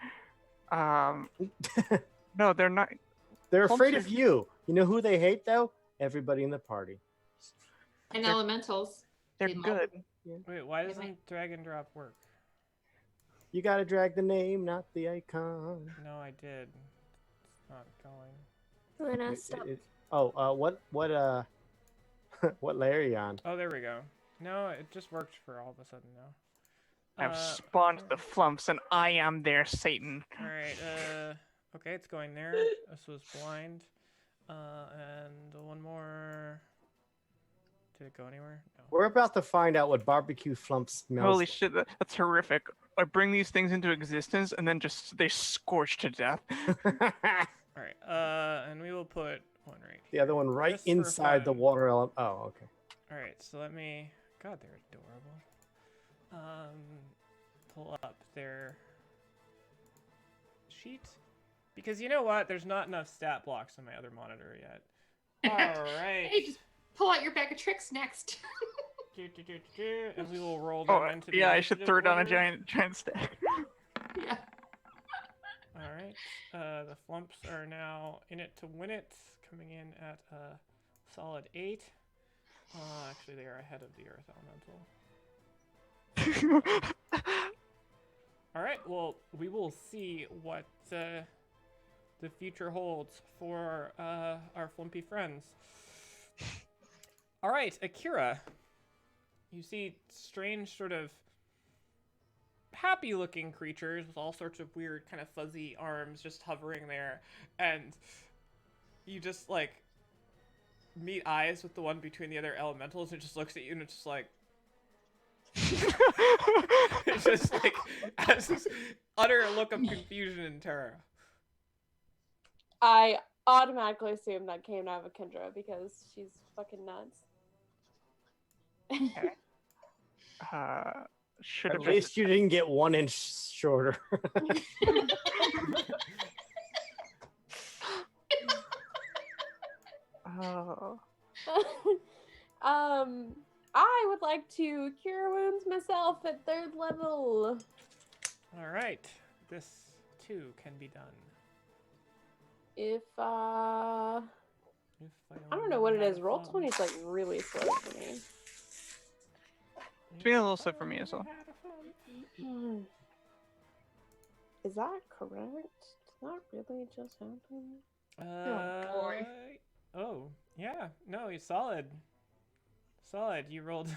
No, they're not. They're Plumps afraid are- of you. You know who they hate though? Everybody in the party. And They're- elementals. They're They love good. Wait, why They doesn't drag and drop work? You gotta drag the name, not the icon. No, I did. It's not going. Lena, It- stop. what what layer are you on? Oh, there we go. No, it just worked for all of a sudden now. I've spawned the flumps, and I am their Satan. All right. Okay, it's going there. This was blind. And one more. Did it go anywhere? No. We're about to find out what barbecue flump smells. Holy shit, that's horrific. I bring these things into existence, and then just they scorch to death. All right. And we will put one right The other one right Just for inside the fun. water element. Oh, okay. All right, so let me. God, they're adorable. Pull up their sheet because you know what? There's not enough stat blocks on my other monitor yet. All right. Hey, just pull out your bag of tricks next. And we will roll them Oh, into the yeah, I should initiative throw down a order. giant stack. Yeah. All right. The flumps are now in it to win it, coming in at a solid 8. Actually, they are ahead of the Earth Elemental. All right. Well, we will see what the the future holds for our flumpy friends. All right, Akira. You see strange sort of happy-looking creatures with all sorts of weird kind of fuzzy arms just hovering there, and you just like meet eyes with the one between the other elementals, and it just looks at you and it's just like it's just like has this utter look of confusion and terror. I automatically assume that came out of Kendra because she's fucking nuts. Should At have least you didn't get 1 inch shorter. Oh. I would like to cure wounds myself at 3rd level. All right, this too can be done. If If I don't know what it is. Roll 20 is like really slow for me. It's been a little slow for me as well. Is that correct? Did that really just happen? boy. Oh, yeah. No, you're solid. Solid. You rolled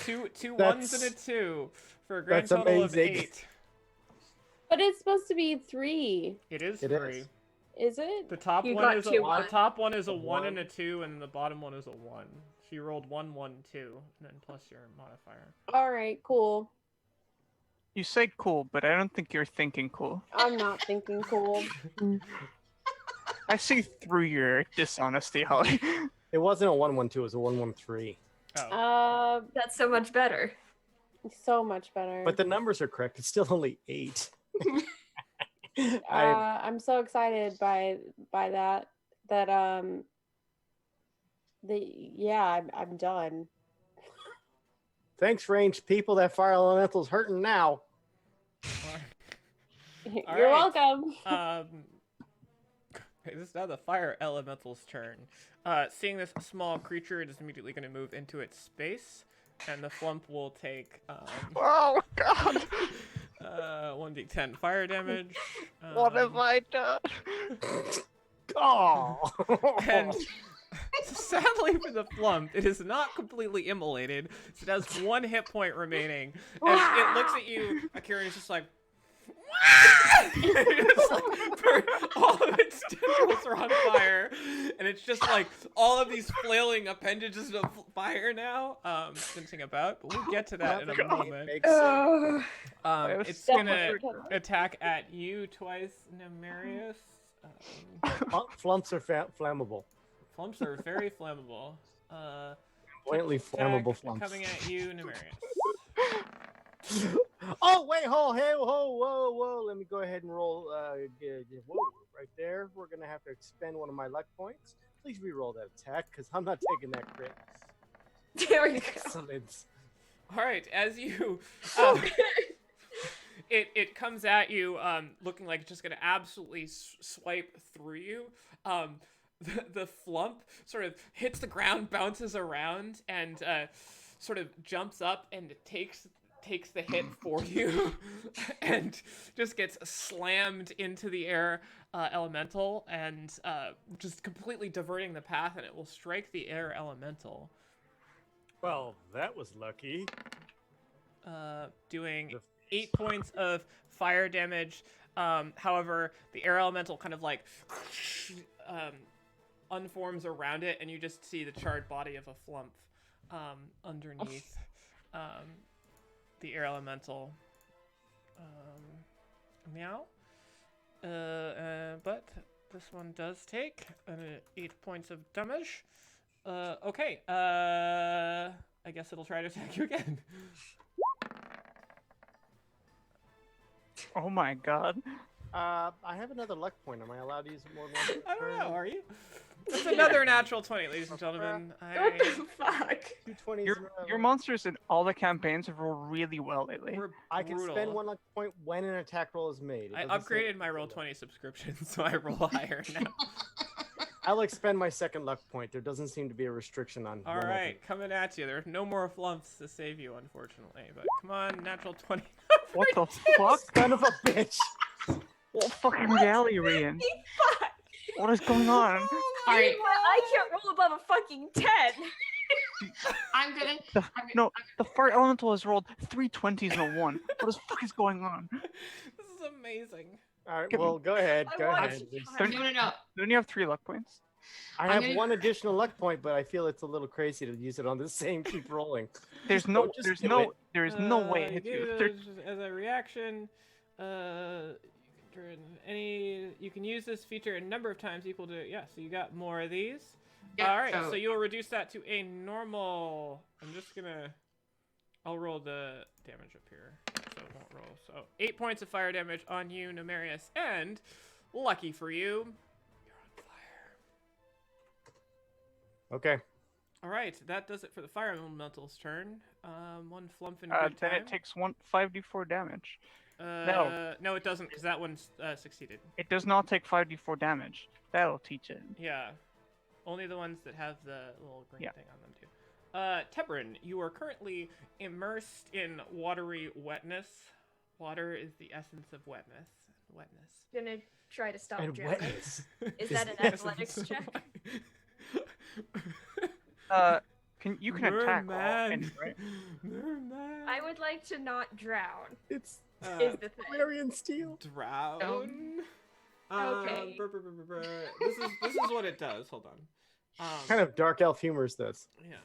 two ones and a 2 for a grand that's total of amazing. 8. But it's supposed to be 3. It is It 3. is. Is it? The top You one got is two the ones. top one is a A 1 and one. a 2, and the bottom one is a 1. So you rolled 1, 1, 2, and then plus your modifier. All right, cool. You say cool, but I don't think you're thinking cool. I'm not thinking cool. I see through your dishonesty, Holly. It wasn't a 1-1-2, it was a 1-1-3. Oh. That's so much better. So much better. But the numbers are correct. It's still only 8. I'm so excited by that. I'm done. Thanks, ranged people. That fire elemental's hurting now. You're right. welcome. This is now the fire elemental's turn. Seeing this small creature, it is immediately going to move into its space, and the flump will take Oh God! 1d10 fire damage. What have I done? Oh. And sadly for the flump, it is not completely immolated. So it has 1 hit point remaining. And it looks at you, Akira, and it's just like, it's like all of its tendrils are on fire, and it's just like all of these flailing appendages of fire now, sensing about. But we'll get to that in a moment. It's gonna attack at you twice, Nemarius. Flumps are flammable. Flumps are very flammable. Buoyantly flammable Attack flumps. coming at you, Nemarius. Oh, wait, whoa. Let me go ahead and roll. Whoa, right there. We're going to have to expend one of my luck points. Please re-roll that attack, because I'm not taking that crit. There we go. Excellent. All right, as you, it comes at you, looking like it's just gonna absolutely swipe through you. The flump sort of hits the ground, bounces around, and sort of jumps up and takes the hit for you, and just gets slammed into the air elemental, and just completely diverting the path, and it will strike the air elemental. Well, that was lucky. Doing 8 points of fire damage. However, the air elemental kind of like unforms around it, and you just see the charred body of a flump underneath the air elemental. Meow. But this one does take 8 points of damage. Okay. I guess it'll try to attack you again. Oh my God! I have another luck point. Am I allowed to use more than one? I don't know. Are you? That's another natural 20, ladies and gentlemen. What the fuck? 220s. Your monsters in all the campaigns have rolled really well lately. We're I can spend brutal. one luck point when an attack roll is made. It I doesn't say- upgraded my Roll20 subscription, so I roll higher now. I'll expend my second luck point. There doesn't seem to be a restriction on. All when I right, coming at you. There's no more flumps to save you, unfortunately. But come on, natural 20. What the fuck? can- Son of a bitch! What fucking reality are we in? Fuck! What is going on? All right, I can't roll above a fucking 10. I'm gonna. No, the fire elemental has rolled 3 20s and a 1. What the fuck is going on? This is amazing. All right, Give well, go ahead. I Go want ahead. to There's- try. No. Don't you have 3 luck points? I I'm have gonna- one additional luck point, but I feel it's a little crazy to use it on the same keep rolling. There's Just no, don't- just there's do no, it. there's no way it You hits get you. it as a reaction. You can turn any. You can use this feature a number of times equal to. Yeah, so you got more of these. Yeah, All right, so you'll reduce that to a normal. I'm just gonna. I'll roll the damage up here, so it won't roll. So 8 points of fire damage on you, Numerius, and lucky for you, you're on fire. Okay. All right, that does it for the fire elemental's turn. One flump in Then good time. it takes 5d4 damage. No, it doesn't, because that one succeeded. It does not take 5d4 damage. That'll teach it. Yeah, only the ones that have the little green Yeah. thing on them do. Tebrin, you are currently immersed in watery wetness. Water is the essence of wetness. Gonna try to stop And drowning. wetness. Is that an the athletics check? You can attack all, Merman. right? Merman. I would like to not drown. It's Is the thing. Clarion Steel. drown. Okay. This is what it does. Hold on. Kind of dark elf humor is this. Yeah.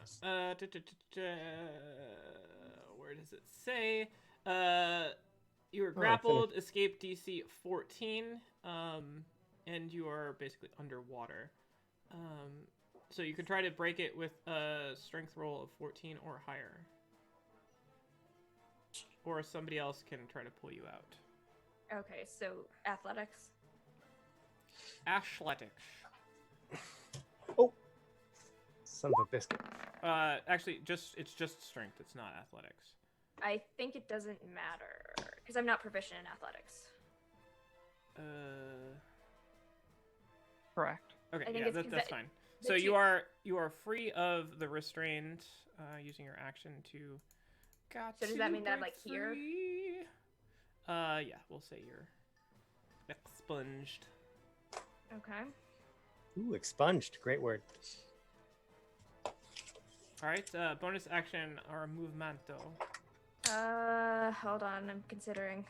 Where does it say? You were Oh, I grappled, escape DC 14, and you are basically underwater. So you can try to break it with a strength roll of 14 or higher. Or somebody else can try to pull you out. Okay, so athletics. Athletics. Son of a biscuit. Actually, it's just strength. It's not athletics. I think it doesn't matter because I'm not proficient in athletics. Correct. Okay, I think yeah, it's 'cause that's that- fine. the So you two- are free of the restrained using your action to. Got So does that to mean that, break like, here? free. Yeah, we'll say you're expunged. Okay. Ooh, expunged. Great word. All right, bonus action or movemento. Hold on, I'm considering.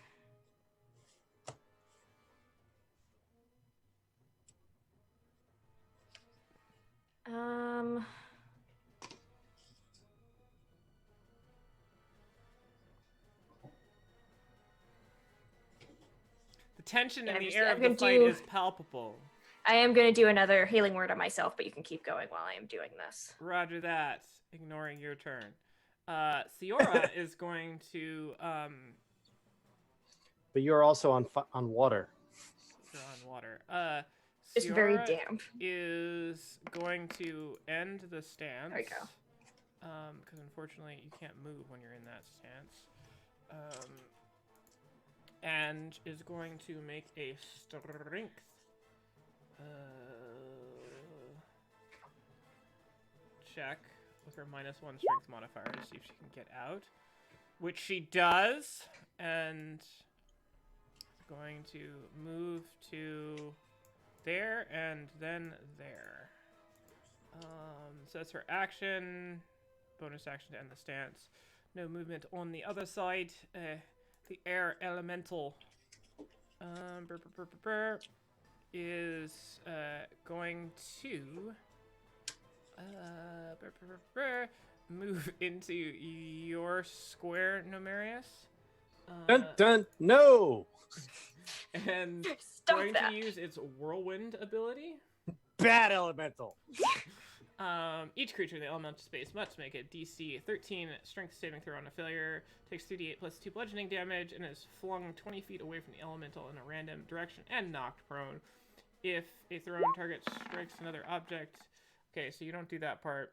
The tension Yeah, in I'm the just- air I'm of the gonna fight do- is palpable. I am gonna do another healing word on myself, but you can keep going while I am doing this. Roger that. Ignoring your turn. Siora is going to But you're also on water. you're on water. It's very Siora damp. is going to end the stance. There we go. Because unfortunately you can't move when you're in that stance. And is going to make a strength. Check with her -1 strength modifier to see if she can get out. Which she does. And going to move to there and then there. So that's her action. Bonus action to end the stance. No movement on the other side. The air elemental is going to move into your square, Numerius. Dun dun no. Stop And going that. to use its whirlwind ability. Bad elemental. Each creature in the elemental space must make a DC 13 strength saving throw on a failure, takes 3d8 plus 2 bludgeoning damage, and is flung 20 feet away from the elemental in a random direction and knocked prone. If a thrown target strikes another object. Okay, so you don't do that part.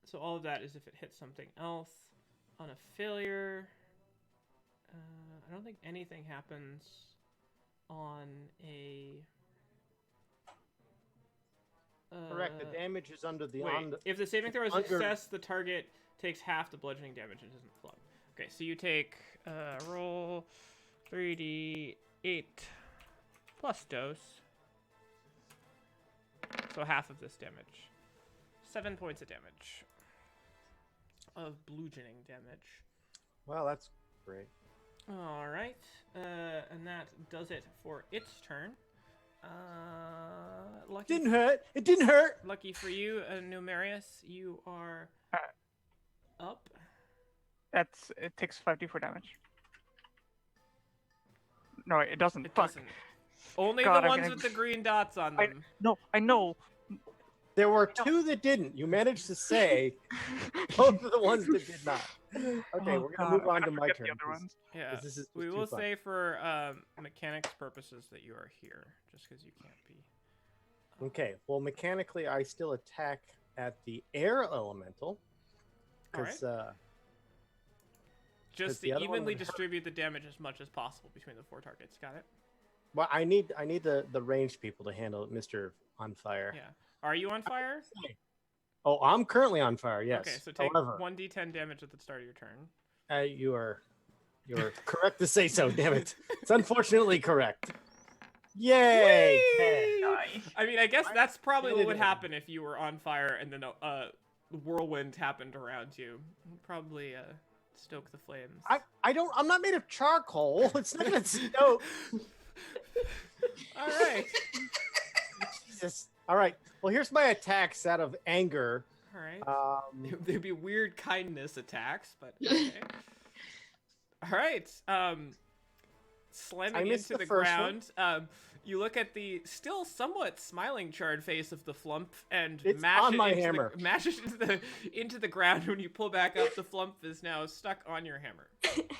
So all of that is if it hits something else. On a failure, I don't think anything happens on a... Correct. The damage is under the Wait, if the saving throw is a under- success, the target takes half the bludgeoning damage and isn't flung. Okay, so you take roll 3d8 plus dose. So half of this damage. 7 points of damage. Of bludgeoning damage. Well, that's great. All right, and that does it for its turn. Lucky. Didn't hurt. It didn't hurt. Lucky for you, Numerius, you are up. It takes 5d4 damage. No, it doesn't. It Fuck. doesn't. Only God, the I'm ones getting- with the green dots on them. No, I know. There were 2 that didn't. You managed to say both of the ones that did not. Okay, Oh, we're gonna God, move I'm on to gonna my forget turn. the other ones. Yeah. 'cause this is We just will too fun. say for mechanics purposes that you are here, just because you can't be. Okay, well, mechanically, I still attack at the air elemental. All right. Because Just the to other one evenly would hurt. distribute the damage as much as possible between the 4 targets. Got it? well, I need the ranged people to handle Mr. On Fire. Yeah. Are you on fire? Oh, I'm currently on fire. Yes. Okay, so take However, 1d10 damage at the start of your turn. you're correct to say so. Damn it! It's unfortunately correct. Yay! Whee! Nice. I mean, I guess that's probably did what it would again. happen if you were on fire and then a whirlwind happened around you. You'd probably stoke the flames. I'm not made of charcoal. It's not gonna stoke. All right. Jesus. All right. Well, here's my attacks out of anger. All right. Um, There'd be weird kindness attacks, but okay. All right. I Slamming missed into the the first one. ground. You look at the still somewhat smiling charred face of the flump and It's mash on it my into hammer. mash it into the ground. When you pull back up, the flump is now stuck on your hammer.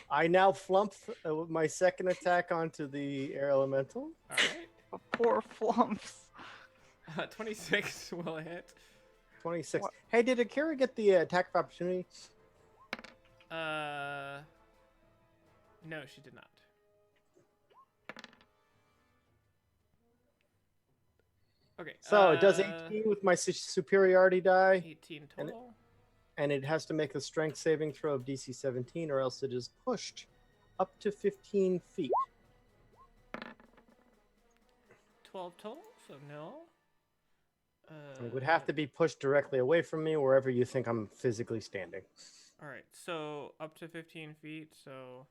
I now flump my second attack onto the air elemental. All right. The poor flumps. 26 will hit. 26. What? Hey, did Akira get the attack of opportunity? No, she did not. Okay. So it does 18 with my superiority die, 18 and- total. and it has to make a strength saving throw of DC 17, or else it is pushed up to 15 feet. 12 total, so no. It would have to be pushed directly away from me, wherever you think I'm physically standing. All right, so up to 15 feet. So,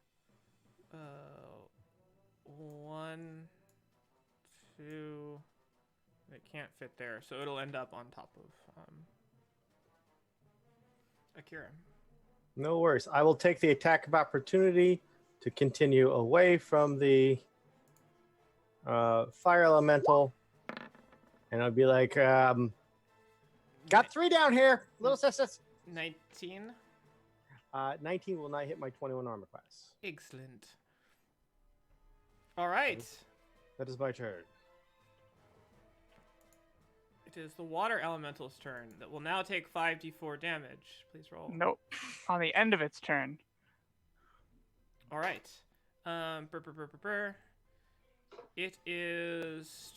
1, 2. It can't fit there, so it'll end up on top of Akira. No worries. I will take the attack of opportunity to continue away from the fire elemental, and I'll be like, got 3 down here, little sisters. 19. 19 will not hit my 21 armor class. Excellent. All right. That is my turn. It is the water elemental's turn that will now take 5d4 damage. Please roll. Nope. On the end of its turn. All right. It is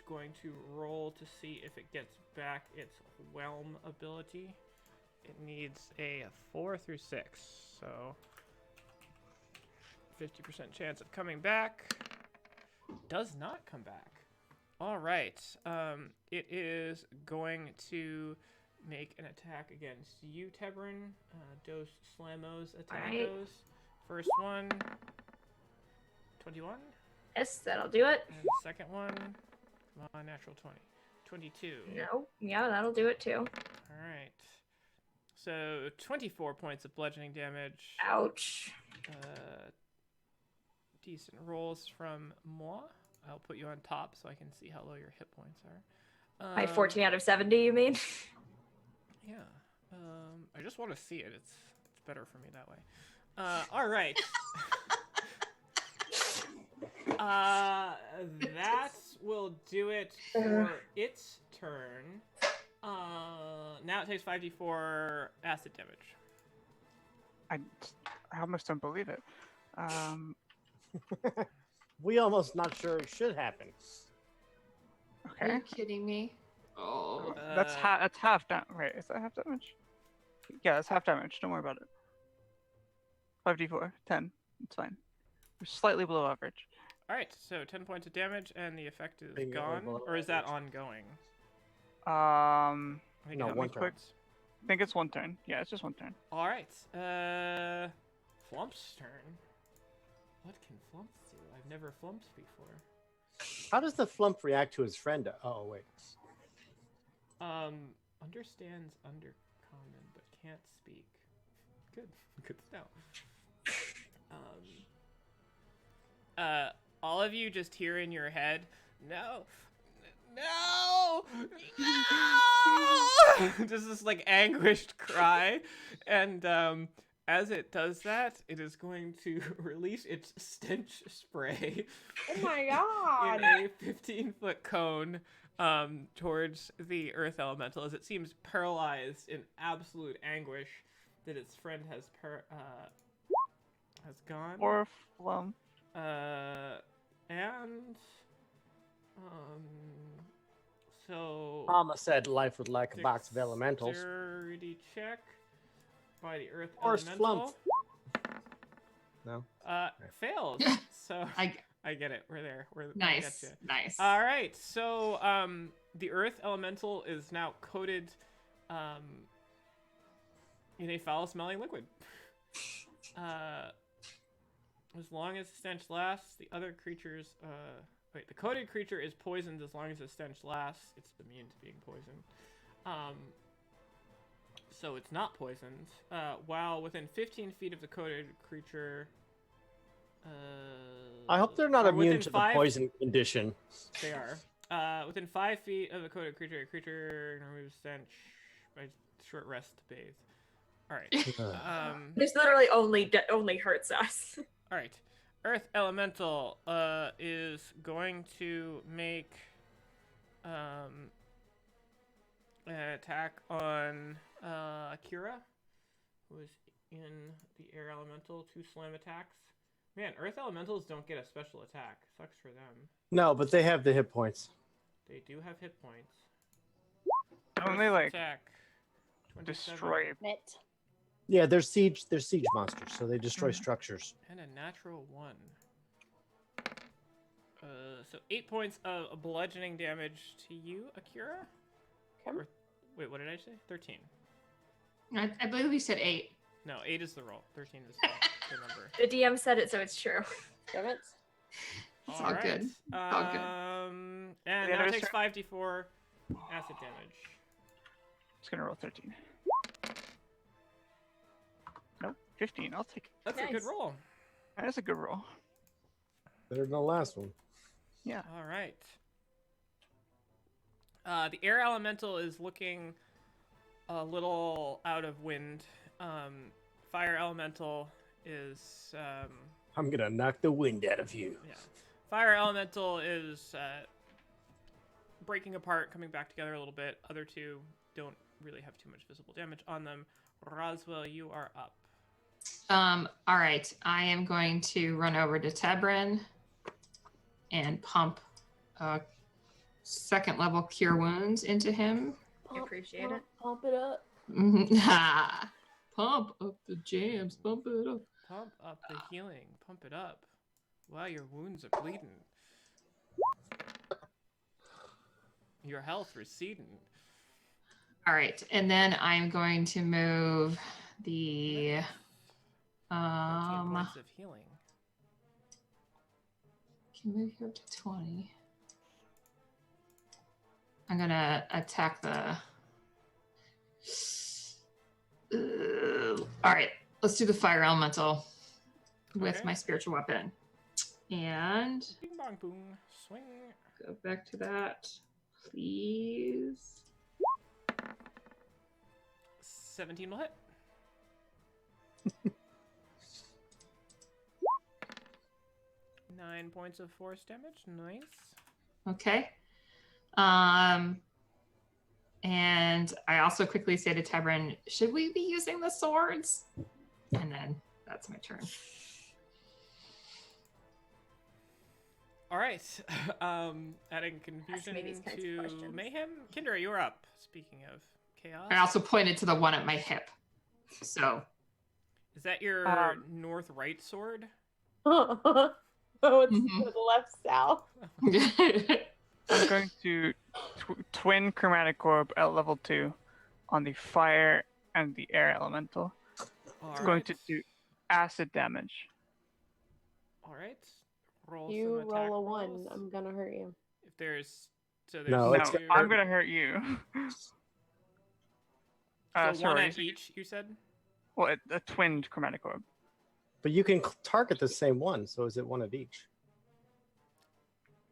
going to roll to see if it gets back its whelm ability. It needs a 4 through 6, so 50% chance of coming back. Does not come back. All right. It is going to make an attack against you, Tebrin. Dos Slamos Attacos. First one, 21. Yes, that'll do it. And the second one, come on, natural 20. 22. No, yeah, that'll do it too. All right. So 24 points of bludgeoning damage. Ouch. Decent rolls from moi. I'll put you on top so I can see how low your hit points are. My 14 out of 70, you mean? Yeah. I just want to see it. It's better for me that way. All right. That will do it for its turn. Now it takes 5d4 acid damage. I almost don't believe it. We almost not sure it should happen. Are Okay. you kidding me? Oh. That's half damage. Right, is that half damage? Yeah, that's half damage. Don't worry about it. 5d4, 10. It's fine. We're slightly below average. All right, so 10 points of damage, and the effect is Being gone, below or is that average. ongoing? Um, I think No, how one many turn. points? I think it's one turn. Yeah, it's just one turn. All right, Flump's turn. What can Flumps do? I've never flumped before. How does the flump react to his friend? Oh, wait. Understands undercommon but can't speak. Good, good to know. All of you just hear in your head, no, no, no! Just this like anguished cry, and as it does that, it is going to release its stench spray. Oh my god. In a 15-foot cone towards the earth elemental, as it seems paralyzed in absolute anguish that its friend has gone. Or Flum. So Mama said life was like a box of elementals. dexterity check by the earth Forced elemental. No. Fails. So I I get it. We're there. I nice, getcha. nice. All right. So the earth elemental is now coated in a foul-smelling liquid. As long as the stench lasts, the other creatures the coated creature is poisoned as long as the stench lasts. It's immune to being poisoned. So it's not poisoned. While within 15 feet of the coated creature. I hope they're not or immune within to 5 the poison condition. They are. Within 5 feet of the coated creature, a creature removes stench by short rest to bathe. All right. This literally only hurts us. All right. Earth Elemental is going to make an attack on Akira, who is in the Air Elemental. 2 slam attacks. Man, Earth Elementals don't get a special attack. Sucks for them. No, but they have the hit points. They do have hit points. Don't they like Attack. 27. destroy? Mit. Yeah, they're siege monsters, so they destroy Mhm. structures. And a natural 1. So 8 points of bludgeoning damage to you, Akira. Okay. Wait, what did I say? 13. I believe you said 8. No, 8 is the roll. 13 is the number. The DM said it, so it's true. Damn it. It's all good. All good. And Yeah, now it there's takes her- 5d4 acid damage. Just gonna roll 13. Nope, 15. I'll take it. That's a good Nice. roll. That's a good roll. Better than the last one. Yeah. All right. The air elemental is looking a little out of wind. Fire elemental is I'm gonna knock the wind out of you. yeah. Fire elemental is breaking apart, coming back together a little bit. Other two don't really have too much visible damage on them. Roswell, you are up. All right. I am going to run over to Tebrin and pump second level cure wounds into him. I appreciate it. Pump it up. Pump up the jams. Pump it up. Pump up the healing. Pump it up. Wow, your wounds are bleeding. Your health receding. All right, and then I'm going to move the 14 points of healing. can move here to 20. I'm gonna attack the all right, let's do the fire elemental with Okay. my spiritual weapon. And Bing bong boom. Swing. go back to that, please. 17 will hit. Nine points of force damage. Nice. Okay. And I also quickly say to Tebrin, should we be using the swords? And then that's my turn. All right. Adding confusion me these kinds of to questions. mayhem. Kindra, you are up. Speaking of chaos, I also pointed to the one at my hip. So Is that your north right sword? Oh, it's Mhm. to the left south. I'm going to twin chromatic orb at level 2 on the fire and the air elemental. It's going to do acid damage. All right. Roll You some attack roll a rolls. 1, I'm gonna hurt you. If there's No, it's two, I'm gonna hurt you. so sorry, one at each. You said. well, a twinned chromatic orb. But you can target the same one, so is it one of each?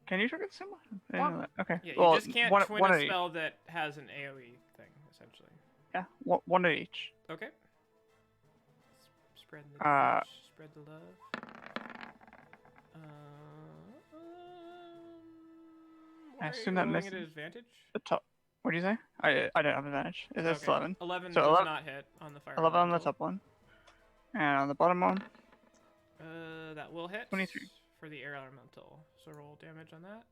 Can you target the same one? I Yeah. didn't know that. Okay. Yeah, you well, just can't one twin a at each. spell that has an AOE thing, essentially. Yeah, one at each. Okay. Spread the spread the love. I Why assume are that you rolling at misses. advantage? The top. What do you say? I don't have advantage. It's Okay. 11. 11 So does 11 not hit on the fire. 11 on the elemental. top one. And on the bottom one, That will hit. 23. For the air elemental. So roll damage on that.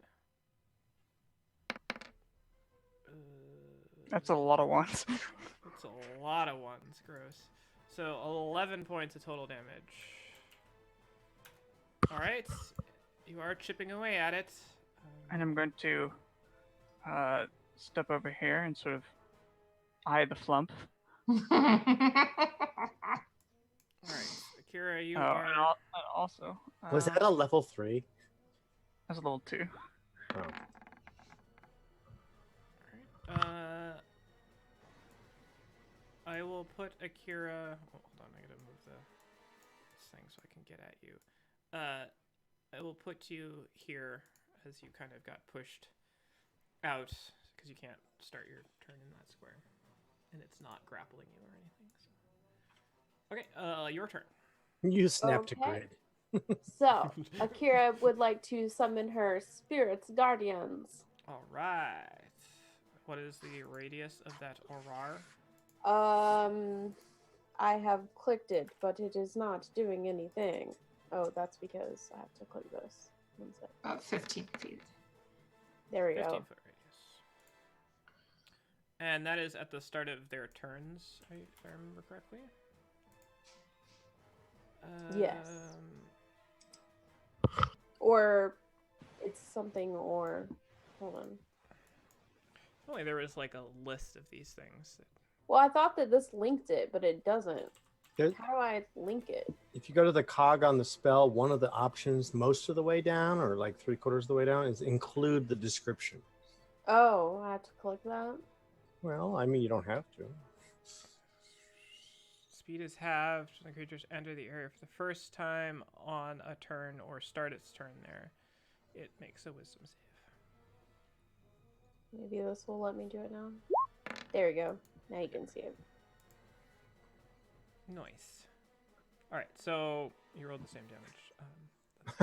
that's a lot of ones. That's a lot of ones. Gross. So 11 points of total damage. All right. You are chipping away at it. And I'm going to step over here and sort of eye the flump. All right. Akira, you are. And also. Was that a level 3? That's a level 2. Oh. I will put Akira. Oh, hold on, I gotta move this thing so I can get at you. I will put you here as you kind of got pushed out because you can't start your turn in that square, and it's not grappling you or anything. So. Okay, your turn. You snapped a Okay. grid. So, Akira would like to summon her spirits guardians. All right. What is the radius of that aurar? I have clicked it, but it is not doing anything. Oh, that's because I have to click this. One sec. About 15 feet. There we 15 go. foot radius. And that is at the start of their turns, if I remember correctly. Yes. Or it's something or hold on. Only there was like a list of these things. Well, I thought that this linked it, but it doesn't. There- How do I link it? If you go to the cog on the spell, one of the options most of the way down, or like 3/4 of the way down, is include the description. Oh, I have to click that? Well, I mean, you don't have to. Speed is halved when the creatures enter the area for the first time on a turn or start its turn there. It makes a wisdom save. Maybe this will let me do it now. There we go. Now you can see it. Nice. All right, so you rolled the same damage.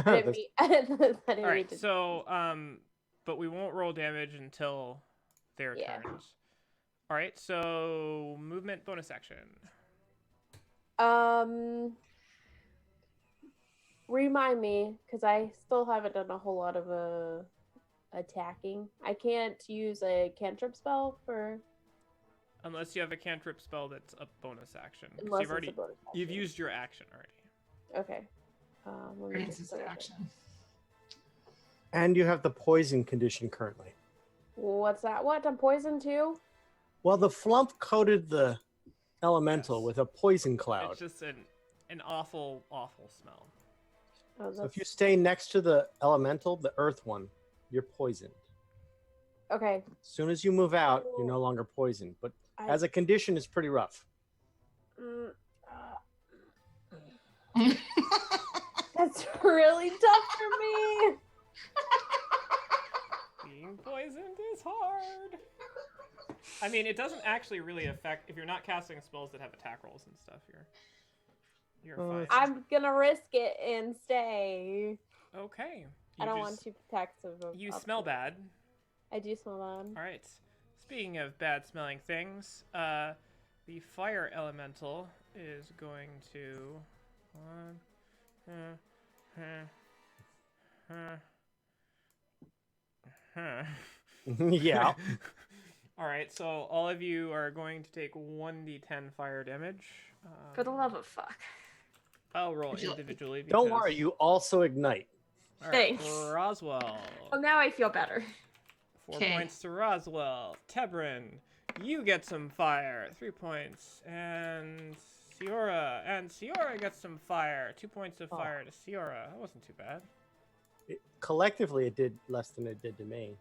I didn't mean- I didn't All mean right, to- so but we won't roll damage until their Yeah. turns. All right, so movement bonus action. Remind me, because I still haven't done a whole lot of attacking. I can't use a cantrip spell for Unless you have a cantrip spell that's a bonus action. 'Cause unless you've already it's a bonus you've action. used your action already. Okay. Let me Grants just its finish it. action. And you have the poison condition currently. What's that? What? I'm poisoned too? Well, the flump coated the elemental Yes. with a poison cloud. It's just an awful, awful smell. Oh, So if you that's... stay next to the elemental, the earth one, you're poisoned. Okay. As soon as you move out, you're no longer poisoned. But as a condition, it's pretty rough. Mm, that's really tough for me. Being poisoned is hard. I mean, it doesn't actually really affect if you're not casting spells that have attack rolls and stuff. You're fine. I'm gonna risk it and stay. Okay. I don't want to protect of. You smell bad. I do smell bad. All right. Speaking of bad smelling things, the fire elemental is going to Yeah. All right, so all of you are going to take 1d10 fire damage. For the love of fuck. I'll roll Would you- individually. Don't because- worry, you also ignite. All right, Thanks. Roswell. Well, now I feel better. 4 Okay. points to Roswell. Tebrin, you get some fire. 3 points. And Siora gets some fire. 2 points of fire to Siora. That wasn't too bad. Collectively, it did less than it did to me.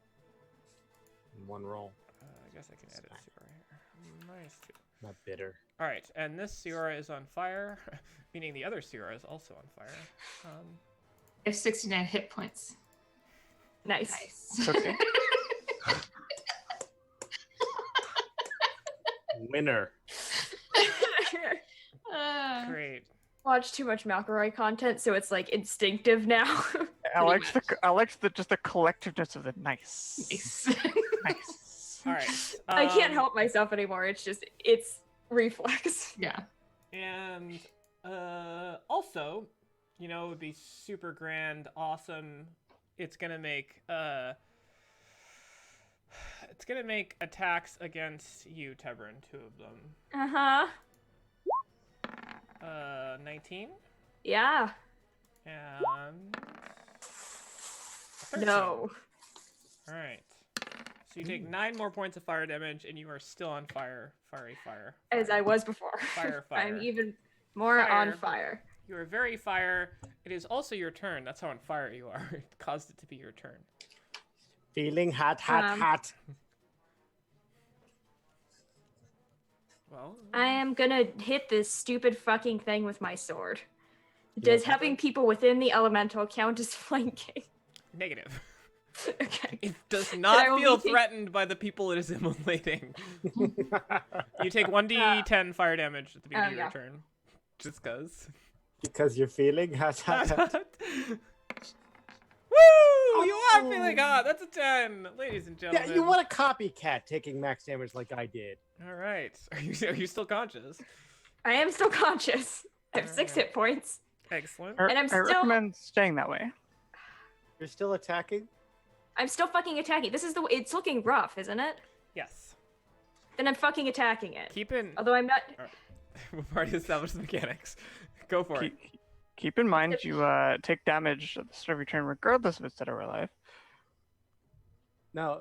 In one roll. I guess I can edit Siora here. -2. Not bitter. All right, and this Siora is on fire, meaning the other Siora is also on fire. I have 69 hit points. Nice. Nice. Okay. Winner. Great. Watch too much McElroy content, so it's like instinctive now. I like the just the collectiveness of the nice. Nice. Nice. All right. I can't help myself anymore. It's reflex. Yeah. And also, you know, it would be super grand, awesome. It's gonna make attacks against you, Tebrin, 2 of them. Uh-huh. 19 Yeah. and 13. No. All right. So you take 9 more points of fire damage, and you are still on fire. Fire. As I was before. Fire. I'm even more on fire. You are very fire. It is also your turn. That's how on fire you are. It caused it to be your turn. Feeling hot. Well, I am gonna hit this stupid fucking thing with my sword. Does having people within the elemental count as flanking? negative. Okay. It does I not will feel be- threatened by the people it is immolating. You take 1d10 fire damage at the beginning of yeah. your turn. Just cause. Because you're feeling hot. Woo! You are feeling hot. That's a 10, ladies and Yeah, gentlemen. you want a copycat taking max damage like I did. All right. Are you still conscious? I am still conscious. I have 6 hit points. Excellent. And I'm I still- recommend staying that way. You're still attacking? I'm still fucking attacking. It's looking rough, isn't it? Yes. Then I'm fucking attacking it. Keep in. Although I'm not. We've already established the mechanics. Go for it. Keep in mind you take damage at the start of your turn, regardless if it's dead or alive. No.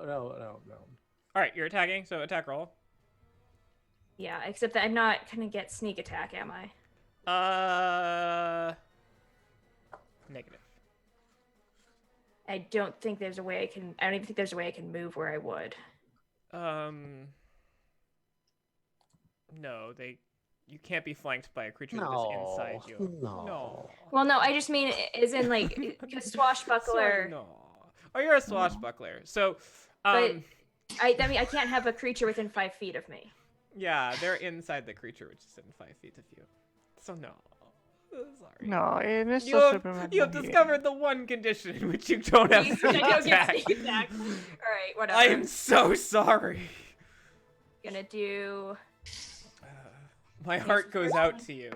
All right, you're attacking, so attack roll. Yeah, except that I'm not gonna get sneak attack, am I? Negative. I don't think there's a way I can. I don't even think there's a way I can move where I would. No, you can't be flanked by a creature that is inside you. No. Well, no, I just mean as in like a swashbuckler. So, no. Oh, you're a swashbuckler. So, But I mean, I can't have a creature within 5 feet of me. yeah, they're inside the creature, which is in 5 feet of you. So no. Sorry. No, it is You have discovered the one condition in which you don't have I sneak don't get attack. sneak attack. All right, whatever. I am so sorry. Gonna do. My heart goes out to you.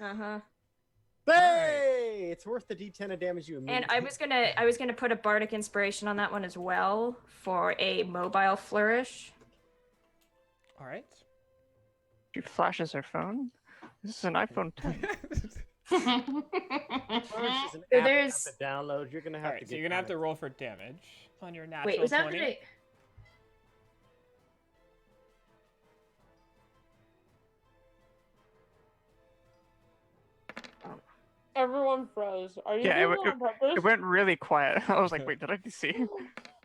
Uh-huh. Hey! It's worth the D10 of damage you And immediately. I was gonna put a bardic inspiration on that one as well for a mobile flourish. All right. She flashes her phone. This is an iPhone 10. Flourish is an So app there's- to download. You're gonna All have right, to. so you're gonna have to roll for damage on your natural Wait, was that 20. gonna? Everyone froze. Are you Yeah, doing it on purpose? It went really quiet. I was like, wait, did I see? All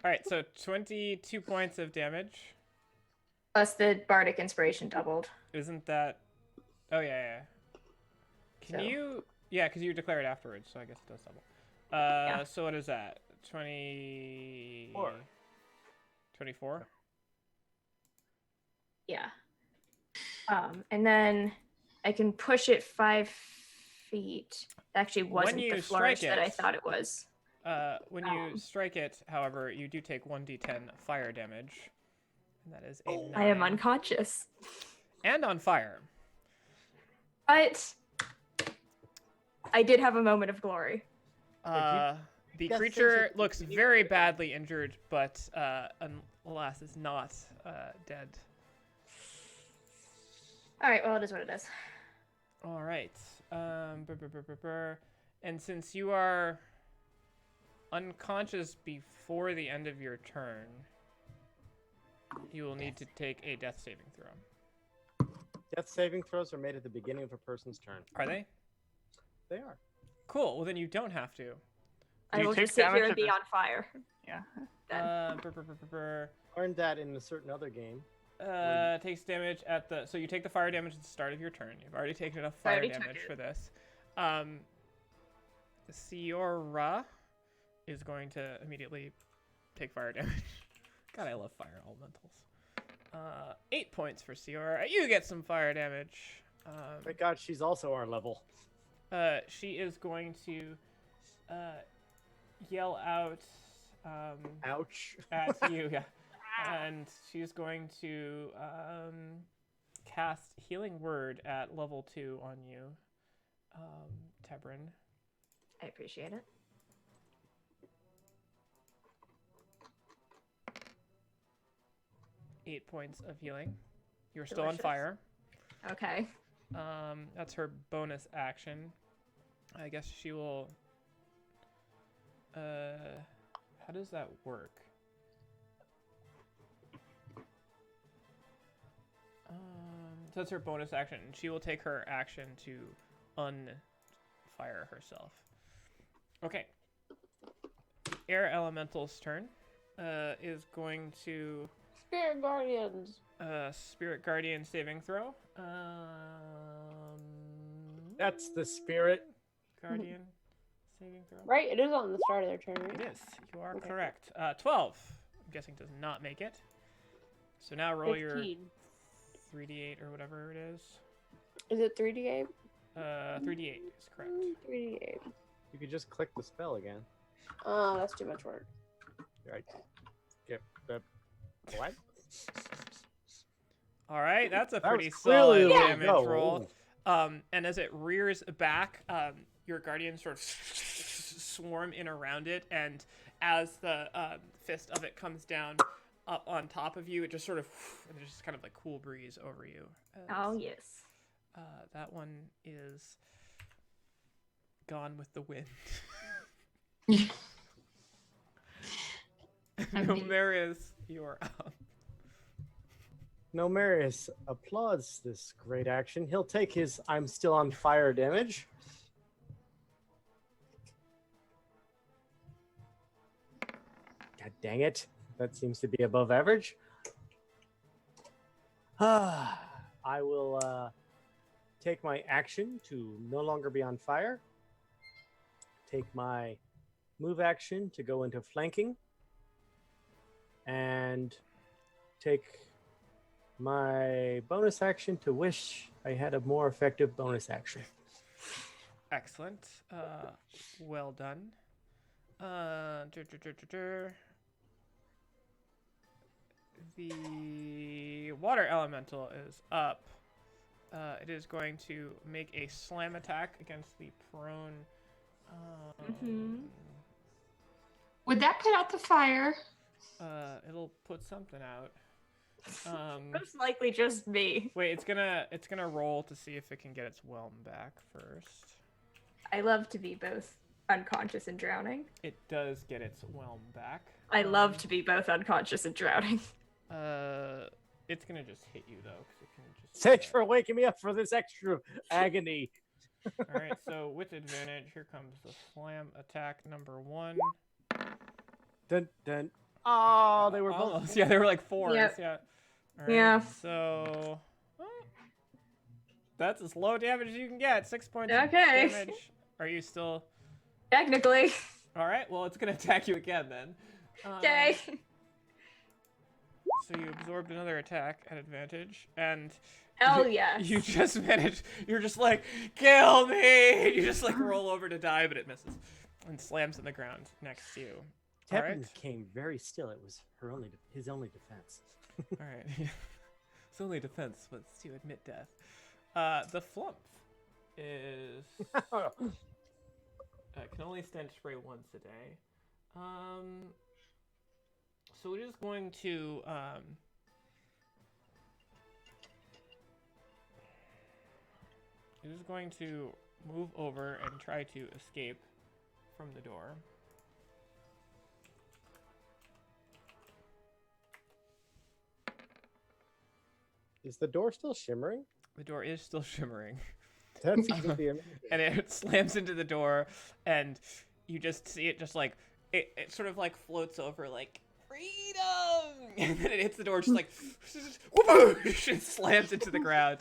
right, so 22 points of damage. Plus the bardic inspiration doubled. Isn't that? Oh yeah. Can So- you? Yeah, because you declare it afterwards, so I guess it does double. So what is that? 24. 24. Yeah. And then I can push it 5 feet. Actually, wasn't you the flourish strike that I it- thought it was. When you strike it, however, you do take 1d10 fire damage, and that is a 9. I am unconscious. And on fire. But I did have a moment of glory. The Yes, creature there's a- looks very badly injured, but alas, is not dead. All right, well, it is what it is. All right. And since you are unconscious before the end of your turn, you will need to take a death saving throw. Death saving throws are made at the beginning of a person's turn. Are they? They are. Cool. Well, then you don't have to. I you will take just sit damage here and at be the- on fire. Yeah. Then. Learned that in a certain other game. Takes damage at the. So you take the fire damage at the start of your turn. You've already taken enough fire already took damage it. for this. Siora is going to immediately take fire damage. God, I love fire elementals. 8 points for Siora. You get some fire damage. Thank God she's also our level. She is going to yell out Ouch. at you, yeah. And she's going to cast Healing Word at level 2 on you, Tebrin. I appreciate it. Eight points of healing. You're still on Delicious. fire. Okay. That's her bonus action. I guess she will. How does that work? So that's her bonus action. She will take her action to unfire herself. Okay. Air Elemental's turn. Is going to Spirit Guardians. Spirit Guardian saving throw. That's the spirit. Guardian saving throw. Right, it is on the start of their turn, right? It is. You are Okay. correct. 12. I'm guessing does not make it. So now roll your 15. 3d8 or whatever it is. Is it 3d8? 3d8 is correct. 3d8. You could just click the spell again. Oh, that's too much work. Right. Get the what? All right, that's a That pretty was clearly solid the way to damage go. roll. And as it rears back, your guardians sort of swarm in around it, and as the fist of it comes down up on top of you, it just sort of, and there's just kind of like cool breeze over you. Oh, yes. That one is gone with the wind. No, Marius, you're up. No, Marius applauds this great action. He'll take his I'm still on fire damage. God dang it. That seems to be above average. I will take my action to no longer be on fire. Take my move action to go into flanking. And take my bonus action to wish I had a more effective bonus action. Excellent. Well done. The water elemental is up. It is going to make a slam attack against the prone. Would that put out the fire? It'll put something out. Most likely just me. Wait, it's gonna roll to see if it can get its whelm back first. I love to be both unconscious and drowning. It does get its whelm back. I love to be both unconscious and drowning. It's gonna just hit you though, because it can just. Thanks for waking me up for this extra agony. All right, so with advantage, here comes the slam attack number 1. Dun, dun. Oh, they were both. Almost. Yeah, they were like 4s. Yep. Yeah. All right, Yeah. So that's as low damage as you can get. 6 points Okay. of damage. Are you still? Technically. All right. Well, it's gonna attack you again then. Okay. So you absorbed another attack at advantage, and Hell you, yes. you just managed. You're just like, kill me! You just like roll over to die, but it misses and slams in the ground next to you. All Tevin right. came very still. It was his only defense. All right. His only defense was to admit death. The flump is can only stench spray once a day. So it is going to move over and try to escape from the door. Is the door still shimmering? The door is still shimmering. That's gonna be amazing. And it slams into the door, and you just see it just like, it sort of like floats over like, freedom! And then it hits the door just like, whoosh, and slams into the ground.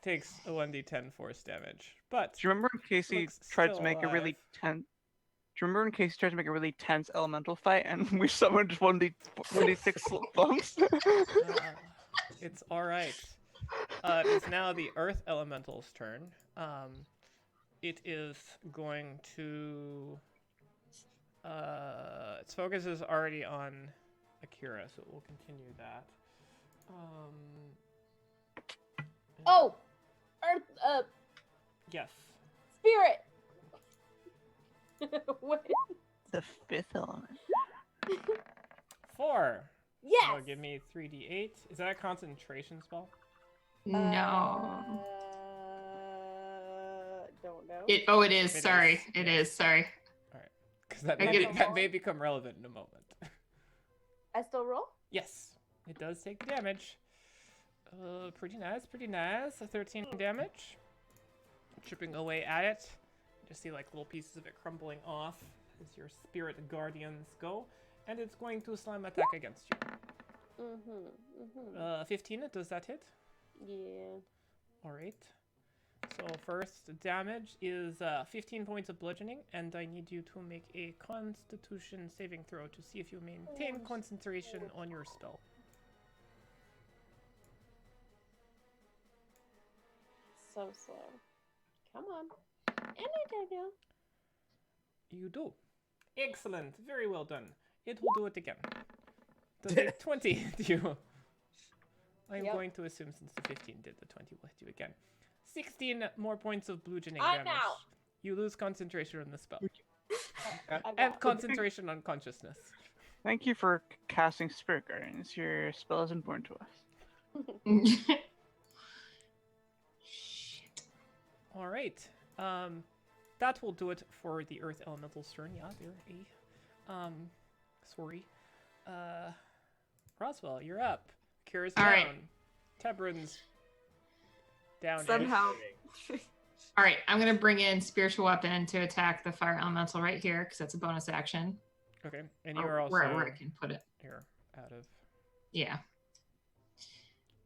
Takes a 1d10 force damage. But Do you remember when Casey looks tried to still make a really alive. tense? Do you remember when Casey tried to make a really tense elemental fight and we summoned 1d6 bumps? It's alright. It's now the Earth Elemental's turn. It is going to... its focus is already on Akira, so it will continue that. Oh, Earth, Yes. spirit. What? The fifth element. 4. Yes. So give me 3d8. Is that a concentration spell? No. Don't know. It is. It Sorry. is, It yeah. is. Sorry. Because that, I may get be- it. that may become relevant in a moment. I still roll? Yes, it does take damage. Pretty nice, pretty nice. 13 damage. Chipping away at it. You just see like little pieces of it crumbling off as your spirit guardians go. And it's going to slam attack against you. 15, does that hit? Yeah. Alright. So first damage is 15 points of bludgeoning, and I need you to make a constitution saving throw to see if you maintain concentration on your spell. So slow. Come on. And I don't know. You do. Excellent. Very well done. It will do it again. Does a 20 hit you? I'm Yep. going to assume since the 15 did, the 20 will hit you again. 16 more points of bludgeoning I'm damage. out. You lose concentration on the spell. I'm And out. concentration on consciousness. Thank you for casting Spirit Guardians. Your spell is important to us. Shit. Alright. That will do it for the Earth Elemental's turn. Yeah, they're a... sorry. Roswell, you're up. Kira's All down. right. Tebrin's down. Somehow. All right. I'm gonna bring in spiritual weapon to attack the fire elemental right here because that's a bonus action. Okay, and you Or are also... where I can put it. You're out of... Yeah.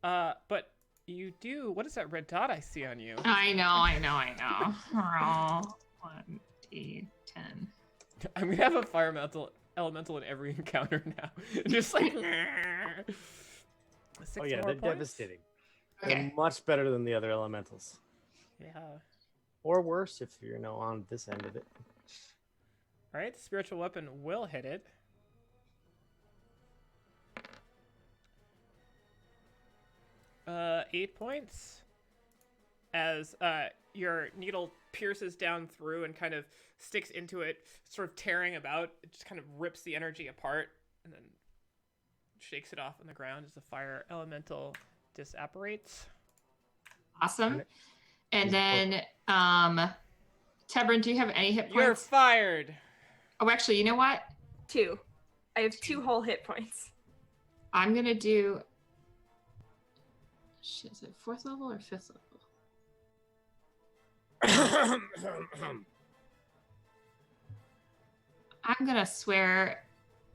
But you do... What is that red dot I see on you? I know. Roll 1d10. I'm gonna have a fire elemental in every encounter now. Just like... 6 Oh yeah, more they're points? devastating. Okay. They're much better than the other elementals, Yeah. or worse if you're on this end of it. Alright, spiritual weapon will hit it. Uh, 8 points. As your needle pierces down through and kind of sticks into it, sort of tearing about. It just kind of rips the energy apart and then shakes it off on the ground as the fire elemental disapparates. Awesome. And then, Tebrin, do you have any hit You're points? fired! Oh, actually, you know what? 2. I have 2 whole hit points. I'm gonna do. Shit, is it 4th level or 5th level? I'm gonna swear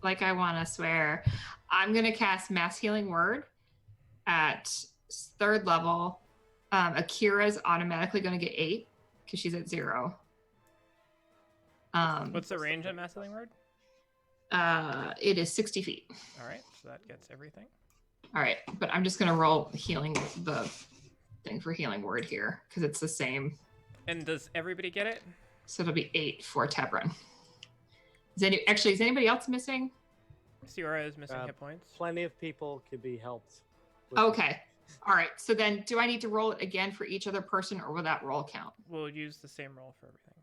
like I want to swear. I'm gonna cast Mass Healing Word at 3rd level. Akira's automatically gonna get 8 because she's at 0. What's the range on Mass Healing Word? It is 60 feet. Alright, so that gets everything. All right, but I'm just gonna roll the thing for healing word here because it's the same. And does everybody get it? So it'll be 8 for Tebrin. Is anybody else missing? Ciora is missing hit points. Plenty of people could be helped. with Okay. All right. So then, do I need to roll it again for each other person, or will that roll count? We'll use the same roll for everything.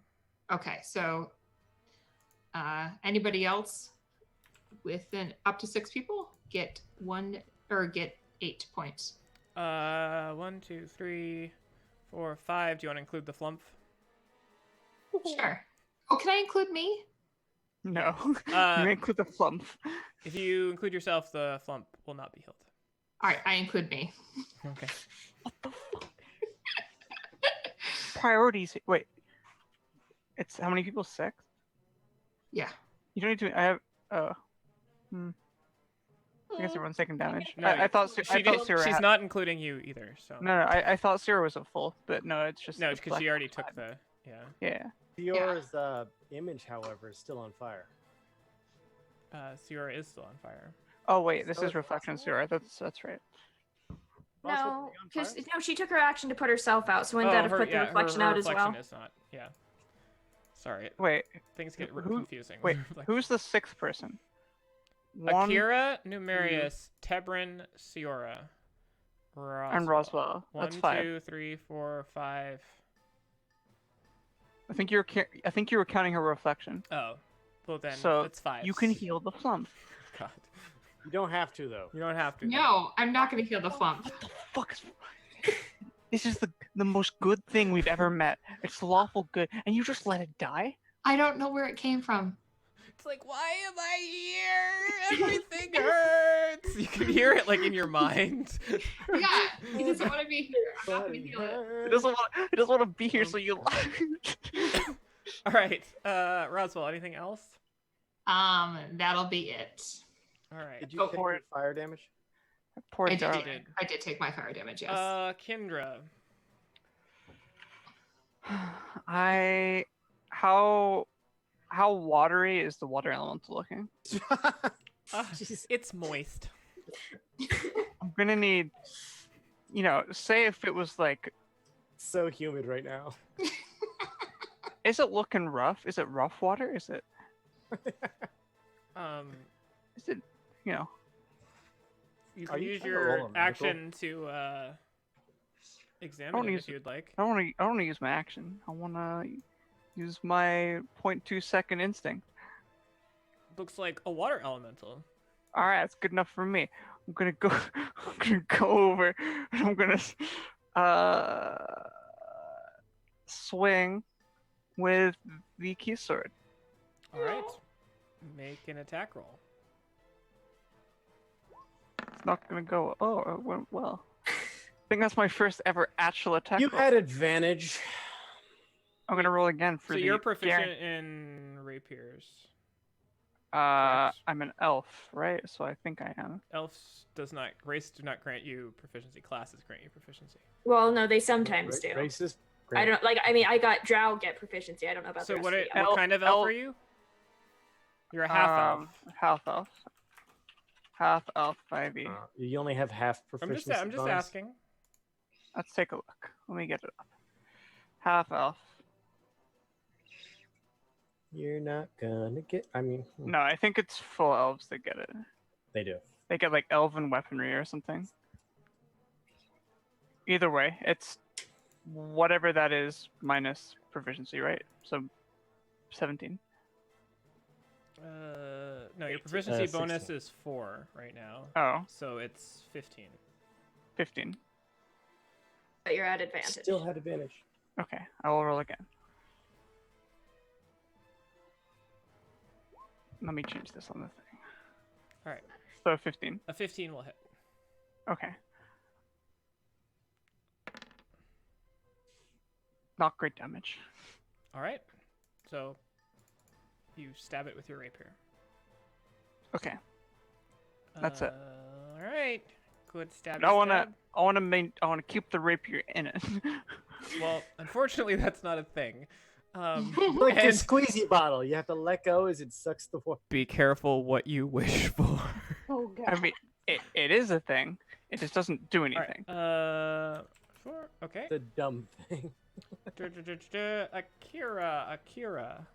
Okay. So, anybody else within up to 6 people get 8 points. 1, 2, 3, 4, 5. Do you want to include the flump? Sure. Oh, can I include me? No. Uh, you include the flump. If you include yourself, the flump will not be healed. All right, I include me. Okay. Priorities. Wait. It's how many people? 6? Yeah. You don't need to. I have. I guess everyone's taking damage. No, I thought. I thought Sarah she's had... not including you either. So No, I thought Sarah was at full, but no, it's just. no, the because she black already side. took the Yeah. Fiora's image, however, is still on fire. Sierra is still on fire. Oh wait, this So is reflection Sarah. That's right. No, because she took her action to put herself out, so wouldn't that have put the reflection her out as reflection well? is not. Yeah. Sorry, Wait, things get who- confusing. wait. Like, Who's the 6th person? One Akira, Numerius, Tebrin, Siora, and Roswell. That's 1, 5. 2, 3, 4, 5. I think you were counting her reflection. Oh, well then So that's 5. you can heal the flump. God, You don't have to, though. you don't have to. No, I'm not going to heal the flump. What the fuck is? This is the most good thing we've ever met. It's lawful good, and you just let it die. I don't know where it came from. It's like, why am I here? Everything hurts. You can hear it like in your mind. Yeah, he doesn't want to be here. I'm not going to heal it. He doesn't want to be here, so you. All right, Roswell. Anything else? That'll be it. All right. Did you Go take for your fire damage? Poor I did, darling. I did take my fire damage, yes. Kendra. How watery is the water elemental looking? Jeez. It's moist. I'm gonna need, say if it was like, So humid right now. is it looking rough? Is it rough water? Is it, Um, you know? you Are can you use trying to roll your a medical? action to examine it use if you'd like. I don't want to use my action. I want to use my 0.2 second instinct. Looks like a water elemental. All right, that's good enough for me. I'm gonna go. I'm gonna go over, and I'm gonna swing with the key sword. All right. Make an attack roll. It's not gonna go. Oh, it went well. I think that's my first ever actual attack. You roll. had advantage. I'm gonna roll again for So the. you're proficient in rapiers. correct? I'm an elf, right? So I think I am. Elves race do not grant you proficiency. Classes grant you proficiency. Well, no, they sometimes do. Racist. I don't like. I mean, I got drow get proficiency. I don't know about So the rest what of the what kind of elf are you? You're a half elf. Half elf. Half elf 5e. You only have half proficiency. I'm just bonus. asking. Let's take a look. Let me get it up. Half elf. You're not gonna get. I mean, No, I think it's full elves that get it. they do. They get like elven weaponry or something. Either way, it's whatever that is minus proficiency, right? So 17. No, your proficiency 16. bonus is 4 right now. Oh, So it's 15. 15. But you're at advantage. Still had advantage. Okay, I will roll again. Let me change this on the thing. All right. So 15. A 15 will hit. Okay. Not great damage. All right. So you stab it with your rapier. Okay. That's it. All right. Good stab. I wanna keep the rapier in it. Well, unfortunately, that's not a thing. Like a And squeezy bottle. You have to let go as it sucks the water. be careful what you wish for. Oh god. I mean, it is a thing. It just doesn't do All right. anything. 4. Okay. The dumb thing. Akira.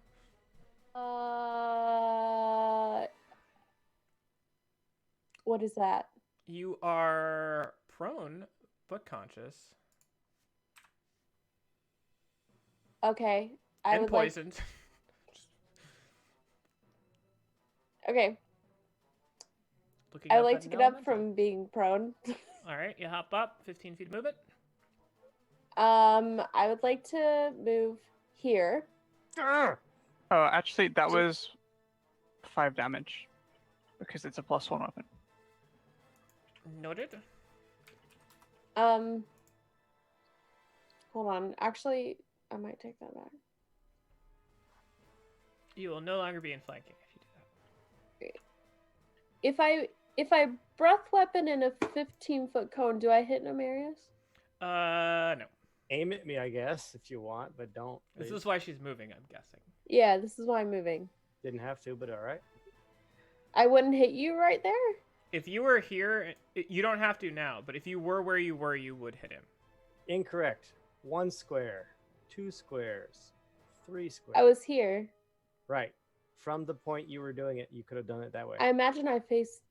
What is that? You are prone but conscious Okay. I and would poisoned. Okay. Looking I up would like at to an get up elemental. from being prone. All right, you hop up, 15 feet of movement. I would like to move here. Grr! Oh, actually, that was 5 damage because it's a +1 weapon. Noted. Hold on. Actually, I might take that back. You will no longer be in flanking if you do that. If I breath weapon in a 15-foot cone, do I hit Nemarius? No. Aim at me, I guess, if you want, but don't. This please. is why she's moving, I'm guessing. Yeah, this is why I'm moving. Didn't have to, but all right. I wouldn't hit you right there? If you were here, you don't have to now, but if you were where you were, you would hit him. Incorrect. 1 square, 2 squares, 3 squares. I was here. Right. From the point you were doing it, you could have done it that way. I imagine I faced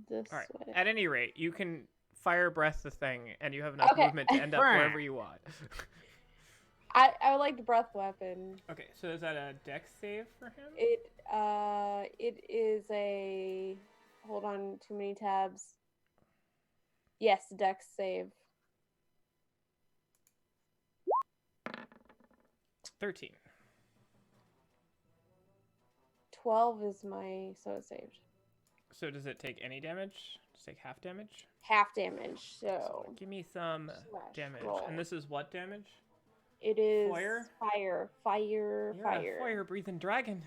this All right. way. At any rate, you can fire breath the thing, and you have enough Okay. movement to end up wherever you want. I would like the breath weapon. Okay, so is that a dex save for him? It is a, hold on, too many tabs. Yes, dex save. 13. 12 is my, so it saved. So does it take any damage? Does it take half damage? Half damage, So so give me some slash damage. roll. And this is what damage? It is Fire? fire. You're a fire-breathing dragon.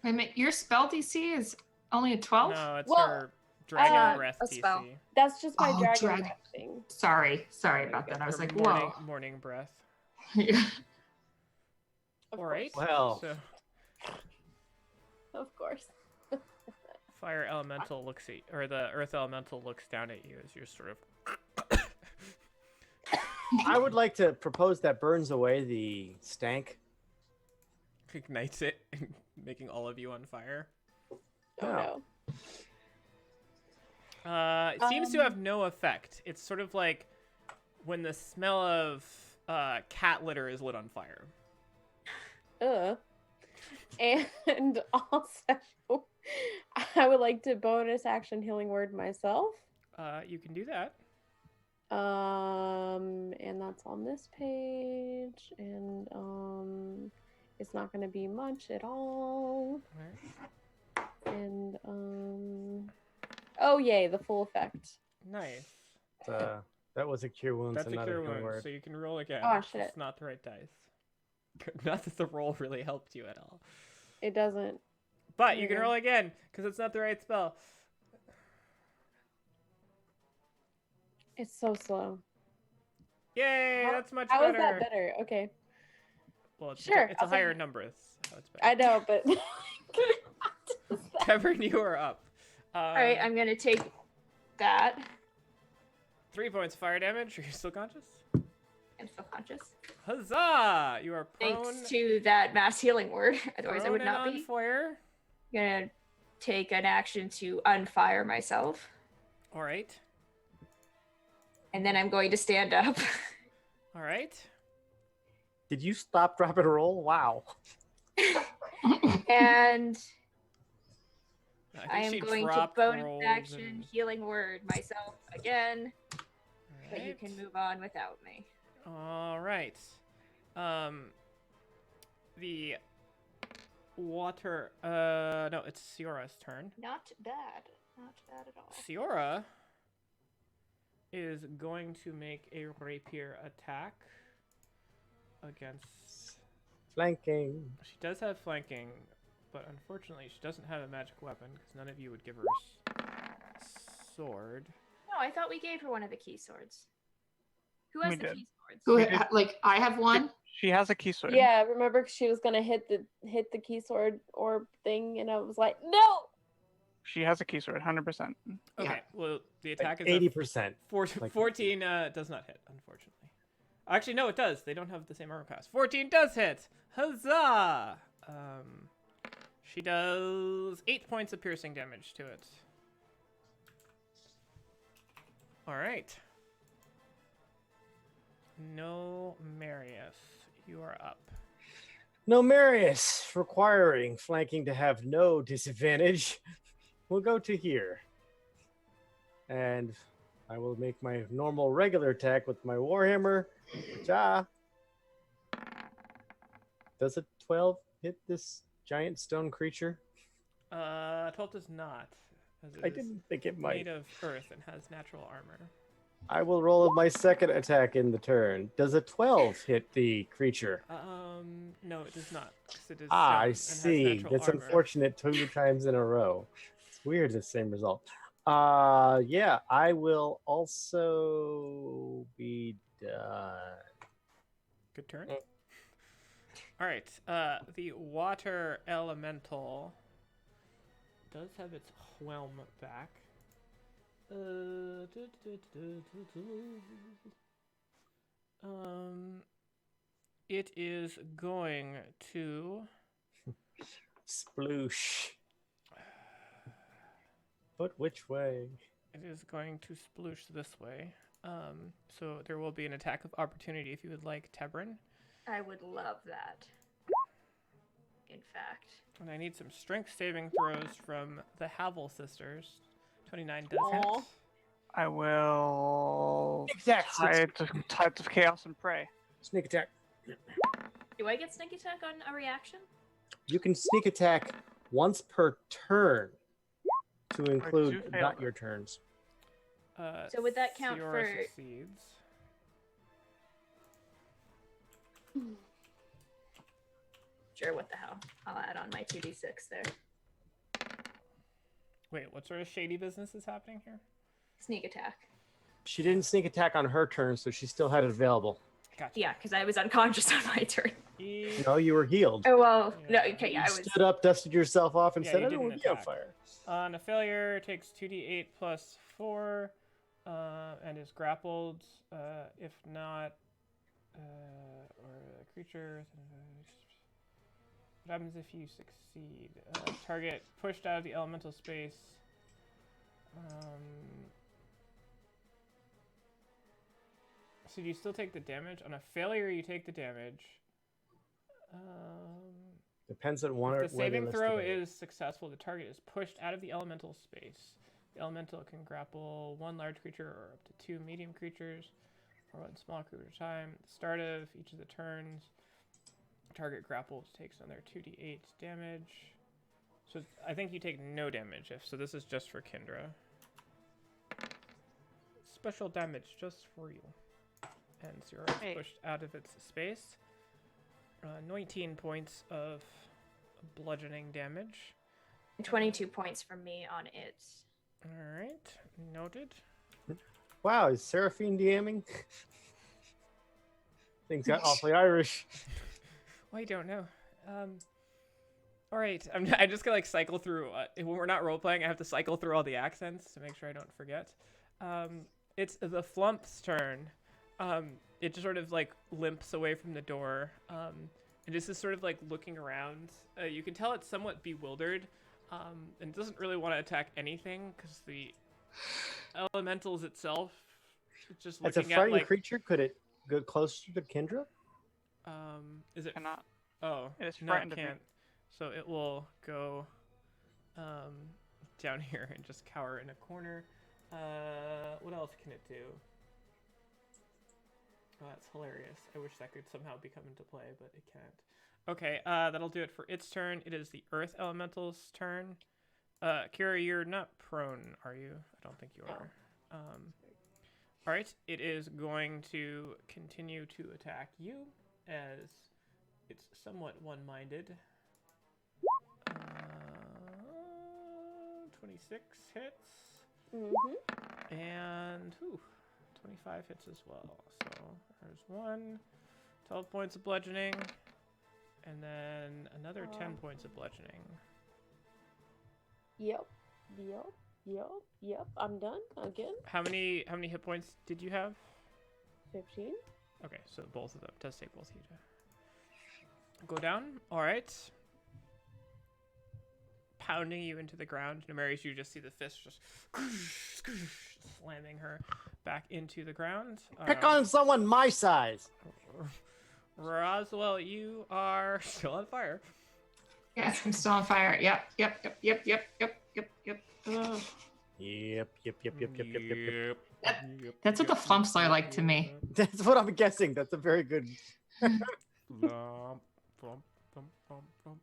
Wait a minute, your spell DC is only a 12? No, it's Well, her dragon breath a DC. spell. That's just my Oh, dragon dragon. breath thing. Sorry about that. I was Her like, morning, whoa. morning breath. Yeah. Of All right. course. Well. So Of course. fire elemental looks at, or the earth elemental looks down at you as you're sort of. I would like to propose that burns away the stank. Ignites it, making all of you on fire. Oh no. It seems to have no effect. It's sort of like when the smell of cat litter is lit on fire. And also, I would like to bonus action healing word myself. You can do that. And that's on this page, and it's not gonna be much at all. All right. And oh yay, the full effect. Nice. That was a cure wounds That's and a not cure a healing wound, word. so you can roll again. Oh, shit. It's not the right dice. Not that the roll really helped you at all. It doesn't. But you can Okay. roll again, because it's not the right spell. It's so slow. Yay, How- that's much How better. is that better? Okay. Well, it's, Sure, it's a I'll take higher it. number. That's how it's I better. know, but Kevin, you are up. All right, I'm gonna take that. 3 points of fire damage. Are you still conscious? I'm still conscious. Huzzah! You are prone, Thanks to that mass healing word. Otherwise, I prone would and not on be. fire. Gonna take an action to unfire myself, All right. and then I'm going to stand up. All right. Did you stop, drop, and roll? Wow. And I I think am she going to dropped bonus rolls action and- healing word myself again, but you Alright. can move on without me. All right. The water. No, it's Siora's turn. Not bad. Not bad at all. Siora is going to make a rapier attack against. Flanking. She does have flanking, but unfortunately, she doesn't have a magic weapon because none of you would give her sword. No, I thought we gave her one of the key swords. Who has We the did. key swords? Who, We did. like, I have one. She has a key sword. yeah, remember she was gonna hit the key sword orb thing, and I was like, no. She has a key sword, 100%. Okay, Yeah. well, the attack is 80%. 14 does not hit, unfortunately. Actually, no, it does. They don't have the same armor class. 14 does hit. Huzzah! She does 8 points of piercing damage to it. All right. No, Marius, you are up. No, Marius, requiring flanking to have no disadvantage. We'll go to here. And I will make my normal regular attack with my Warhammer. Does it 12 hit this giant stone creature? 12 does not. As it I is didn't think it might. made of earth and has natural armor. I will roll my second attack in the turn. Does a 12 hit the creature? No, it does not. 'Cause it is Ah, stone I and has see. natural That's armor. unfortunate 2 times in a row. It's weird, the same result. Yeah, I will also be done. Good turn. Mm. All right. The water elemental does have its whelm back. It is going to. Sploosh. But which way? It is going to sploosh this way. So there will be an attack of opportunity if you would like, Tebrin. I would love that. In fact. And I need some strength saving throws from the Havel sisters. 29 does hit. Aw. I will. Attack. Tides of Chaos and Prey. Sneak attack. Do I get sneak attack on a reaction? You can sneak attack once per turn to include fail. not your turns. So would that count Siora for- succeeds. Sure, what the hell. I'll add on my 2d6 there. Wait, what sort of shady business is happening here? Sneak attack. She didn't sneak attack on her turn, so she still had it available. Gotcha. Yeah, because I was unconscious on my turn. No, you were healed. Oh, well, Yeah. no, okay, You yeah, I was... stood up, dusted yourself off, and Yeah, said, you I don't didn't want to be on attack. fire. On a failure, takes 2d8 plus 4, and is grappled. If not, or a creature. What happens if you succeed? Target pushed out of the elemental space. So do you still take the damage? On a failure, you take the damage. Depends on one or If the where they saving listed throw it. is successful, the target is pushed out of the elemental space. The elemental can grapple one large creature or up to 2 medium creatures, or one small creature at a time. At the start of each of the turns, target grapples takes another 2d8 damage. So I think you take no damage if so. This is just for Kendra. Special damage just for you. And Zero is Hey. pushed out of its space. 19 points of bludgeoning damage. 22 points from me on it. All right, noted. Wow, is Seraphine DMing? Things got awfully Irish. Well, I don't know. All right, I just gotta like cycle through. When we're not role playing, I have to cycle through all the accents to make sure I don't forget. It's the Flump's turn. It just sort of like limps away from the door. And this is sort of like looking around. You can tell it's somewhat bewildered. And it doesn't really want to attack anything because the elementals itself is just As a looking at frightened like. creature, could it go closer to Kendra? Is it? Cannot. Oh, It is no, frightened it of me. can't. So it will go down here and just cower in a corner. What else can it do? Oh, that's hilarious. I wish that could somehow become into play, but it can't. Okay, that'll do it for its turn. It is the Earth Elemental's turn. Kira, you're not prone, are you? I don't think you are. All right, it is going to continue to attack you as it's somewhat one-minded. 26 hits. Mm-hmm. And 25 hits as well. So there's 12 points of bludgeoning, and then another 10 points of bludgeoning. Yep. I'm done again. How many hit points did you have? 15. Okay, so both of them. It does take both of you to go down. All right. Pounding you into the ground. Numeris, you just see the fist just slamming her back into the ground. Pick on someone my size. Roswell, you are still on fire. Yes, I'm still on fire. Yep. Yep. That's what the flumps are like to me. That's what I'm guessing. That's a very good. Flump, flump, Bum, bum, bum,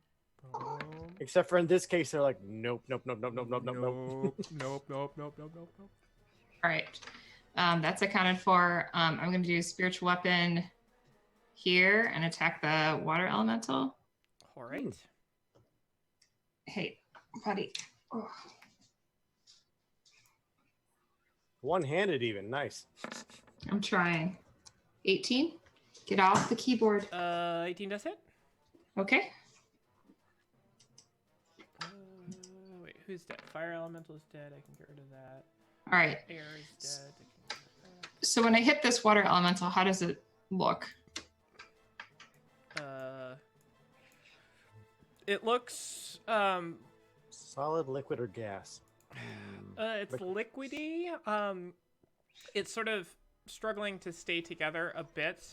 bum. Except for in this case, they're like, nope, nope, nope, nope, nope, nope, nope, nope. Nope, nope, nope, nope, nope, nope. All right. That's accounted for. I'm going to do spiritual weapon here and attack the water elemental. All right. Hey, buddy. Oh. One-handed even, nice. I'm trying. 18. Get off the keyboard. 18 does hit. Okay. Wait, who's dead? Fire elemental is dead. I can get rid of that. All right. Air is dead. I can get rid of that. So when I hit this water elemental, how does it look? It looks Solid, liquid, or gas? it's liquidy. It's sort of struggling to stay together a bit.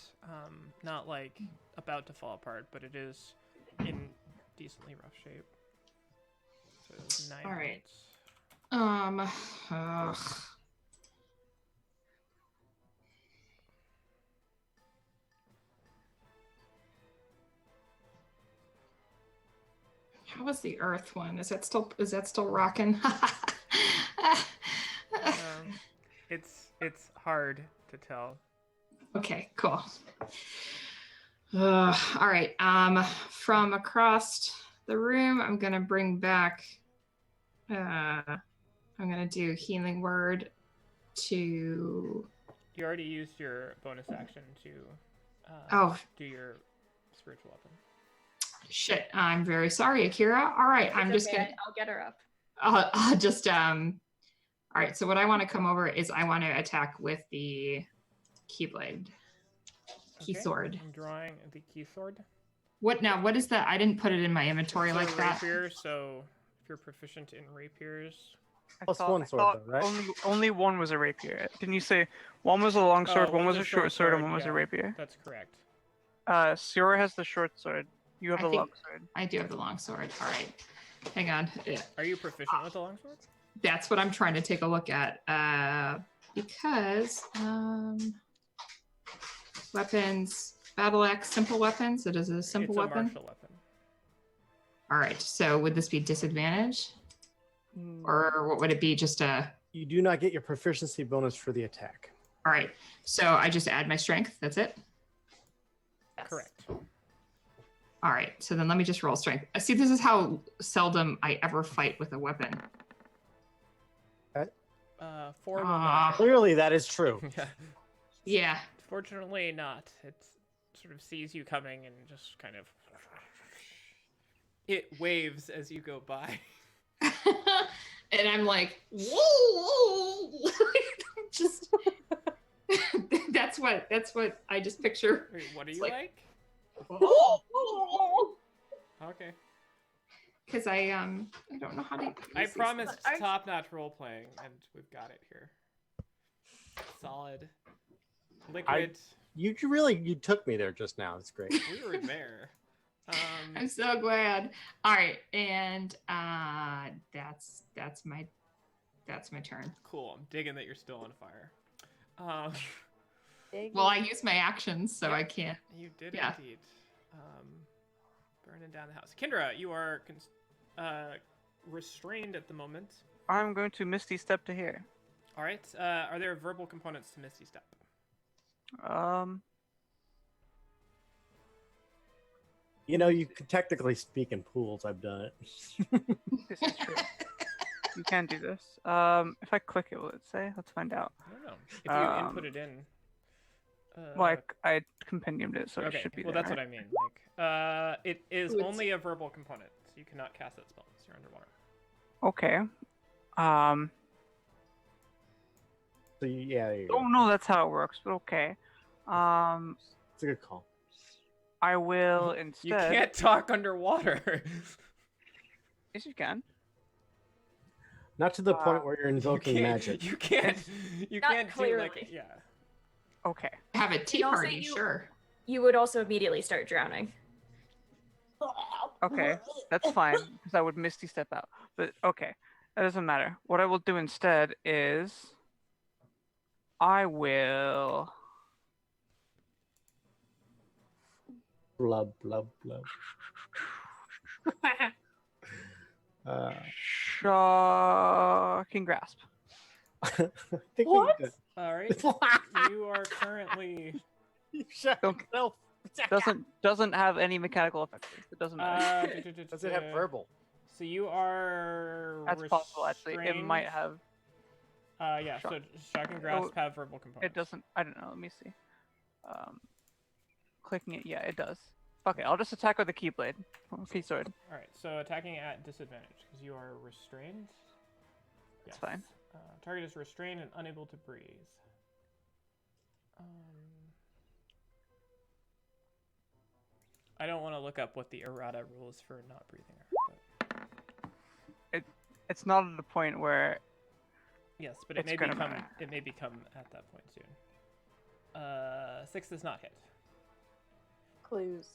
Not like about to fall apart, but it is in decently rough shape. So it was 9 All right. points. How was the earth one? Is that still rocking? It's hard to tell. Okay, cool. All right. From across the room, I'm gonna bring back. I'm gonna do healing word to. You already used your bonus action to do your spiritual weapon. Shit, I'm very sorry, Akira. All right, I'm just okay. gonna. I'll get her up. I'll just All right, so what I want to come over is I want to attack with the keyblade, key Okay, sword. I'm drawing the key sword. What now? What is that? I didn't put it in my inventory It's like a that. rapier, so if you're proficient in rapiers. Plus one sword, though, right? Only one was a rapier. Didn't you say one was a long sword, one was a short sword, and one was yeah, a rapier? That's correct. Sierra has the short sword. You have I the think- long sword. I do have the long sword. All right, hang on. Are you proficient with the longsword? That's what I'm trying to take a look at. Because weapons, battle axe, simple weapons. It is a simple It's a weapon. martial weapon. All right. So would this be disadvantage, or what would it be? Just a. You do not get your proficiency bonus for the attack. All right. So I just add my strength. That's it. Yes. Correct. All right. So then let me just roll strength. See, this is how seldom I ever fight with a weapon. 4 will Ah. not. Clearly, that is true. Yeah. Yeah. Fortunately, not. It sort of sees you coming and just kind of. It waves as you go by. And I'm like, whoa, just that's what I just picture. Wait, what are you like- like? Okay. Because I don't know how to. I use these. promised Aren't- top-notch role-playing, and we've got it here. Solid. Liquid. You took me there just now. It's great. We were there. I'm so glad. All right, and that's my turn. Cool. I'm digging that you're still on fire. Well, I use my actions, so Yep. I can't. You did Yeah. indeed. Burning down the house. Kendra, you are restrained at the moment. I'm going to Misty Step to here. All right. Are there verbal components to Misty Step? You know, you could technically speak in pools. I've done it. This is true. You can do this. If I click it, will it say? Let's find out. I don't know. If you input it in. Like I compendiumed it, so Okay. it should be Well, there. that's what I mean. Like, it is Ooh, it's- only a verbal component, so you cannot cast that spell because you're underwater. Okay. So yeah, there you Oh go. no, that's how it works. But okay. It's a good call. I will You instead. can't talk underwater. Yes, you can. Not to the point where you're You invoking can't- magic. You can't. You Not can't do like clearly. yeah. Okay. Have a tea You also- party, you- sure. You would also immediately start drowning. Okay, that's fine because I would Misty Step out. But okay, that doesn't matter. What I will do instead is I will Blub, blub, blub. uh, Shocking grasp. I think What? we did. All right. You are currently. You shot Don't- yourself. Doesn't have any mechanical effects. It doesn't matter. Does it have verbal? So you are. That's possible. Actually, it might restrained. have. Yeah. So shock and grasp have verbal components. It doesn't. I don't know. Let me see. Clicking it. Yeah, it does. Fuck it. I'll just attack with the keyblade. Key sword. All right. So attacking at disadvantage because you are restrained. That's fine. Target is restrained and unable to breathe. I don't want to look up what the errata rules for not breathing are. But... It's not at the point where. Yes, but it It's may gonna become. matter. It may become at that point soon. 6 does not hit. Clues.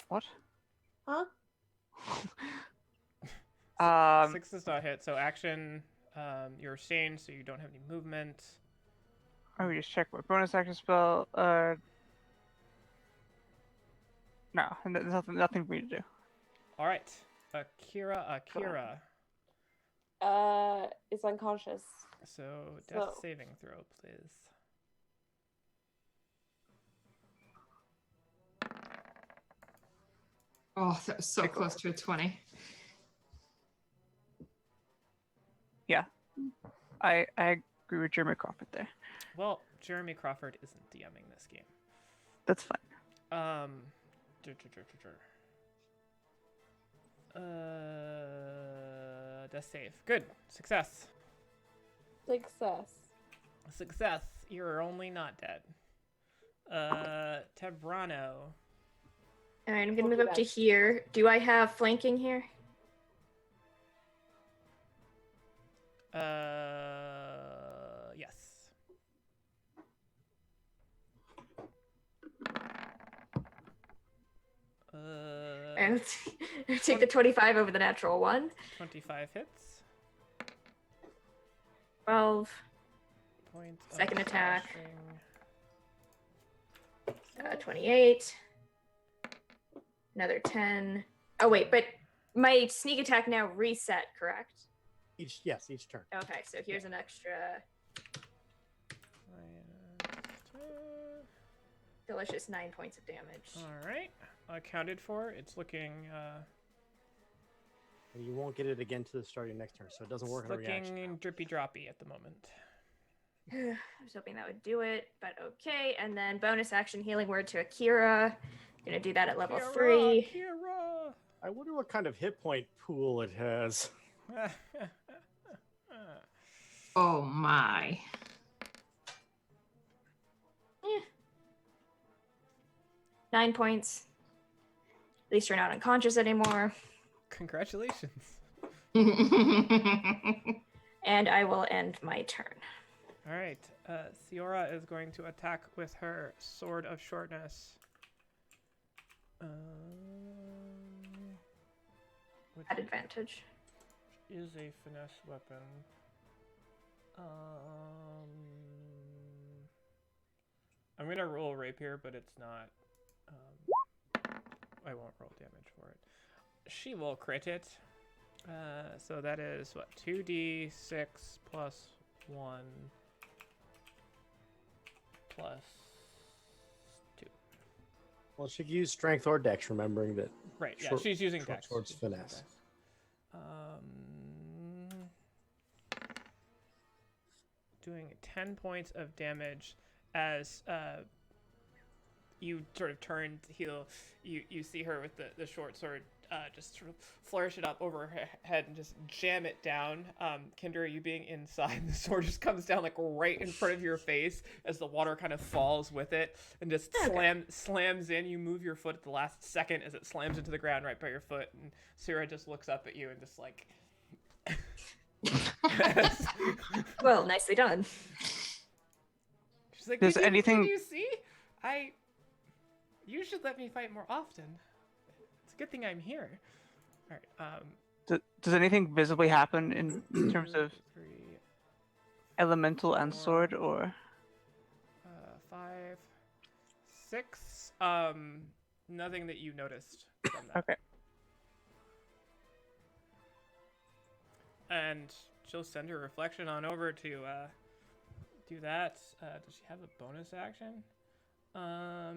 What? Huh? 6 does not hit. So action. You're restrained, so you don't have any movement. Let me just check what bonus action spell. No, there's nothing for me to do. All right, Akira. It's unconscious. So death So- saving throw, please. Oh, that was so close to a 20. Yeah, I agree with Jeremy Crawford there. Well, Jeremy Crawford isn't DMing this game. That's fine. Death save. Good. Success. Success. You're only not dead. Tebrano. All right, I'm gonna move Okay, up to then. here. Do I have flanking here? Yes. And take the 25 over the natural 1. 25 hits. 12, Point of Second attack. slashing. 28. Another 10. Oh wait, but my sneak attack now reset, correct? Each turn. Okay, so here's an extra delicious 9 points of damage. All right. Accounted for. It's looking. And you won't get it again to the start of your next turn, so it doesn't work It's on a reaction. looking drippy droppy at the moment. I was hoping that would do it, but okay. And then bonus action healing word to Akira. Gonna do that at level 3. Kira! I wonder what kind of hit point pool it has. Oh my. 9 points. At least you're not unconscious anymore. Congratulations. And I will end my turn. All right. Ciora is going to attack with her Sword of Shortness. Which At advantage. is a finesse weapon. I'm going to roll rapier, but it's not. I won't roll damage for it. She will crit it. So that is what? 2d6 plus 1 plus 2. Well, she could use strength or dex, remembering that. Right, yeah, Short- she's using short dex. sword's She's using finesse. dex. Doing 10 points of damage as you sort of turn to heal. You see her with the short sword just sort of flourish it up over her head and just jam it down. Kendra, you being inside, the sword just comes down like right in front of your face as the water kind of falls with it and just slams in. You move your foot at the last second as it slams into the ground right by your foot, and Sarah just looks up at you and just like Well, nicely done. she's like, Does did anything- you see? You should let me fight more often. It's a good thing I'm here. All right. Does anything visibly happen in terms of 3, elemental and Four. sword, or 5, 6. Nothing that you noticed from that. Okay. And she'll send her reflection on over to do that. Does she have a bonus action? That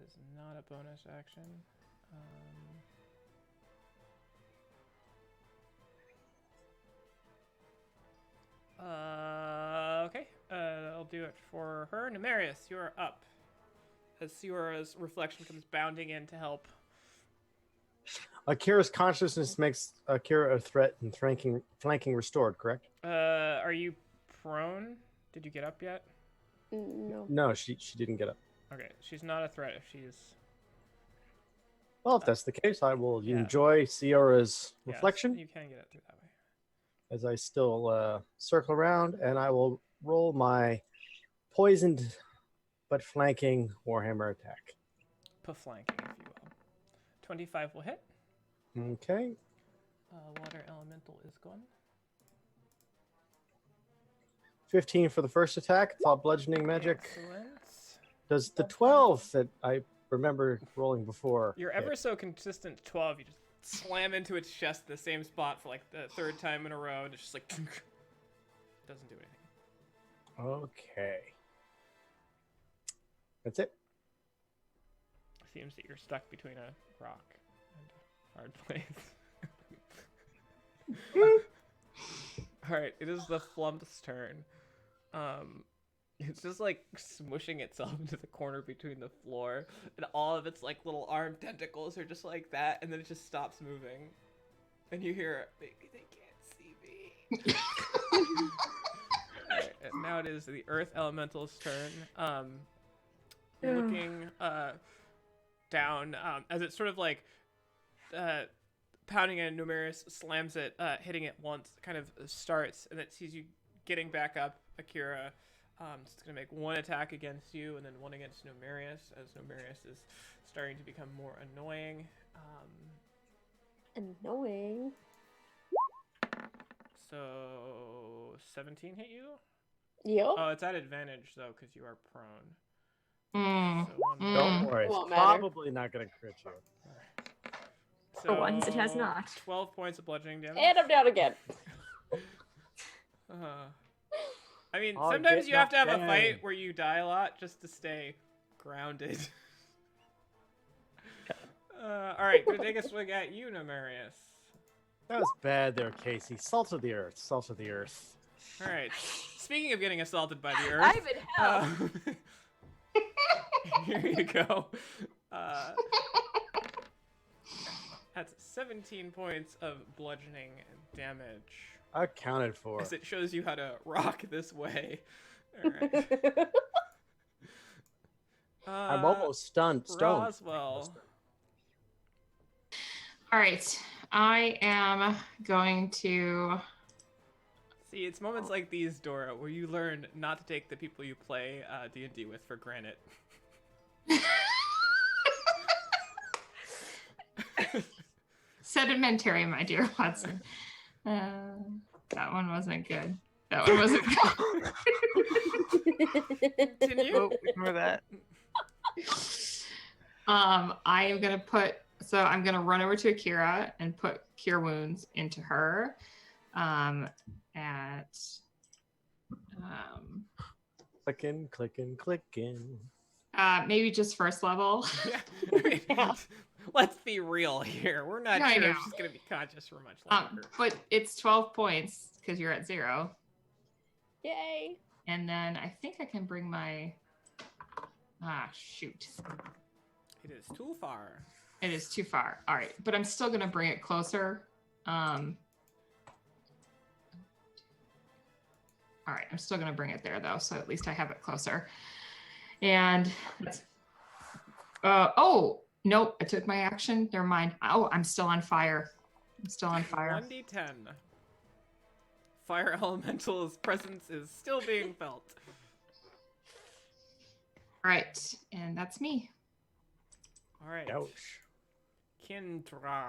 is not a bonus action. Okay. I'll do it for her. Numerius, you're up. As Siura's reflection comes bounding in to help. Akira's consciousness makes Akira a threat and flanking restored, correct? Are you prone? Did you get up yet? No. No, she didn't get up. Okay, she's not a threat if she's... Well, if that's the case, I will Yeah. enjoy Sierra's Yes, reflection you can get up through that way. as I still circle around, and I will roll my poisoned but flanking Warhammer attack. Flanking, if you will. 25 will hit. Okay. Water elemental is gone. 15 for the first attack. It's all bludgeoning magic. Excellent. Does the 12 that I remember rolling before You're hit? ever so consistent 12. You just slam into its chest the same spot for like the 3rd time in a row, and it's just like doesn't do anything. Okay. That's it. Seems that you're stuck between a rock and a hard place. Alright, it is the Flump's turn. It's just like smushing itself into the corner between the floor, and all of its like little arm tentacles are just like that, and then it just stops moving. And you hear, maybe they can't see me. Alright, and now it is the Earth Elemental's turn. Looking down as it's sort of like pounding at Numerous, slams it, hitting it once, kind of starts, and it sees you getting back up, Akira. It's going to make one attack against you and then one against Numerius, as Numerius is starting to become more annoying. Annoying. So 17 hit you? Yep. Oh, it's at advantage, though, because you are prone. Mm. So one Don't worry. It's Won't matter. probably not going to crit you. For once, it has So, not. 12 points of bludgeoning damage. And I'm down again. I mean, I'll sometimes get you have to have knocked a fight down. where you die a lot just to stay grounded. Alright, gonna take a swing at you, Numerius. That was bad there, Casey. Salt of the earth. Salt of the earth. Alright, speaking of getting assaulted by the earth, I'm in hell. here you go. That's 17 points of bludgeoning damage. Accounted for. As it shows you how to rock this way. Alright. I'm almost stoned. Roswell. All right. I am going to. See, it's moments like these, Dora, where you learn not to take the people you play D&D with for granted. Sedimentary, my dear Watson. That one wasn't good. That one wasn't good. Continue. Oh, ignore that. I am gonna I'm gonna run over to Akira and put Cure Wounds into her. Clicking. Maybe just first level. Yeah. I mean, Yeah. let's be real here. We're not No, I sure if know. she's going to be conscious for much longer. But it's 12 points because you're at 0. Yay. And then I think I can bring my. Shoot. It is too far. It is too far. All right, but I'm still gonna bring it closer. All right, I'm still gonna bring it there though, so at least I have it closer. And oh nope, I took my action. Never mind. Oh, I'm still on fire. I'm still on fire. 1d10. Fire Elemental's presence is still being felt. All right, and that's me. All right. Ouch. Kindra.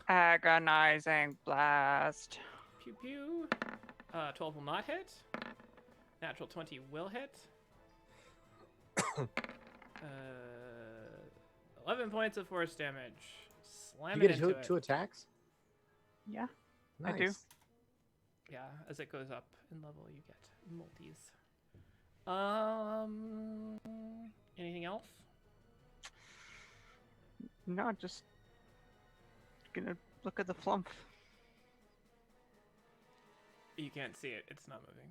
Agonizing blast. Pew pew. 12 will not hit. Natural 20 will hit. 11 points of force damage. Slam You it get into it. two attacks? Yeah. Nice. I do. Yeah, as it goes up in level, you get multis. Anything else? No, just gonna look at the flump. You can't see it. It's not moving.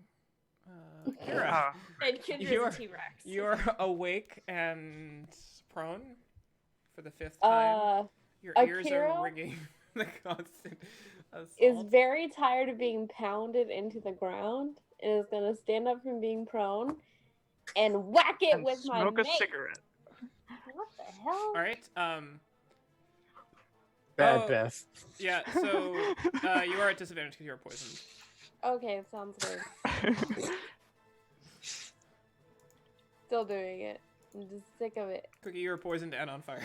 Kira, Ah, And Kendra's You're- a T-Rex. you're awake and prone for the 5th time. Your ears are Akira ringing. The constant is assault. very tired of being pounded into the ground and is gonna stand up from being prone and whack it and with my smoke a mace. cigarette. What the hell? All right. Bad Oh. Beth. Yeah. So you are at disadvantage because you are poisoned. Okay, sounds good. Still doing it. I'm just sick of it. Cookie, you are poisoned and on fire.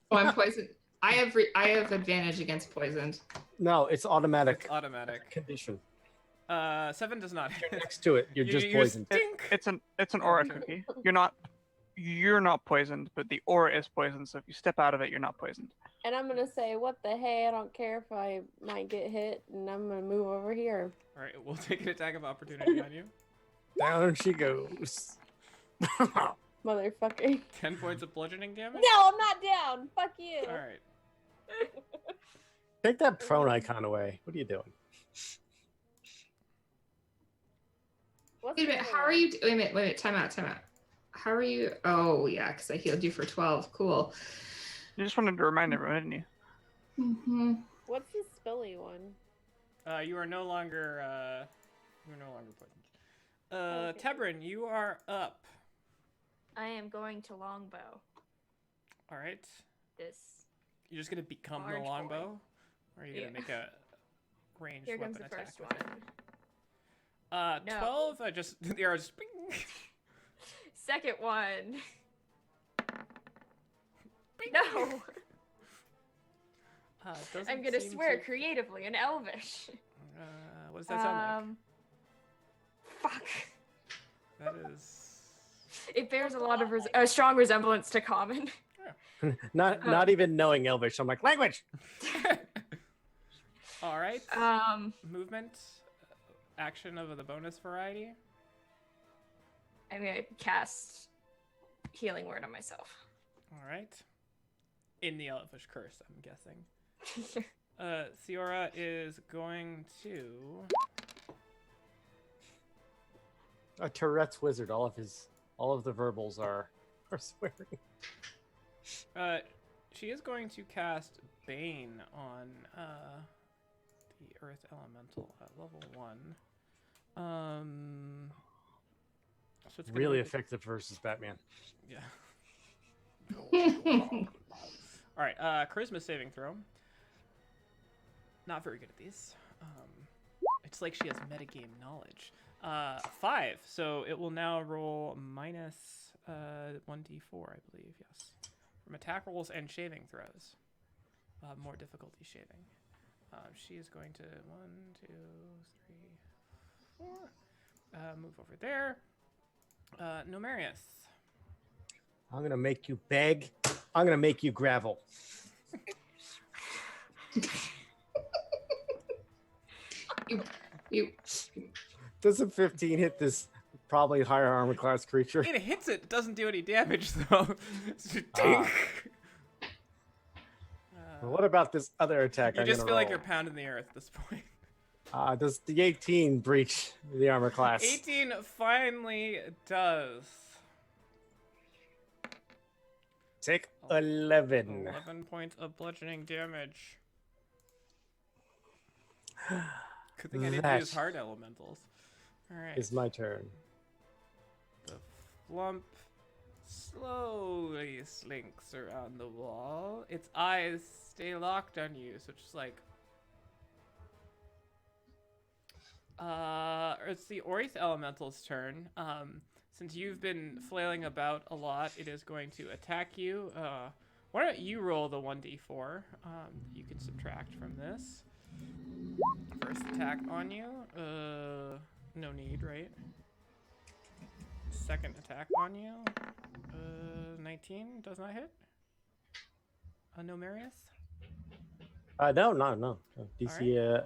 Oh, I'm poisoned. I have advantage against poisoned. No, it's automatic It's automatic. condition. 7 does not You're hit. next to it. You're just poisoned. Dink. It's an aura cookie. You're not poisoned, but the aura is poisoned. So if you step out of it, you're not poisoned. And I'm gonna say, what the hey, I don't care if I might get hit, and I'm gonna move over here. All right, we'll take an attack of opportunity on you. Down she goes. Motherfucker. 10 points of bludgeoning damage. No, I'm not down. Fuck you. All right. Take that prone icon away. What are you doing? What's Wait a minute. the How other are one? you? Wait a minute. Wait a minute. Time out. Time out. How are you? Oh yeah, because I healed you for 12. Cool. You just wanted to remind everyone, didn't you? Mm-hmm. What's the spilly one? You are no longer poisoned. Okay. Tebrin, you are up. I am going to longbow All right. this. You're just gonna become the Large longbow, or are you gonna Yeah. make a ranged Here comes weapon the attack first with one. it? No. 12. I just the arrow just. Bing. Second one. Bing. No. Doesn't I'm gonna seem swear to- creatively in Elvish. What does that sound Fuck. like? That is. It bears a lot of a strong resemblance to common. Not even knowing Elvish. I'm like, language! All right. Movement, action of the bonus variety. I'm gonna cast healing word on myself. All right. In the Elvish curse, I'm guessing. Ciora is going to. A Tourette's wizard. All of the verbals are swearing. She is going to cast Bane on the Earth Elemental at level 1. So it's gonna Really make it- effective versus Batman. Yeah. All right. Charisma saving throw. Not very good at these. It's like she has metagame knowledge. 5. So it will now roll minus 1d4, I believe. Yes. From attack rolls and shaving throws. More difficulty shaving. She is going to 1, 2, 3, 4. Move over there. Nomarius. I'm gonna make you beg. I'm gonna make you gravel. You. Does a 15 hit this probably higher armor class creature? It hits it. Doesn't do any damage though. Dink. What about this other attack? You I'm just gonna feel like roll? you're pounding the earth at this point. Does the 18 breach the armor class? 18 finally does. Take 11. 11 points of bludgeoning damage. Good thing I didn't That use hard elementals. Alright. It's my turn. The flump slowly slinks around the wall. Its eyes stay locked on you, so it's just like. It's the Orith Elemental's turn. Since you've been flailing about a lot, it is going to attack you. Why don't you roll the 1d4? You can subtract from this. First attack on you. No need, right? Second attack on you. 19 does not hit. No, Marius. No. DC.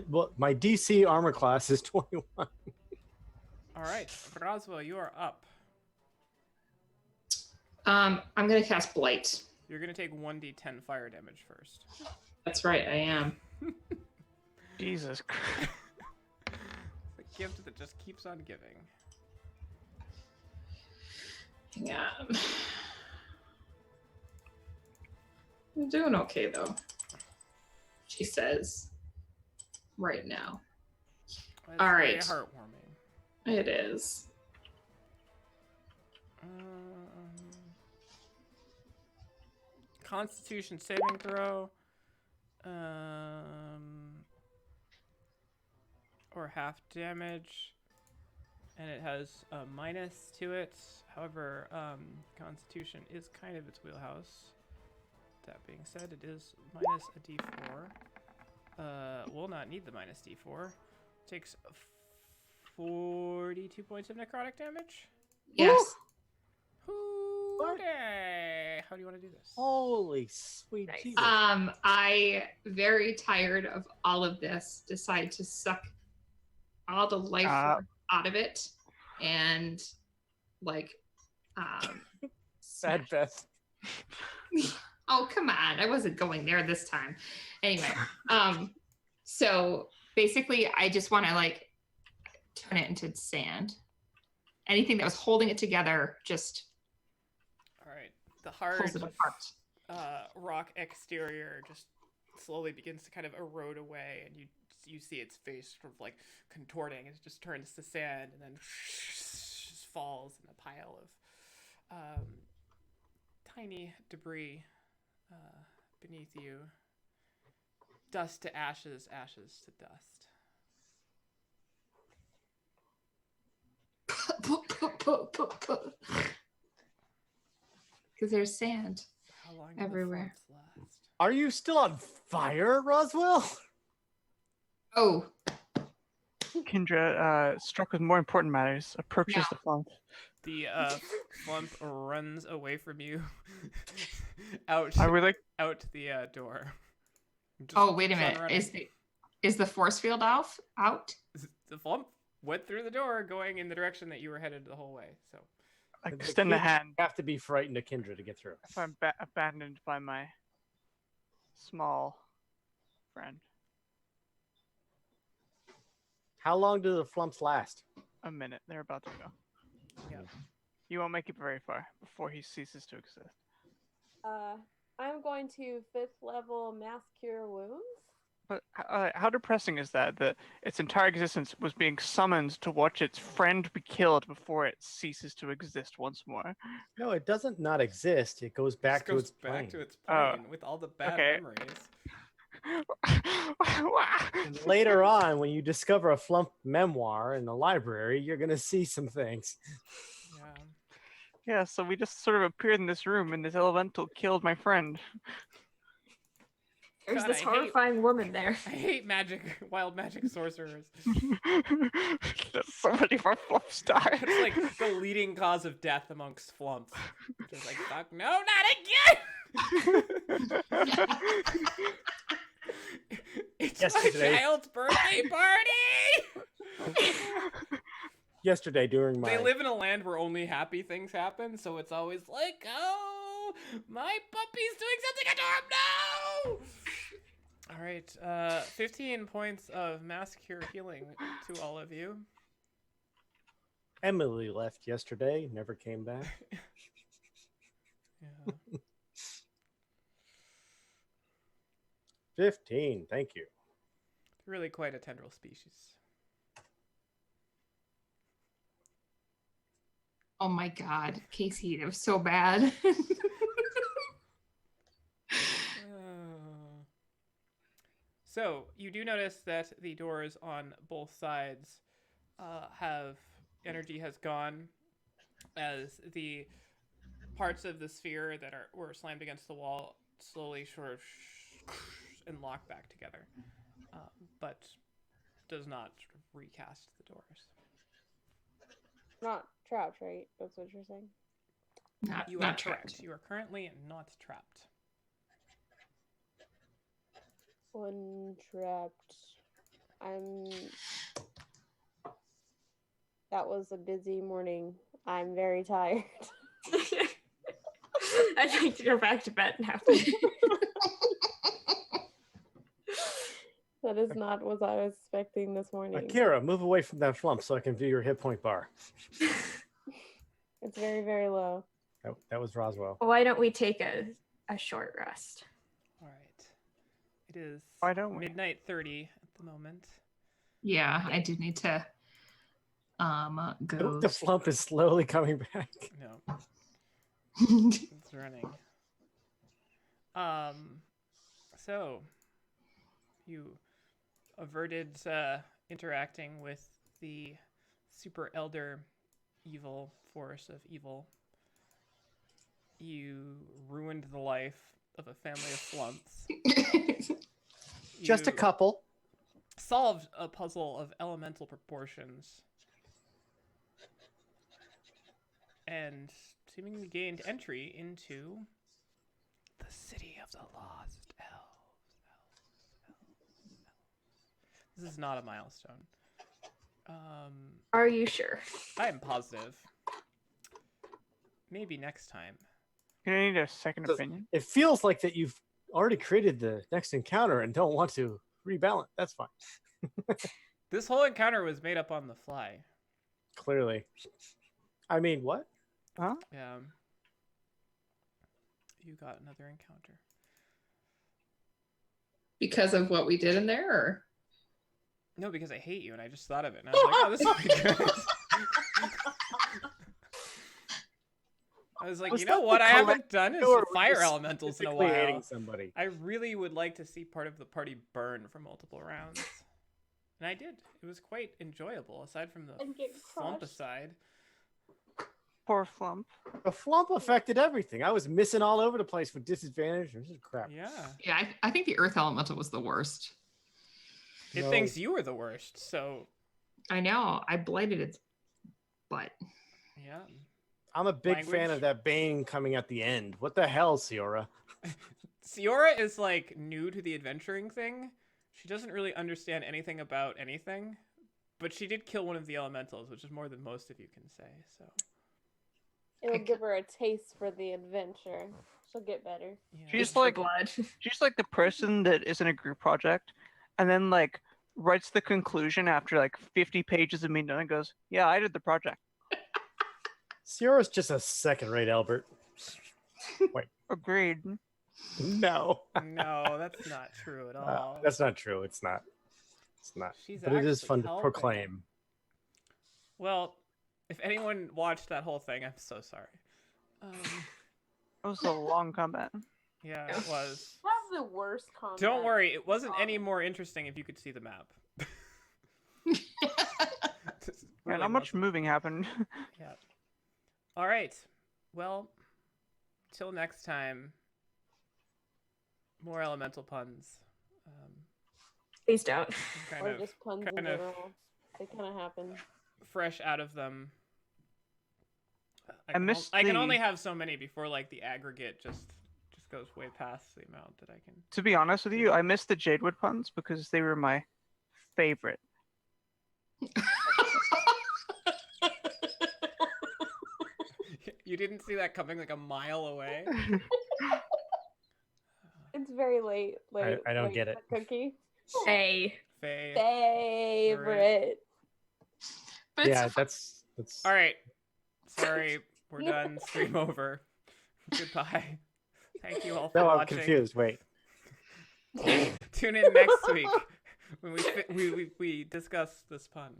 Well, my DC armor class is 21. All right, Roswell, you are up. I'm gonna cast Blight. You're gonna take 1d10 fire damage first. That's right, I am. Jesus Christ. It's a gift that just keeps on giving. Hang on. I'm doing okay though. She says. Right now. That's All very right. heartwarming. It is. Constitution saving throw. Or half damage. And it has a minus to it. However, Constitution is kind of its wheelhouse. That being said, it is minus a d4. Will not need the minus d4. Takes 42 points of necrotic damage. Yes. Okay. How do you want to do this? Holy sweet Nice. Jesus. I, very tired of all of this, decide to suck all the life force out of it and like Sad Beth. Oh, come on. I wasn't going there this time. Anyway, so basically I just want to like turn it into sand. Anything that was holding it together, just All right. The hard pulls it apart. rock exterior just slowly begins to kind of erode away, and you see its face sort of like contorting. It just turns to sand, and then just falls in a pile of tiny debris beneath you. Dust to ashes, ashes to dust. Because there's sand How long do everywhere. the floods last? Are you still on fire, Roswell? Oh, Kendra, struck with more important matters, approaches the flump. The flump runs away from you, out I would like. out the door. Just oh, wait a keeps on minute. running. Is the force field out? The flump went through the door, going in the direction that you were headed the whole way. So I extend the hand You have to be frightened of Kindra to get through. if I'm abandoned by my small friend. How long do the flumps last? A minute. They're about to go. yeah. You won't make it very far before he ceases to exist. I'm going to 5th level mass cure wounds. But how depressing is that? That its entire existence was being summoned to watch its friend be killed before it ceases to exist once more. No, it doesn't not exist. It goes back Just to goes its back plane. to its plane with all the bad okay. memories. And later on, when you discover a flump memoir in the library, you're going to see some things. Yeah. Yeah, so we just sort of appeared in this room and this elemental killed my friend. There's God, this I horrifying woman there. I hate magic, wild magic sorcerers. So many of our flumps died. It's like the leading cause of death amongst flumps. Just like, fuck, no, not again! It's Yesterday. my child's birthday party! Yesterday, during my They live in a land where only happy things happen, so it's always like, oh, my puppy's doing something adorable! No! All right, 15 points of mass cure healing to all of you. Emily left yesterday, never came back. Yeah. 15, thank you. Really quite a tendril species. Oh my God, Casey, that was so bad. So you do notice that the doors on both sides energy has gone, as the parts of the sphere that were slammed against the wall slowly sort of and lock back together. But does not sort of recast the doors. Not trapped, right? That's what you're saying. You are Not correct. trapped. You are currently not trapped. Untrapped. That was a busy morning. I'm very tired. I'd like to go back to bed now. That is not what I was expecting this morning. Akira, move away from that flump so I can view your hit point bar. It's very, very low. That was Roswell. Why don't we take a short rest? All right. It is Why don't we? midnight 30 at the moment. Yeah, I do need to go. The flump is slowly coming back. No, it's running. So you averted interacting with the super elder evil force of evil. You ruined the life of a family of flumps. Just a You couple. solved a puzzle of elemental proportions and seemingly gained entry into the city of the Lost Elves. This is not a milestone. Are you sure? I am positive. Maybe next time. You need a second opinion. It feels like that you've already created the next encounter and don't want to rebalance. That's fine. This whole encounter was made up on the fly. Clearly. I mean, what? Huh? Yeah. You got another encounter. Because of what we did in there, or? No, because I hate you, and I just thought of it, and I was like, oh, this would be good. I was like, Was you know that what the I haven't done is or the were fire you elementals in a specifically hating while. somebody? I really would like to see part of the party burn for multiple rounds. And I did. It was quite enjoyable, aside from the And get flump crushed. aside. Poor flump. The flump affected everything. I was missing all over the place with disadvantage. This is crap. Yeah. Yeah, I think the Earth Elemental was the worst. It No. thinks you were the worst, so I know. I blighted its butt. yeah. I'm a big fan Language. of that Bane coming at the end. What the hell, Ciora? Ciora is like new to the adventuring thing. She doesn't really understand anything about anything, but she did kill one of the elementals, which is more than most of you can say. So It'll give her a taste for the adventure. She'll get better. yeah. She's It's the like blood. she's like the person that is in a group project and then like writes the conclusion after like 50 pages of me done and goes, yeah, I did the project. Ciora's just a second-rate Albert. Agreed. No. No, that's not true at all. That's not true. It's not. It's not. She's But it is actually fun to helping. proclaim. Well, if anyone watched that whole thing, I'm so sorry. It was a long combat. Yeah, it was. That's the worst comment. Don't worry, it wasn't any more interesting if you could see the map. Yeah, Really not much wasn't. moving happened. Yeah. All right. Well, till next time. More elemental puns. Please don't. Kind Or of just puns in kind of- general. They kind of happen. fresh out of them. I missed I can the- only have so many before like the aggregate just goes way past the amount that I can. To be honest with you, I missed the Jadewood puns because they were my favorite. You didn't see that coming like a mile away. It's very late. I don't get it. Cookie. Say. Faye. Favorite. But it's Yeah, so that's. All right. Sorry, we're done. Stream over. Goodbye. Thank you all for No, I'm watching. confused. Wait. Tune in next week when we discuss this pun.